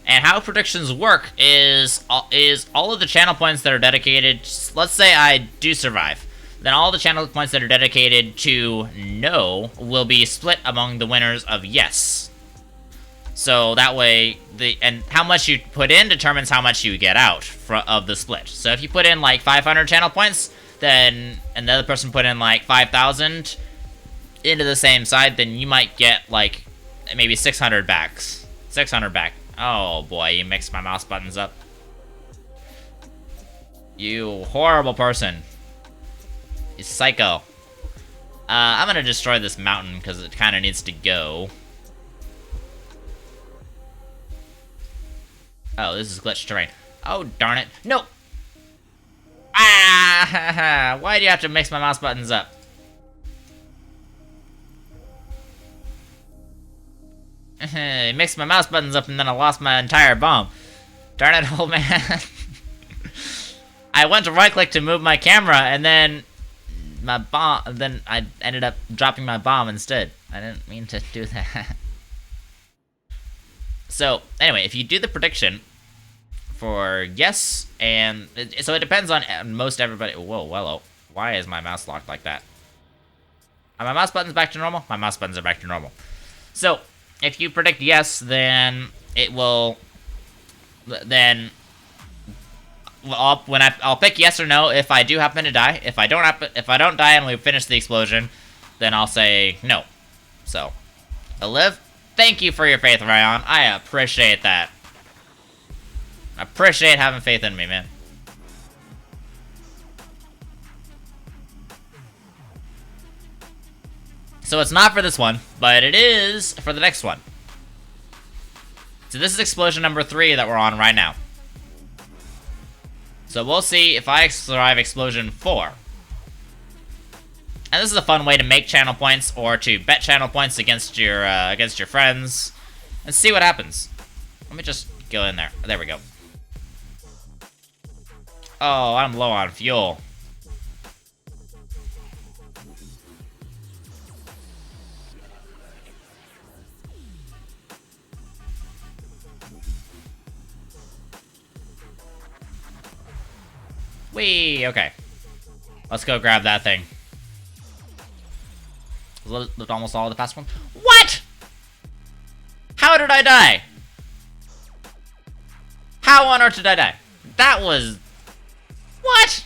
And how predictions work is all of the channel points that are dedicated, let's say I do survive, then all the channel points that are dedicated to no will be split among the winners of yes. So that way, and how much you put in determines how much you get out of the split. So if you put in like 500 channel points, then, and the other person put in like 5,000 into the same side, then you might get like maybe 600 backs. 600 back. Oh boy, you mixed my mouse buttons up. You horrible person. You psycho. I'm gonna destroy this mountain because it kind of needs to go. Oh, this is glitched terrain. Oh, darn it. No! Ah! Why do you have to mix my mouse buttons up? Mixed my mouse buttons up and then I lost my entire bomb. Darn it, old man. I went to right click to move my camera and then then I ended up dropping my bomb instead. I didn't mean to do that. So, anyway, if you do the prediction for yes, and so it depends on most everybody. Whoa, well, why is my mouse locked like that? Are my mouse buttons back to normal? My mouse buttons are back to normal. So, if you predict yes, then it will. Then I'll pick yes or no if I do happen to die. If I don't die and we finish the explosion, then I'll say no. So, Liv, thank you for your faith, Ryan. I appreciate that. I appreciate having faith in me, man. So it's not for this one, but it is for the next one. So this is explosion number 3 that we're on right now. So we'll see if I survive explosion 4. And this is a fun way to make channel points or to bet channel points against your friends and see what happens. Let me just go in there. There we go. Oh, I'm low on fuel. Whee! Okay. Let's go grab that thing. Lived almost all of the past one. What?! How did I die? How on earth did I die? That was... What?!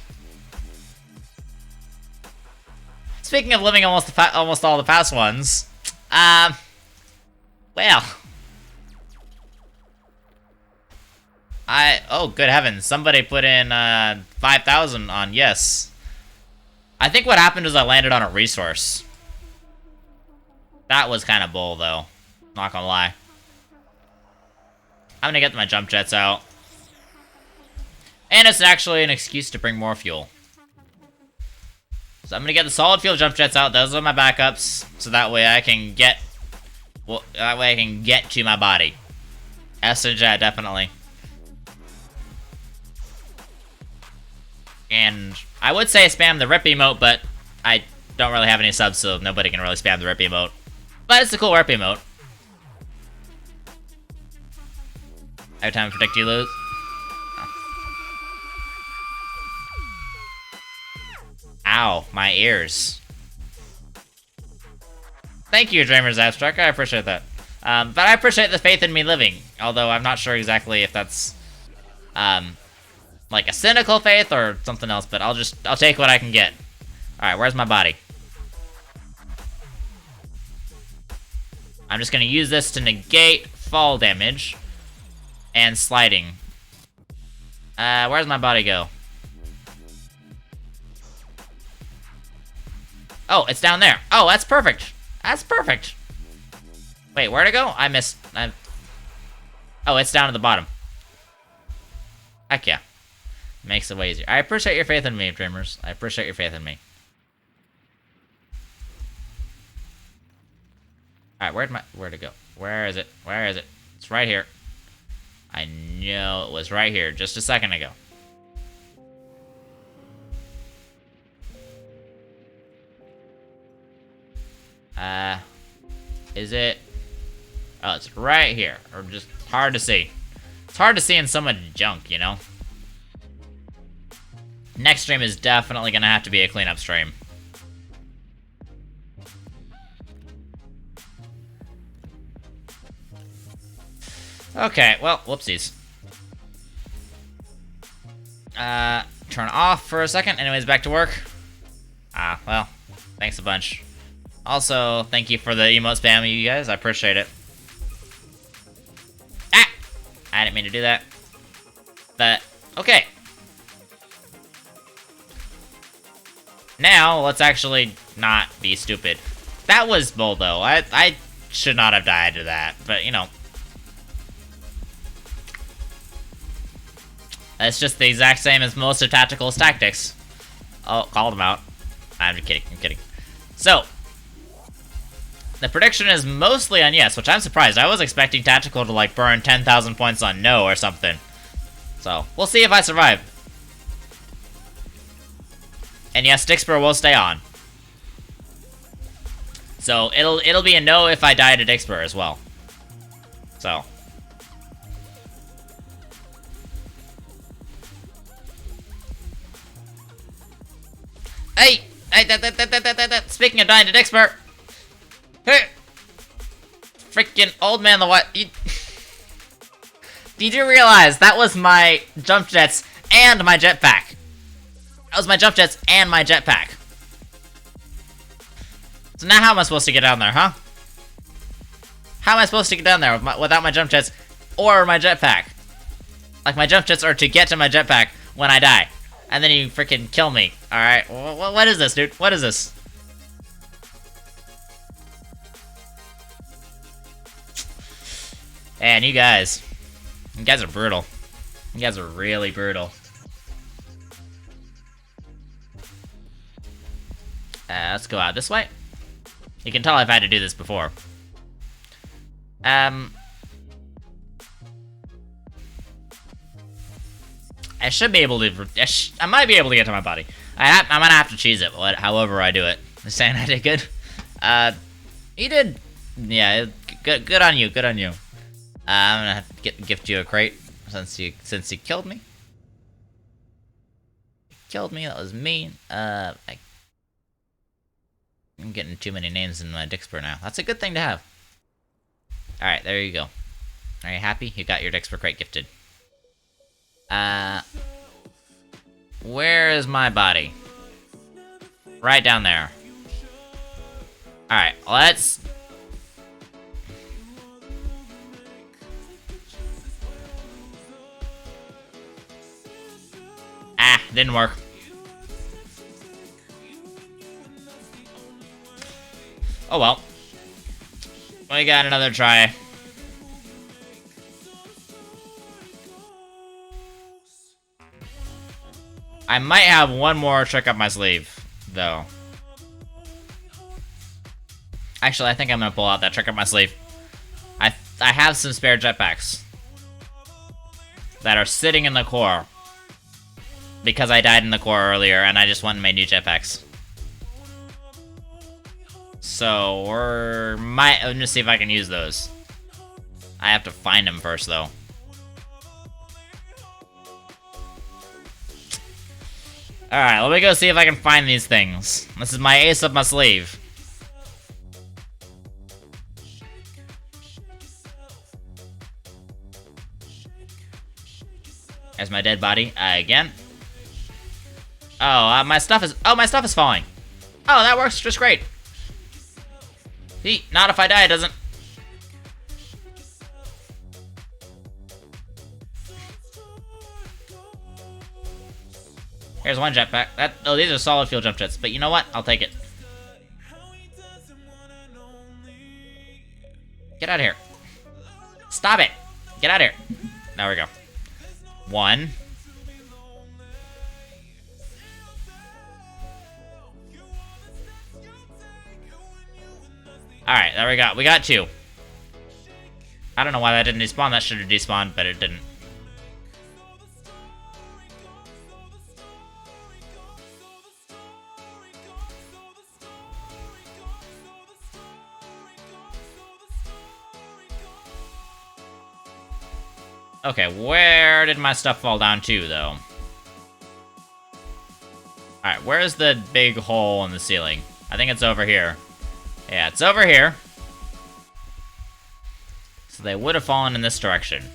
Speaking of living almost all the past ones, well... Oh, good heavens. Somebody put in, 5,000 on yes. I think what happened is I landed on a resource. That was kind of bull, though. Not gonna lie. I'm gonna get my jump jets out. And it's actually an excuse to bring more fuel. So I'm gonna get the solid fuel jump jets out. Those are my backups. So that way I can get... Well, that way I can get to my body. Acid jet, definitely. And I would say spam the rip emote, but I don't really have any subs, so nobody can really spam the rip emote. But it's a cool rip emote. Every time I predict you lose. Oh. Ow, my ears. Thank you, Dreamers Abstract. I appreciate that. But I appreciate the faith in me living. Although I'm not sure exactly if that's like a cynical faith or something else, but I'll take what I can get. Alright, where's my body? I'm just gonna use this to negate fall damage and sliding. Where's my body go? Oh, it's down there. Oh, that's perfect. That's perfect. Wait, where'd it go? I missed. Oh, it's down at the bottom. Heck yeah. Makes it way easier. I appreciate your faith in me, Dreamers. I appreciate your faith in me. Alright, where'd it go? Where is it? Where is it? It's right here. I know it was right here just a second ago. Is it? Oh, it's right here. Or just hard to see. It's hard to see in so much junk, you know? Next stream is definitely gonna have to be a cleanup stream. Okay, well, whoopsies. Turn off for a second. Anyways, back to work. Well, thanks a bunch. Also, thank you for the emote spam, you guys. I appreciate it. Ah! I didn't mean to do that. But, okay. Now, let's actually not be stupid. That was bold, though. I should not have died to that, but, you know. It's just the exact same as most of Tactical's tactics. Oh, called him out. I'm just kidding, I'm kidding. So, the prediction is mostly on yes, which I'm surprised. I was expecting Tactical to, like, burn 10,000 points on no or something. So, we'll see if I survive. And yes, Dixper will stay on. So, it'll be a no if I die to Dixper as well. So. Hey! Speaking of dying to Dixper. Hey! Freaking old man the what? Did you realize that was my jump jets and my jetpack? That was my jump jets and my jetpack. So now how am I supposed to get down there, huh? How am I supposed to get down there without my jump jets or my jetpack? Like, my jump jets are to get to my jetpack when I die. And then you freaking kill me. Alright, what is this, dude? What is this? Man, you guys are brutal. You guys are really brutal. Let's go out this way. You can tell I've had to do this before. I should be able to. I might be able to get to my body. I might have to cheese it, however I do it. You're saying I did good. You did. Yeah, good on you. Good on you. I'm gonna have to gift you a crate since you killed me. You killed me. That was mean. I'm getting too many names in my Dixper now. That's a good thing to have. All right, there you go. Are you happy? You got your Dixper crate gifted. Where is my body? Right down there. Alright, let's... Didn't work. Oh well. We got another try. I might have one more trick up my sleeve, though. Actually, I think I'm gonna pull out that trick up my sleeve. I have some spare jetpacks that are sitting in the core because I died in the core earlier, and I just went and made new jetpacks. So I'm gonna see if I can use those. I have to find them first, though. Alright, let me go see if I can find these things. This is my ace up my sleeve. There's my dead body, again. Oh, my stuff is falling. Oh, that works just great. See, not if I die, it doesn't. Here's one jetpack. Oh, these are solid fuel jump jets, but you know what? I'll take it. Get out of here. Stop it. Get out of here. There we go. One. Alright, there we go. We got two. I don't know why that didn't despawn. That should have despawned, but it didn't. Okay, where did my stuff fall down to, though? Alright, where's the big hole in the ceiling? I think it's over here. Yeah, it's over here. So they would have fallen in this direction.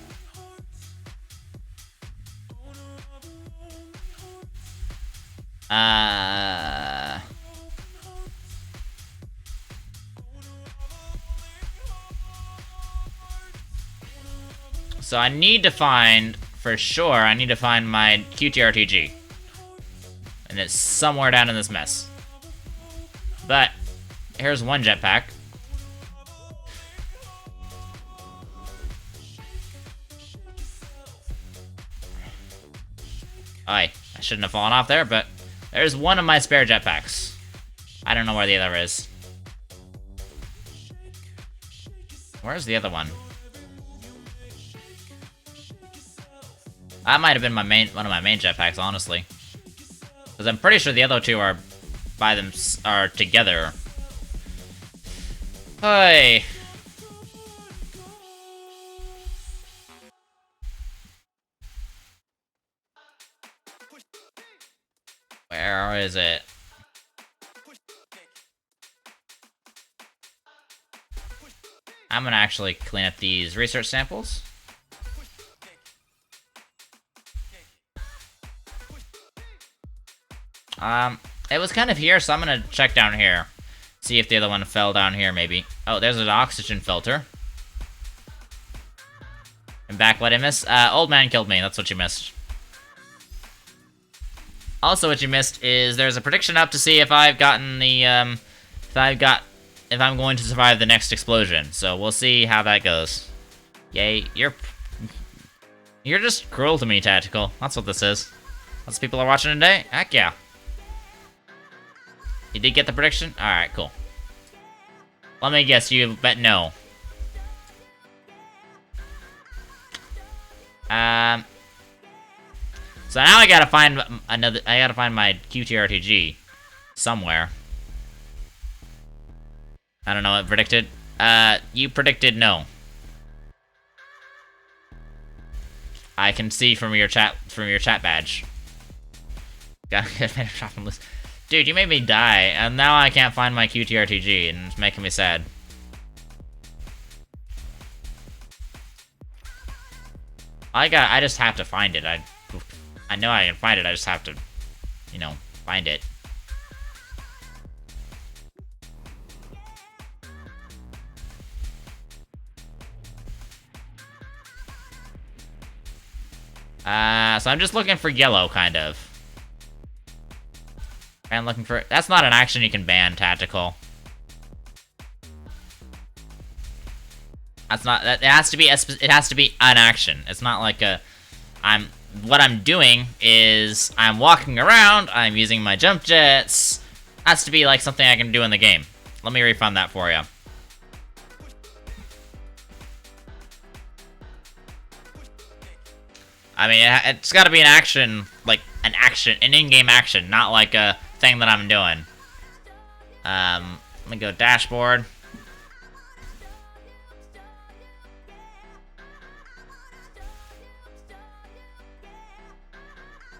So I need to find, for sure, I need to find my QTRTG. And it's somewhere down in this mess. But, here's one jetpack. I shouldn't have fallen off there, but there's one of my spare jetpacks. I don't know where the other is. Where's the other one? That might have been one of my main jetpacks, honestly. Because I'm pretty sure the other two are together. Hey. Where is it? I'm gonna actually clean up these research samples. It was kind of here, so I'm gonna check down here. See if the other one fell down here, maybe. Oh, there's an oxygen filter. And back, what I missed? Old man killed me, that's what you missed. Also, what you missed is there's a prediction up to see if I've gotten the, if I'm going to survive the next explosion. So we'll see how that goes. Yay, you're just cruel to me, Tactical. That's what this is. Lots of people are watching today? Heck yeah. You did get the prediction? Alright, cool. Let me guess, you bet no. So now I gotta find my QTRTG somewhere. I don't know what predicted. You predicted no. I can see from your chat badge. Gotta get a shot from this. Dude, you made me die, and now I can't find my QTRTG, and it's making me sad. I just have to find it. I know I can find it, I just have to, you know, find it. So I'm just looking for yellow, kind of. And looking for... That's not an action you can ban, Tactical. That's not... It has to be an action. It's not like a... What I'm doing is... I'm walking around, I'm using my jump jets. Has to be like something I can do in the game. Let me refund that for you. I mean, it's gotta be an action, like, an in-game action, not like a thing that I'm doing. Let me go dashboard.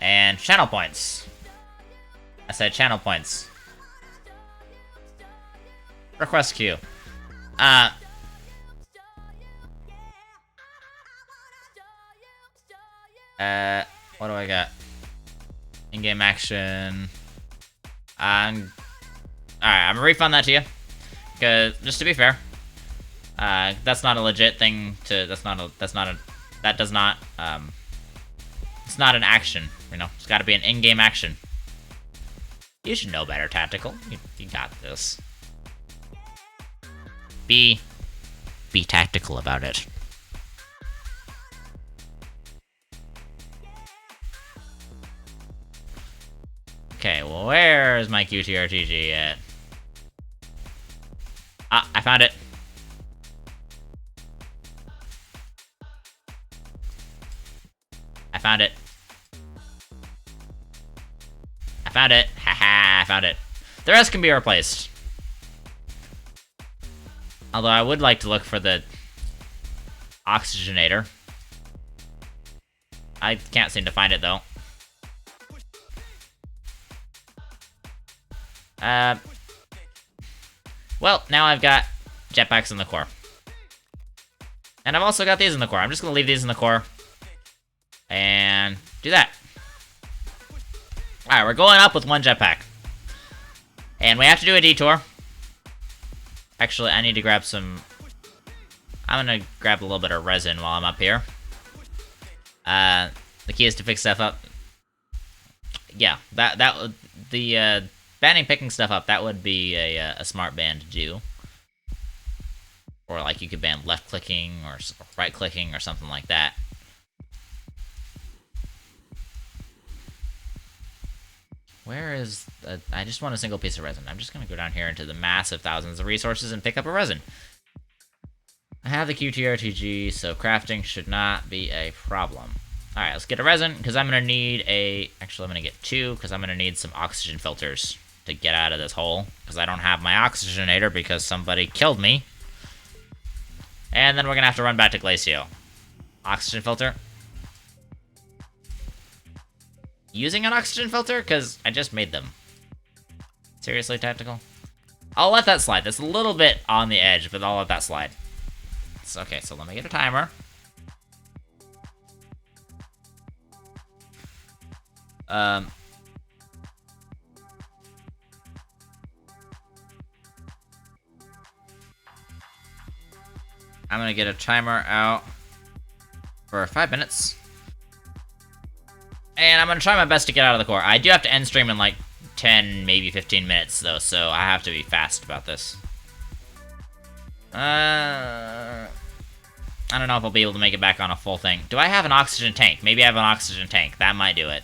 And channel points. I said channel points. Request queue. What do I got? In-game action. Alright, I'm gonna refund that to you. Because, just to be fair, that's not a legit thing to, it's not an action, you know? It's gotta be an in-game action. You should know better, Tactical. You got this. Be tactical about it. Okay, well, where is my QTRTG at? Ah, I found it. I found it. I found it. Haha, I found it. The rest can be replaced. Although I would like to look for the oxygenator. I can't seem to find it, though. Well, now I've got jetpacks in the core. And I've also got these in the core. I'm just going to leave these in the core. And do that. Alright, we're going up with one jetpack. And we have to do a detour. Actually, I need to grab some... I'm going to grab a little bit of resin while I'm up here. The key is to pick stuff up. Yeah, banning picking stuff up, that would be a smart ban to do. Or like you could ban left clicking or right clicking or something like that. Where is I just want a single piece of resin. I'm just gonna go down here into the massive thousands of resources and pick up a resin. I have the QTRTG, so crafting should not be a problem. Alright, let's get a resin, because I'm gonna need actually I'm gonna get two, because I'm gonna need some oxygen filters to get out of this hole, because I don't have my oxygenator because somebody killed me. And then we're gonna have to run back to Glacio. Oxygen filter. Using an oxygen filter? Because I just made them. Seriously, tactical? I'll let that slide. That's a little bit on the edge, but I'll let that slide. Okay, so let me get a timer. I'm gonna get a timer out for 5 minutes. And I'm gonna try my best to get out of the core. I do have to end stream in like 10, maybe 15 minutes though, so I have to be fast about this. I don't know if I'll be able to make it back on a full thing. Do I have an oxygen tank? Maybe I have an oxygen tank. That might do it.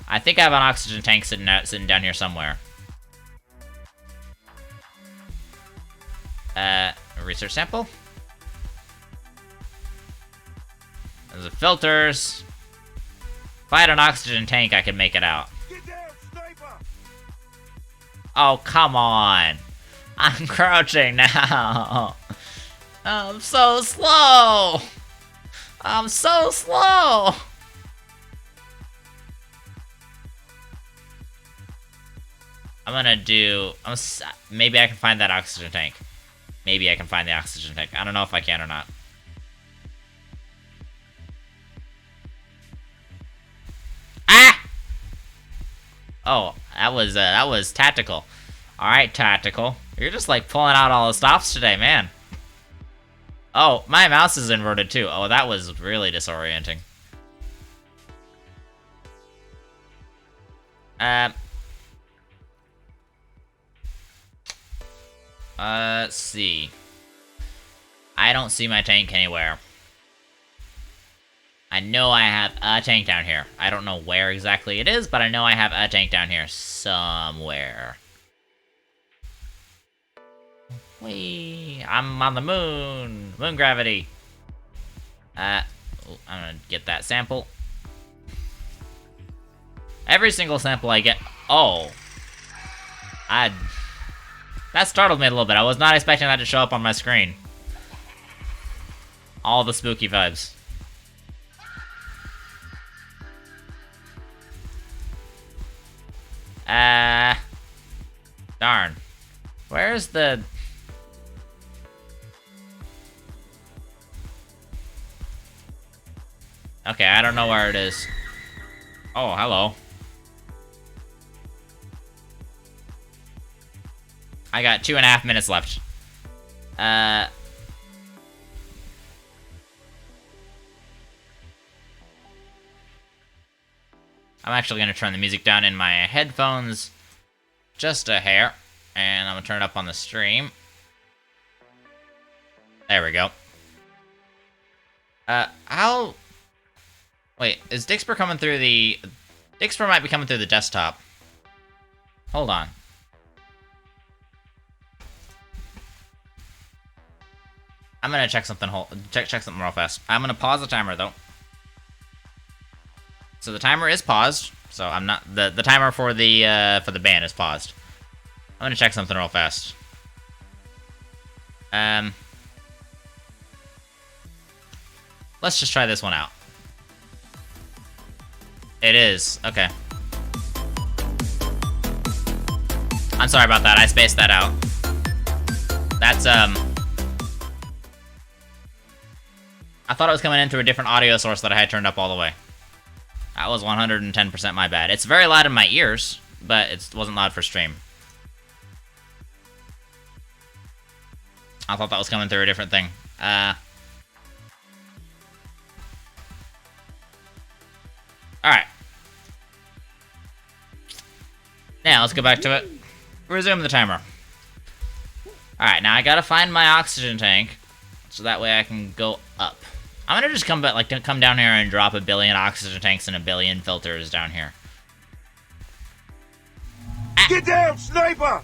I think I have an oxygen tank sitting down here somewhere. A research sample. There's the filters. If I had an oxygen tank, I could make it out. Oh, come on. I'm crouching now. I'm so slow. I'm so slow. I'm gonna do... maybe I can find that oxygen tank. Maybe I can find the oxygen tank. I don't know if I can or not. Ah! Oh, that was tactical. Alright, tactical. You're just like pulling out all the stops today, man. Oh, my mouse is inverted too. Oh, that was really disorienting. Let's see. I don't see my tank anywhere. I know I have a tank down here. I don't know where exactly it is, but I know I have a tank down here somewhere. Whee! I'm on the moon! Moon gravity! I'm gonna get that sample. Every single sample I get... Oh! That startled me a little bit. I was not expecting that to show up on my screen. All the spooky vibes. Darn. Where's the... Okay, I don't know where it is. Oh, hello. I got 2.5 minutes left. I'm actually gonna turn the music down in my headphones just a hair, and I'm gonna turn it up on the stream. There we go. Wait, is Dixper coming through the... Dixper might be coming through the desktop. Hold on. I'm gonna check something. Check something real fast. I'm gonna pause the timer though. So the timer is paused. So I'm not the timer for the ban is paused. I'm gonna check something real fast. Let's just try this one out. It is. Okay. I'm sorry about that. I spaced that out. That's, I thought it was coming in through a different audio source that I had turned up all the way. That was 110% my bad. It's very loud in my ears, but it wasn't loud for stream. I thought that was coming through a different thing. Alright. Now, let's go back to it. Resume the timer. Alright, now I gotta find my oxygen tank, so that way I can go up. I'm gonna just come down here and drop 1 billion oxygen tanks and 1 billion filters down here. Get down, sniper!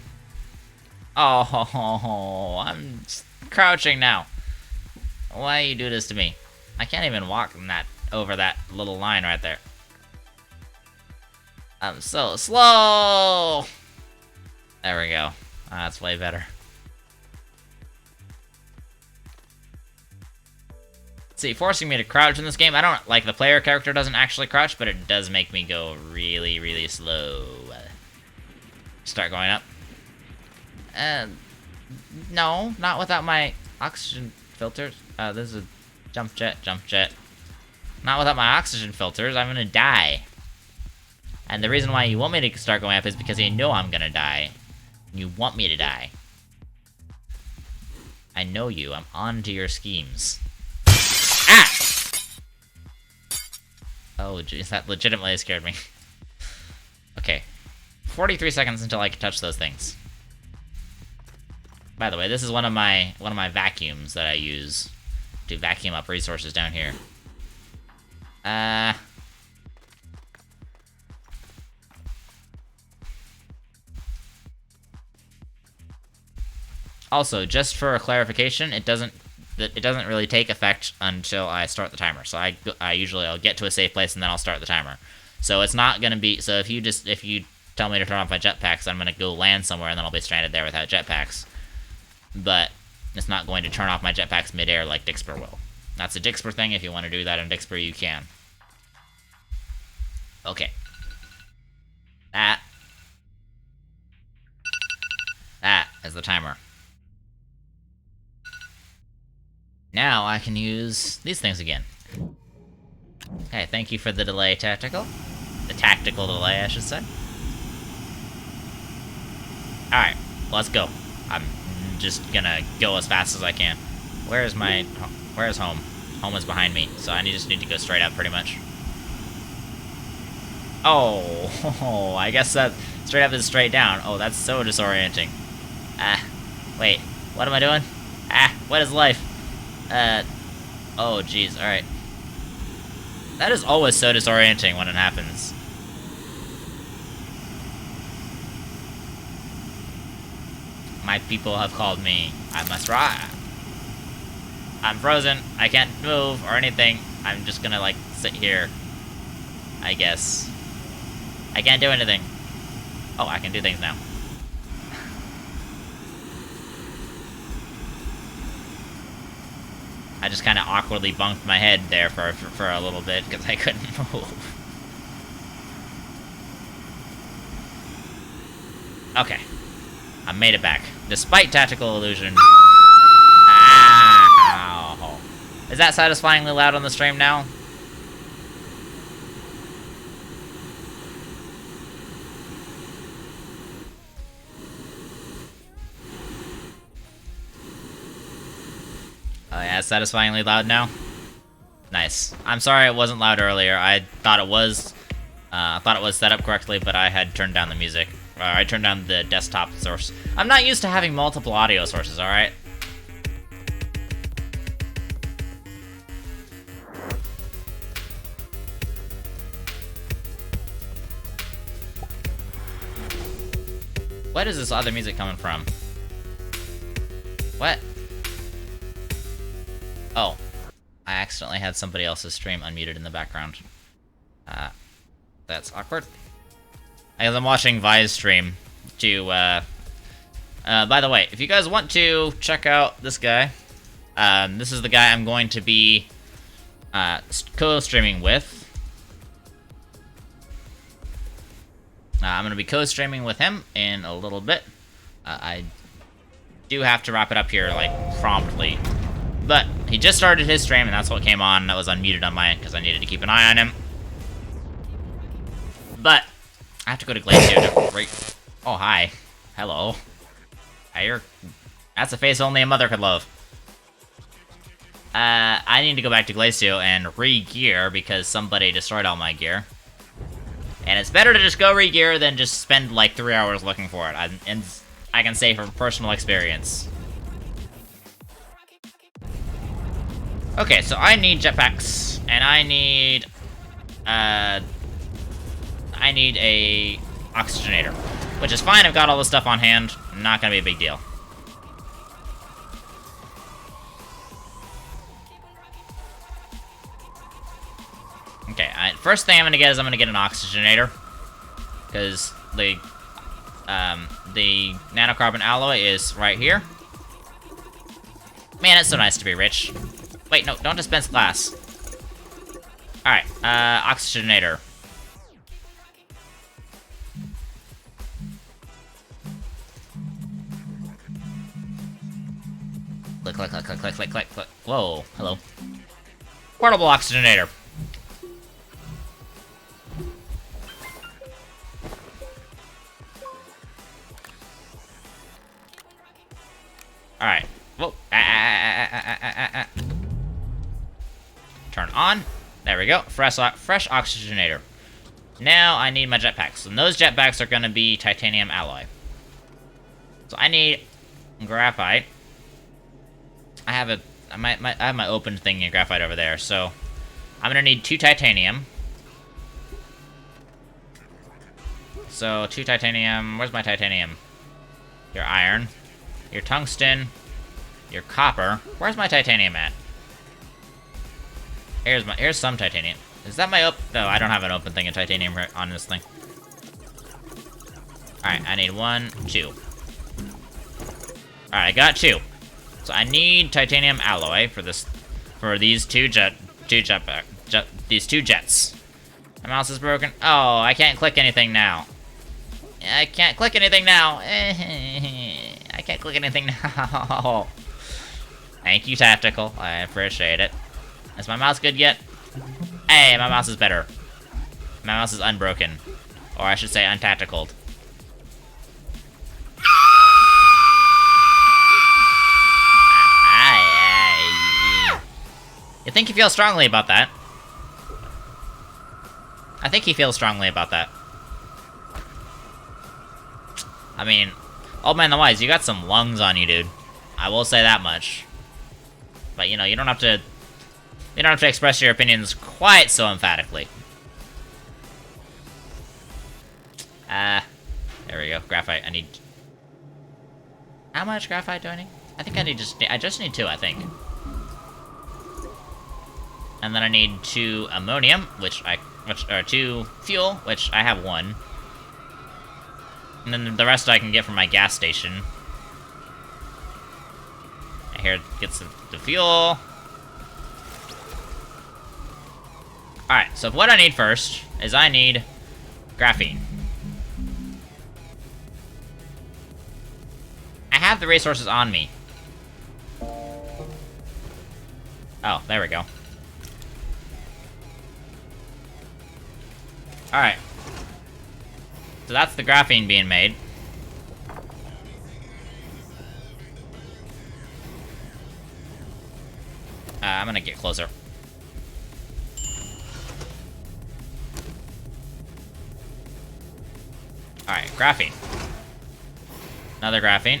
Oh, I'm crouching now. Why you do this to me? I can't even walk over that little line right there. I'm so slow. There we go. That's way better. See, forcing me to crouch in this game, I don't like the player character doesn't actually crouch, but it does make me go really, really slow. Start going up. No, not without my oxygen filters. This is a jump jet. Not without my oxygen filters, I'm gonna die. And the reason why you want me to start going up is because you know I'm gonna die. You want me to die. I know you, I'm on to your schemes. Ah! Oh, jeez, that legitimately scared me. Okay. 43 seconds until I can touch those things. By the way, this is one of my vacuums that I use to vacuum up resources down here. Also, just for a clarification, it doesn't really take effect until I start the timer. So I'll get to a safe place and then I'll start the timer. So it's not gonna be, so if you tell me to turn off my jetpacks, I'm gonna go land somewhere and then I'll be stranded there without jetpacks. But it's not going to turn off my jetpacks midair like Dixper will. That's a Dixper thing. If you want to do that in Dixper, you can. Okay. That is the timer. Now I can use these things again. Okay, thank you for the delay, tactical. The tactical delay, I should say. Alright, let's go. I'm just gonna go as fast as I can. Where's home? Home is behind me, so I just need to go straight up, pretty much. Oh, I guess that straight up is straight down. Oh, that's so disorienting. Wait, what am I doing? What is life? Oh, jeez, alright. That is always so disorienting when it happens. My people have called me. I must ride. I'm frozen. I can't move or anything. I'm just gonna, like, sit here. I guess. I can't do anything. Oh, I can do things now. I just kind of awkwardly bumped my head there for a little bit because I couldn't move. Okay. I made it back. Despite tactical illusion. Ow. Is that satisfyingly loud on the stream now? Oh yeah, it's satisfyingly loud now? Nice. I'm sorry it wasn't loud earlier. I thought it was set up correctly, but I had turned down the music. I turned down the desktop source. I'm not used to having multiple audio sources, alright? What is this other music coming from? What? Oh, I accidentally had somebody else's stream unmuted in the background. That's awkward. As I'm watching Vi's stream to, by the way, if you guys want to check out this guy, this is the guy I'm going to be, co-streaming with. I'm going to be co-streaming with him in a little bit. I do have to wrap it up here, like, promptly. But he just started his stream, and that's what came on. That was unmuted on my end, because I needed to keep an eye on him. But I have to go to Glacio to... Oh, hi. Hello. That's a face only a mother could love. I need to go back to Glacio and re-gear, because somebody destroyed all my gear. And it's better to just go re-gear than just spend, like, 3 hours looking for it. And I can say from personal experience. Okay, so I need jetpacks, and I need a oxygenator, which is fine. I've got all the stuff on hand. Not gonna be a big deal. Okay, first thing I'm gonna get is I'm gonna get an oxygenator, because the nanocarbon alloy is right here. Man, it's so nice to be rich. Wait, no, don't dispense glass. Alright, oxygenator. Click, click, click, click, click, click, click, click. Whoa, hello. Portable oxygenator. Alright. Whoa. Turn on. There we go. Fresh oxygenator. Now I need my jetpacks. And those jetpacks are going to be titanium alloy. So I need graphite. I have my open thing in graphite over there. So I'm going to need 2 titanium. So 2 titanium. Where's my titanium? Your iron. Your tungsten. Your copper. Where's my titanium at? Here's some titanium. Is that my no, I don't have an open thing of titanium on this thing. Alright, I need 1, 2. Alright, I got 2. So I need titanium alloy for these two jets. My mouse is broken. Oh, I can't click anything now. I can't click anything now. I can't click anything now. Thank you, Tactical. I appreciate it. Is my mouse good yet? Hey, my mouse is better. My mouse is unbroken. Or I should say untacticaled. You think he feels strongly about that? I think he feels strongly about that. I mean, Old Man the Wise, you got some lungs on you, dude. I will say that much. But, you know, you don't have to express your opinions quite so emphatically. There we go. Graphite. I need... How much graphite do I need? I think I just need 2, I think. And then I need 2 ammonium, or 2 fuel, which I have 1. And then the rest I can get from my gas station. And here gets the fuel. Alright, so what I need first is I need graphene. I have the resources on me. Oh, there we go. Alright. So that's the graphene being made. I'm gonna get closer. Alright, graphene. Another graphene.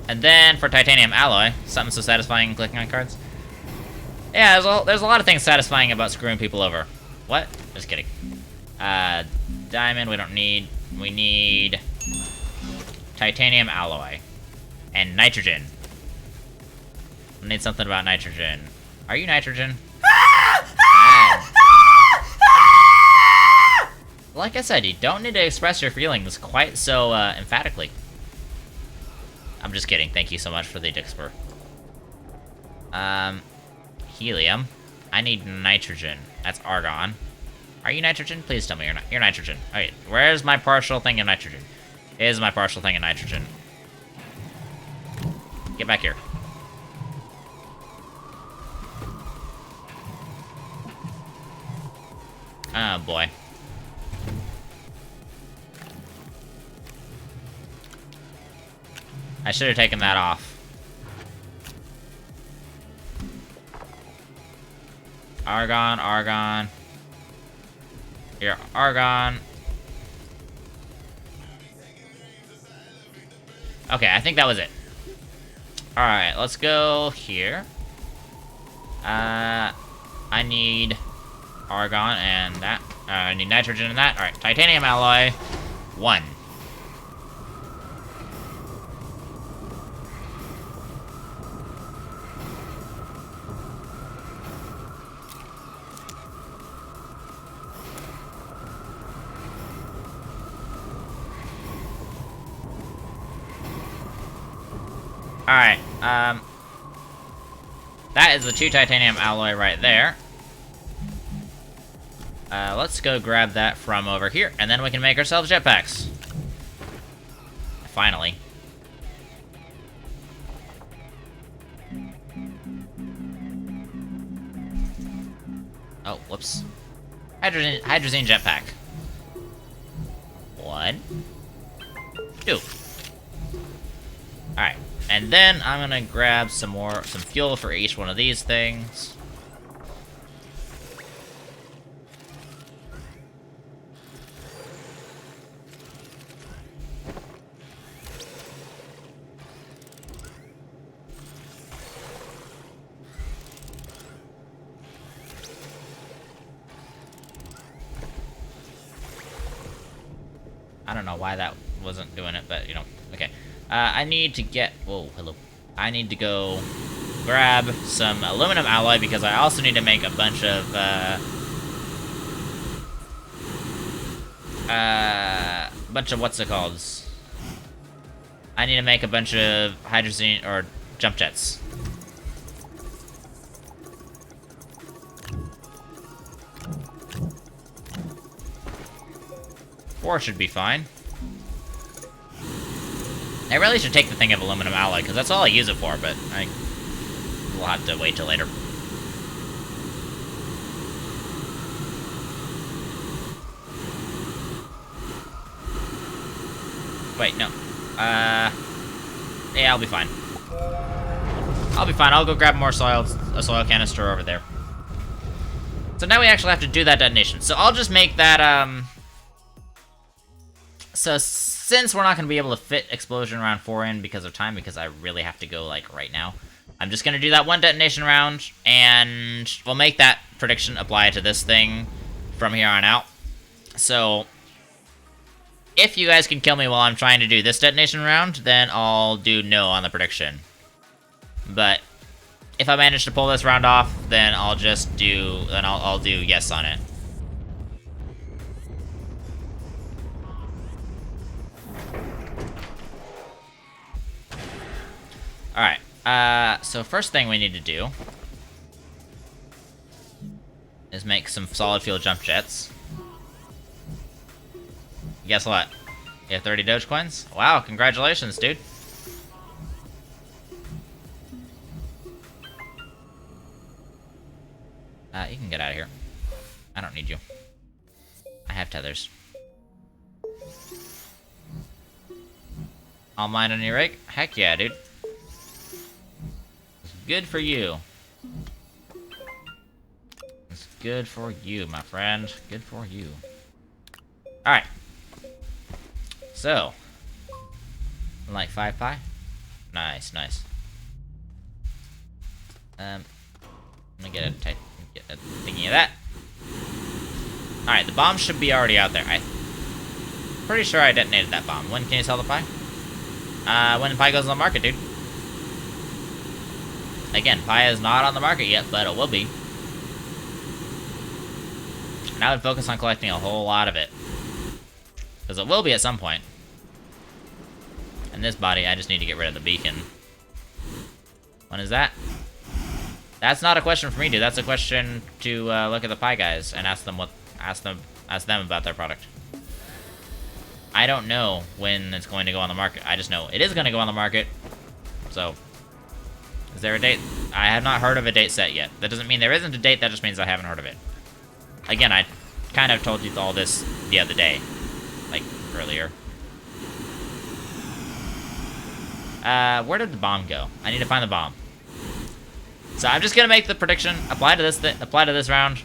And then for titanium alloy, something so satisfying clicking on cards. Yeah, there's a lot of things satisfying about screwing people over. What? Just kidding. Diamond we don't need. We need titanium alloy. And nitrogen. I need something about nitrogen. Are you nitrogen? Ah. Like I said, you don't need to express your feelings quite so emphatically. I'm just kidding. Thank you so much for the dick spur. Helium. I need nitrogen. That's argon. Are you nitrogen? Please tell me you're not. You're nitrogen. Alright, where's my partial thing of nitrogen? Here's my partial thing of nitrogen. Get back here. Oh boy. I should have taken that off. Argon, argon. Here, argon. Okay, I think that was it. Alright, let's go here. I need argon and that. I need nitrogen and that. Alright, titanium alloy. 1. Alright, that is the 2 titanium alloy right there. Let's go grab that from over here, and then we can make ourselves jetpacks. Finally. Oh, whoops. Hydrazine jetpack. 1, 2. Alright. And then I'm gonna grab some fuel for each one of these things. I don't know why that wasn't doing it, but you know, okay. I need to get... Whoa, hello. I need to go grab some aluminum alloy because I also need to make a bunch of, what's it called? I need to make a bunch of hydrazine or jump jets. Four should be fine. I really should take the thing of aluminum alloy, because that's all I use it for, but we'll have to wait till later. Wait, no. Yeah, I'll be fine. I'll be fine. I'll go grab more a soil canister over there. So now we actually have to do that detonation. So I'll just make that, So since we're not going to be able to fit explosion round 4 in because of time, because I really have to go, like, right now, I'm just going to do that one detonation round, and we'll make that prediction apply to this thing from here on out. So, if you guys can kill me while I'm trying to do this detonation round, then I'll do no on the prediction. But if I manage to pull this round off, then I'll just do, I'll do yes on it. Alright, so first thing we need to do is make some solid fuel jump jets. Guess what? You have 30 Dogecoins? Wow, congratulations, dude. You can get out of here. I don't need you. I have tethers. All mine on your rig? Heck yeah, dude. Good for you. It's good for you, my friend. Good for you. Alright. So. Like 5 pi? Nice, nice. Let me get a thingy of that. Alright, the bomb should be already out there. I'm pretty sure I detonated that bomb. When can you sell the pie? When the pie goes on the market, dude. Again, pie is not on the market yet, but it will be. And I would focus on collecting a whole lot of it. Because it will be at some point. And this body, I just need to get rid of the beacon. When is that? That's not a question for me, dude. That's a question to look at the pie guys and ask them about their product. I don't know when it's going to go on the market. I just know it is going to go on the market. So, is there a date? I have not heard of a date set yet. That doesn't mean there isn't a date, that just means I haven't heard of it. Again, I kind of told you all this the other day. Like, earlier. Where did the bomb go? I need to find the bomb. So I'm just gonna make the prediction, apply to this round.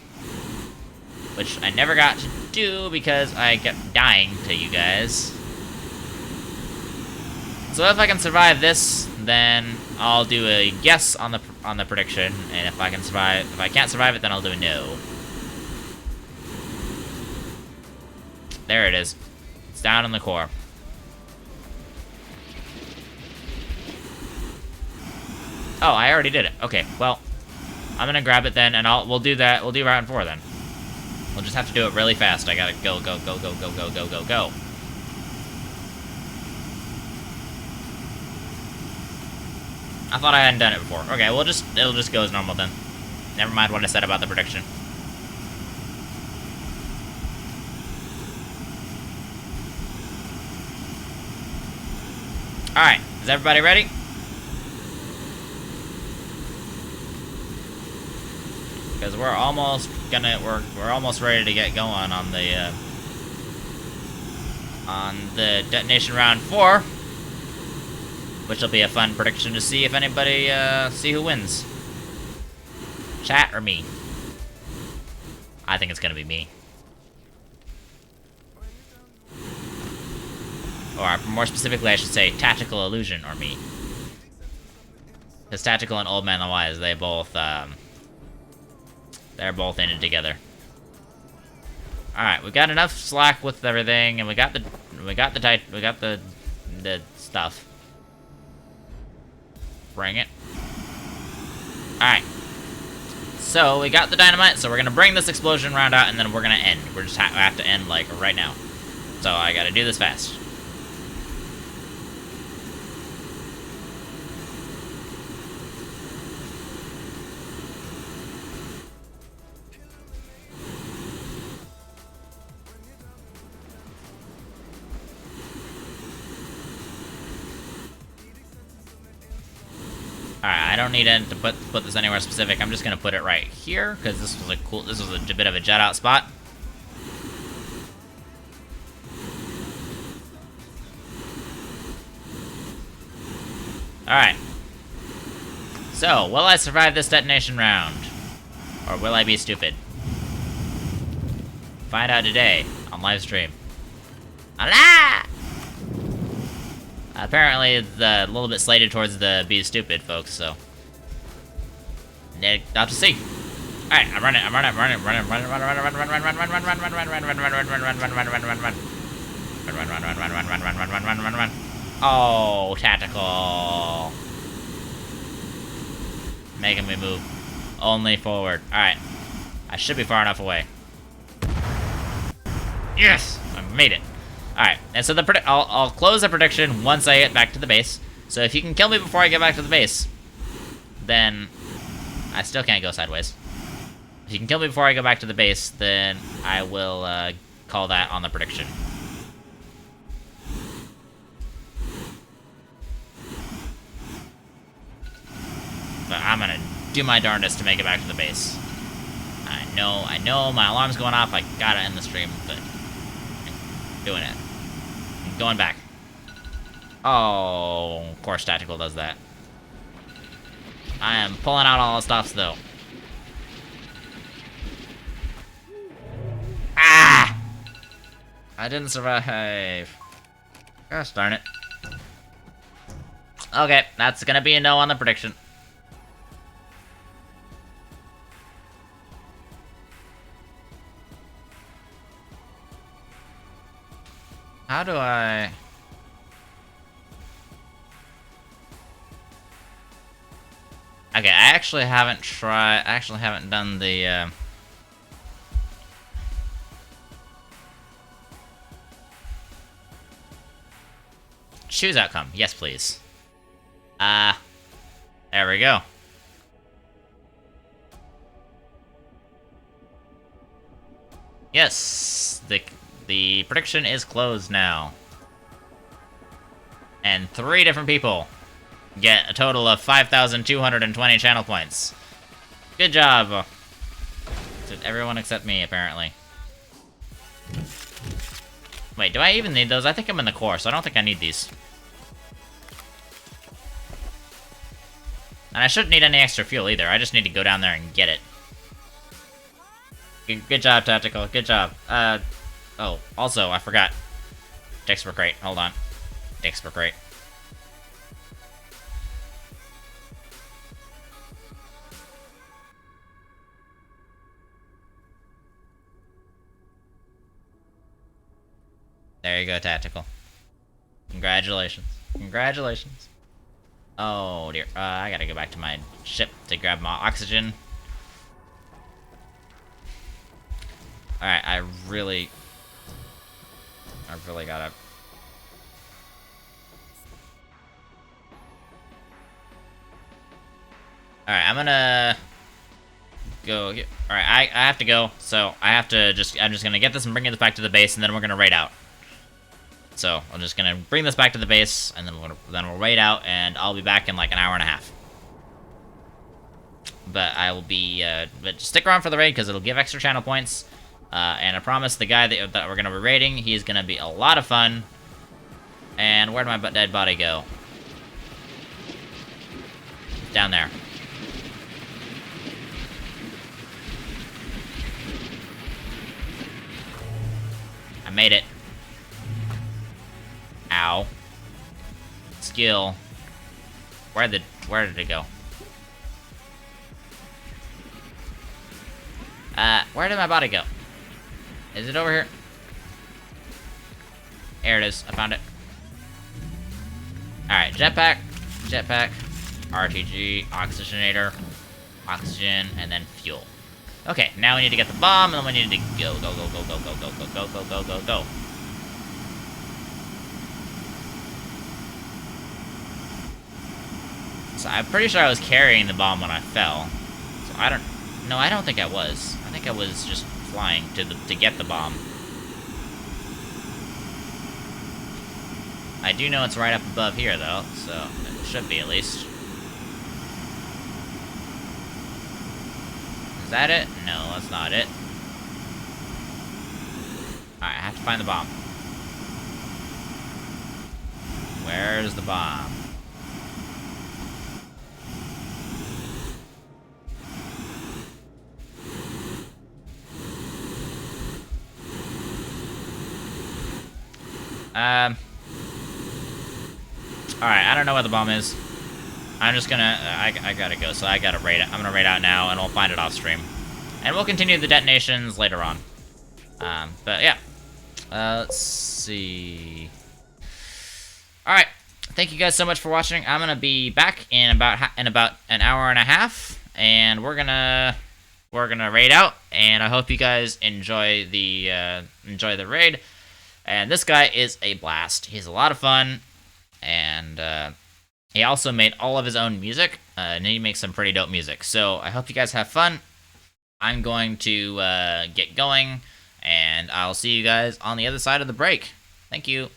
Which I never got to do because I kept dying to you guys. So if I can survive this, then I'll do a yes on the prediction, and if I can't survive it, then I'll do a no. There it is. It's down in the core. Oh, I already did it. Okay, well, I'm gonna grab it then, and we'll do that. We'll do round 4 then. We'll just have to do it really fast. I gotta go. I thought I hadn't done it before. Okay, it'll just go as normal then. Never mind what I said about the prediction. Alright, is everybody ready? Because we're almost ready to get going on the Detonation round 4. Which will be a fun prediction to see if anybody, see who wins. Chat or me? I think it's gonna be me. Or, more specifically, I should say, Tactical Illusion or me. Because Tactical and Old Man the Wise, they're both in it together. Alright, we got enough slack with everything, and we got the stuff. Bring it. Alright. So, we got the dynamite, so we're gonna bring this explosion round out, and then we're gonna end. We have to end, like, right now. So, I gotta do this fast. Alright, I don't need to put this anywhere specific. I'm just gonna put it right here, because this was a bit of a jet out spot. Alright. So, will I survive this detonation round? Or will I be stupid? Find out today on live stream. Allah! Apparently, it's a little bit slated towards the be stupid, folks, so. I'll have to see. Alright, I'm running. Oh, tactical. Making me move. Only forward. Alright. I should be far enough away. Yes! I made it. Alright, and so I'll close the prediction once I get back to the base. So if you can kill me before I get back to the base, then I still can't go sideways. If you can kill me before I go back to the base, then I will call that on the prediction. But I'm gonna do my darndest to make it back to the base. I know, my alarm's going off. I gotta end the stream, but I'm doing it. I'm going back. Oh, of course Tactical does that. I am pulling out all the stops, though. Ah! I didn't survive. Gosh darn it. Okay, that's gonna be a no on the prediction. How do I... Okay, I actually haven't done the, choose outcome. Yes, please. There we go. Yes, the prediction is closed now. And 3 different people get a total of 5,220 channel points. Good job. Did everyone except me, apparently. Wait, do I even need those? I think I'm in the core, so I don't think I need these. And I shouldn't need any extra fuel either. I just need to go down there and get it. Good job, Tactical. Good job. Oh, also, I forgot. Dexper crate. Hold on. Dexper crate. There you go, Tactical. Congratulations. Congratulations. Oh, dear. I gotta go back to my ship to grab my oxygen. Alright, I really gotta... Alright, I'm gonna... go... Alright, I have to go, so I'm just gonna get this and bring this back to the base, and then we're gonna raid out. So, I'm just gonna bring this back to the base, and then we'll raid out, and I'll be back in like an hour and a half. But I will be, but stick around for the raid, because it'll give extra channel points. And I promise the guy that we're gonna be raiding, he's gonna be a lot of fun. And where'd my dead body go? Down there. I made it. Ow. Skill. Where did it go? Where did my body go? Is it over here? There it is. I found it. Alright, jetpack, RTG, oxygenator, oxygen, and then fuel. Okay, now we need to get the bomb, and then we need to go. So I'm pretty sure I was carrying the bomb when I fell. So I don't think I was. I think I was just flying to get the bomb. I do know it's right up above here, though, so it should be at least. Is that it? No, that's not it. Alright, I have to find the bomb. Where's the bomb? Alright, I don't know where the bomb is. I'm just gonna... I gotta go, so I gotta raid it. I'm gonna raid out now, and we'll find it off stream. And we'll continue the detonations later on. But yeah. Let's see... Alright. Thank you guys so much for watching. I'm gonna be back in about an hour and a half. And we're gonna raid out. And I hope you guys enjoy the raid. And this guy is a blast. He's a lot of fun. And he also made all of his own music, and he makes some pretty dope music. So I hope you guys have fun. I'm going to get going, and I'll see you guys on the other side of the break. Thank you.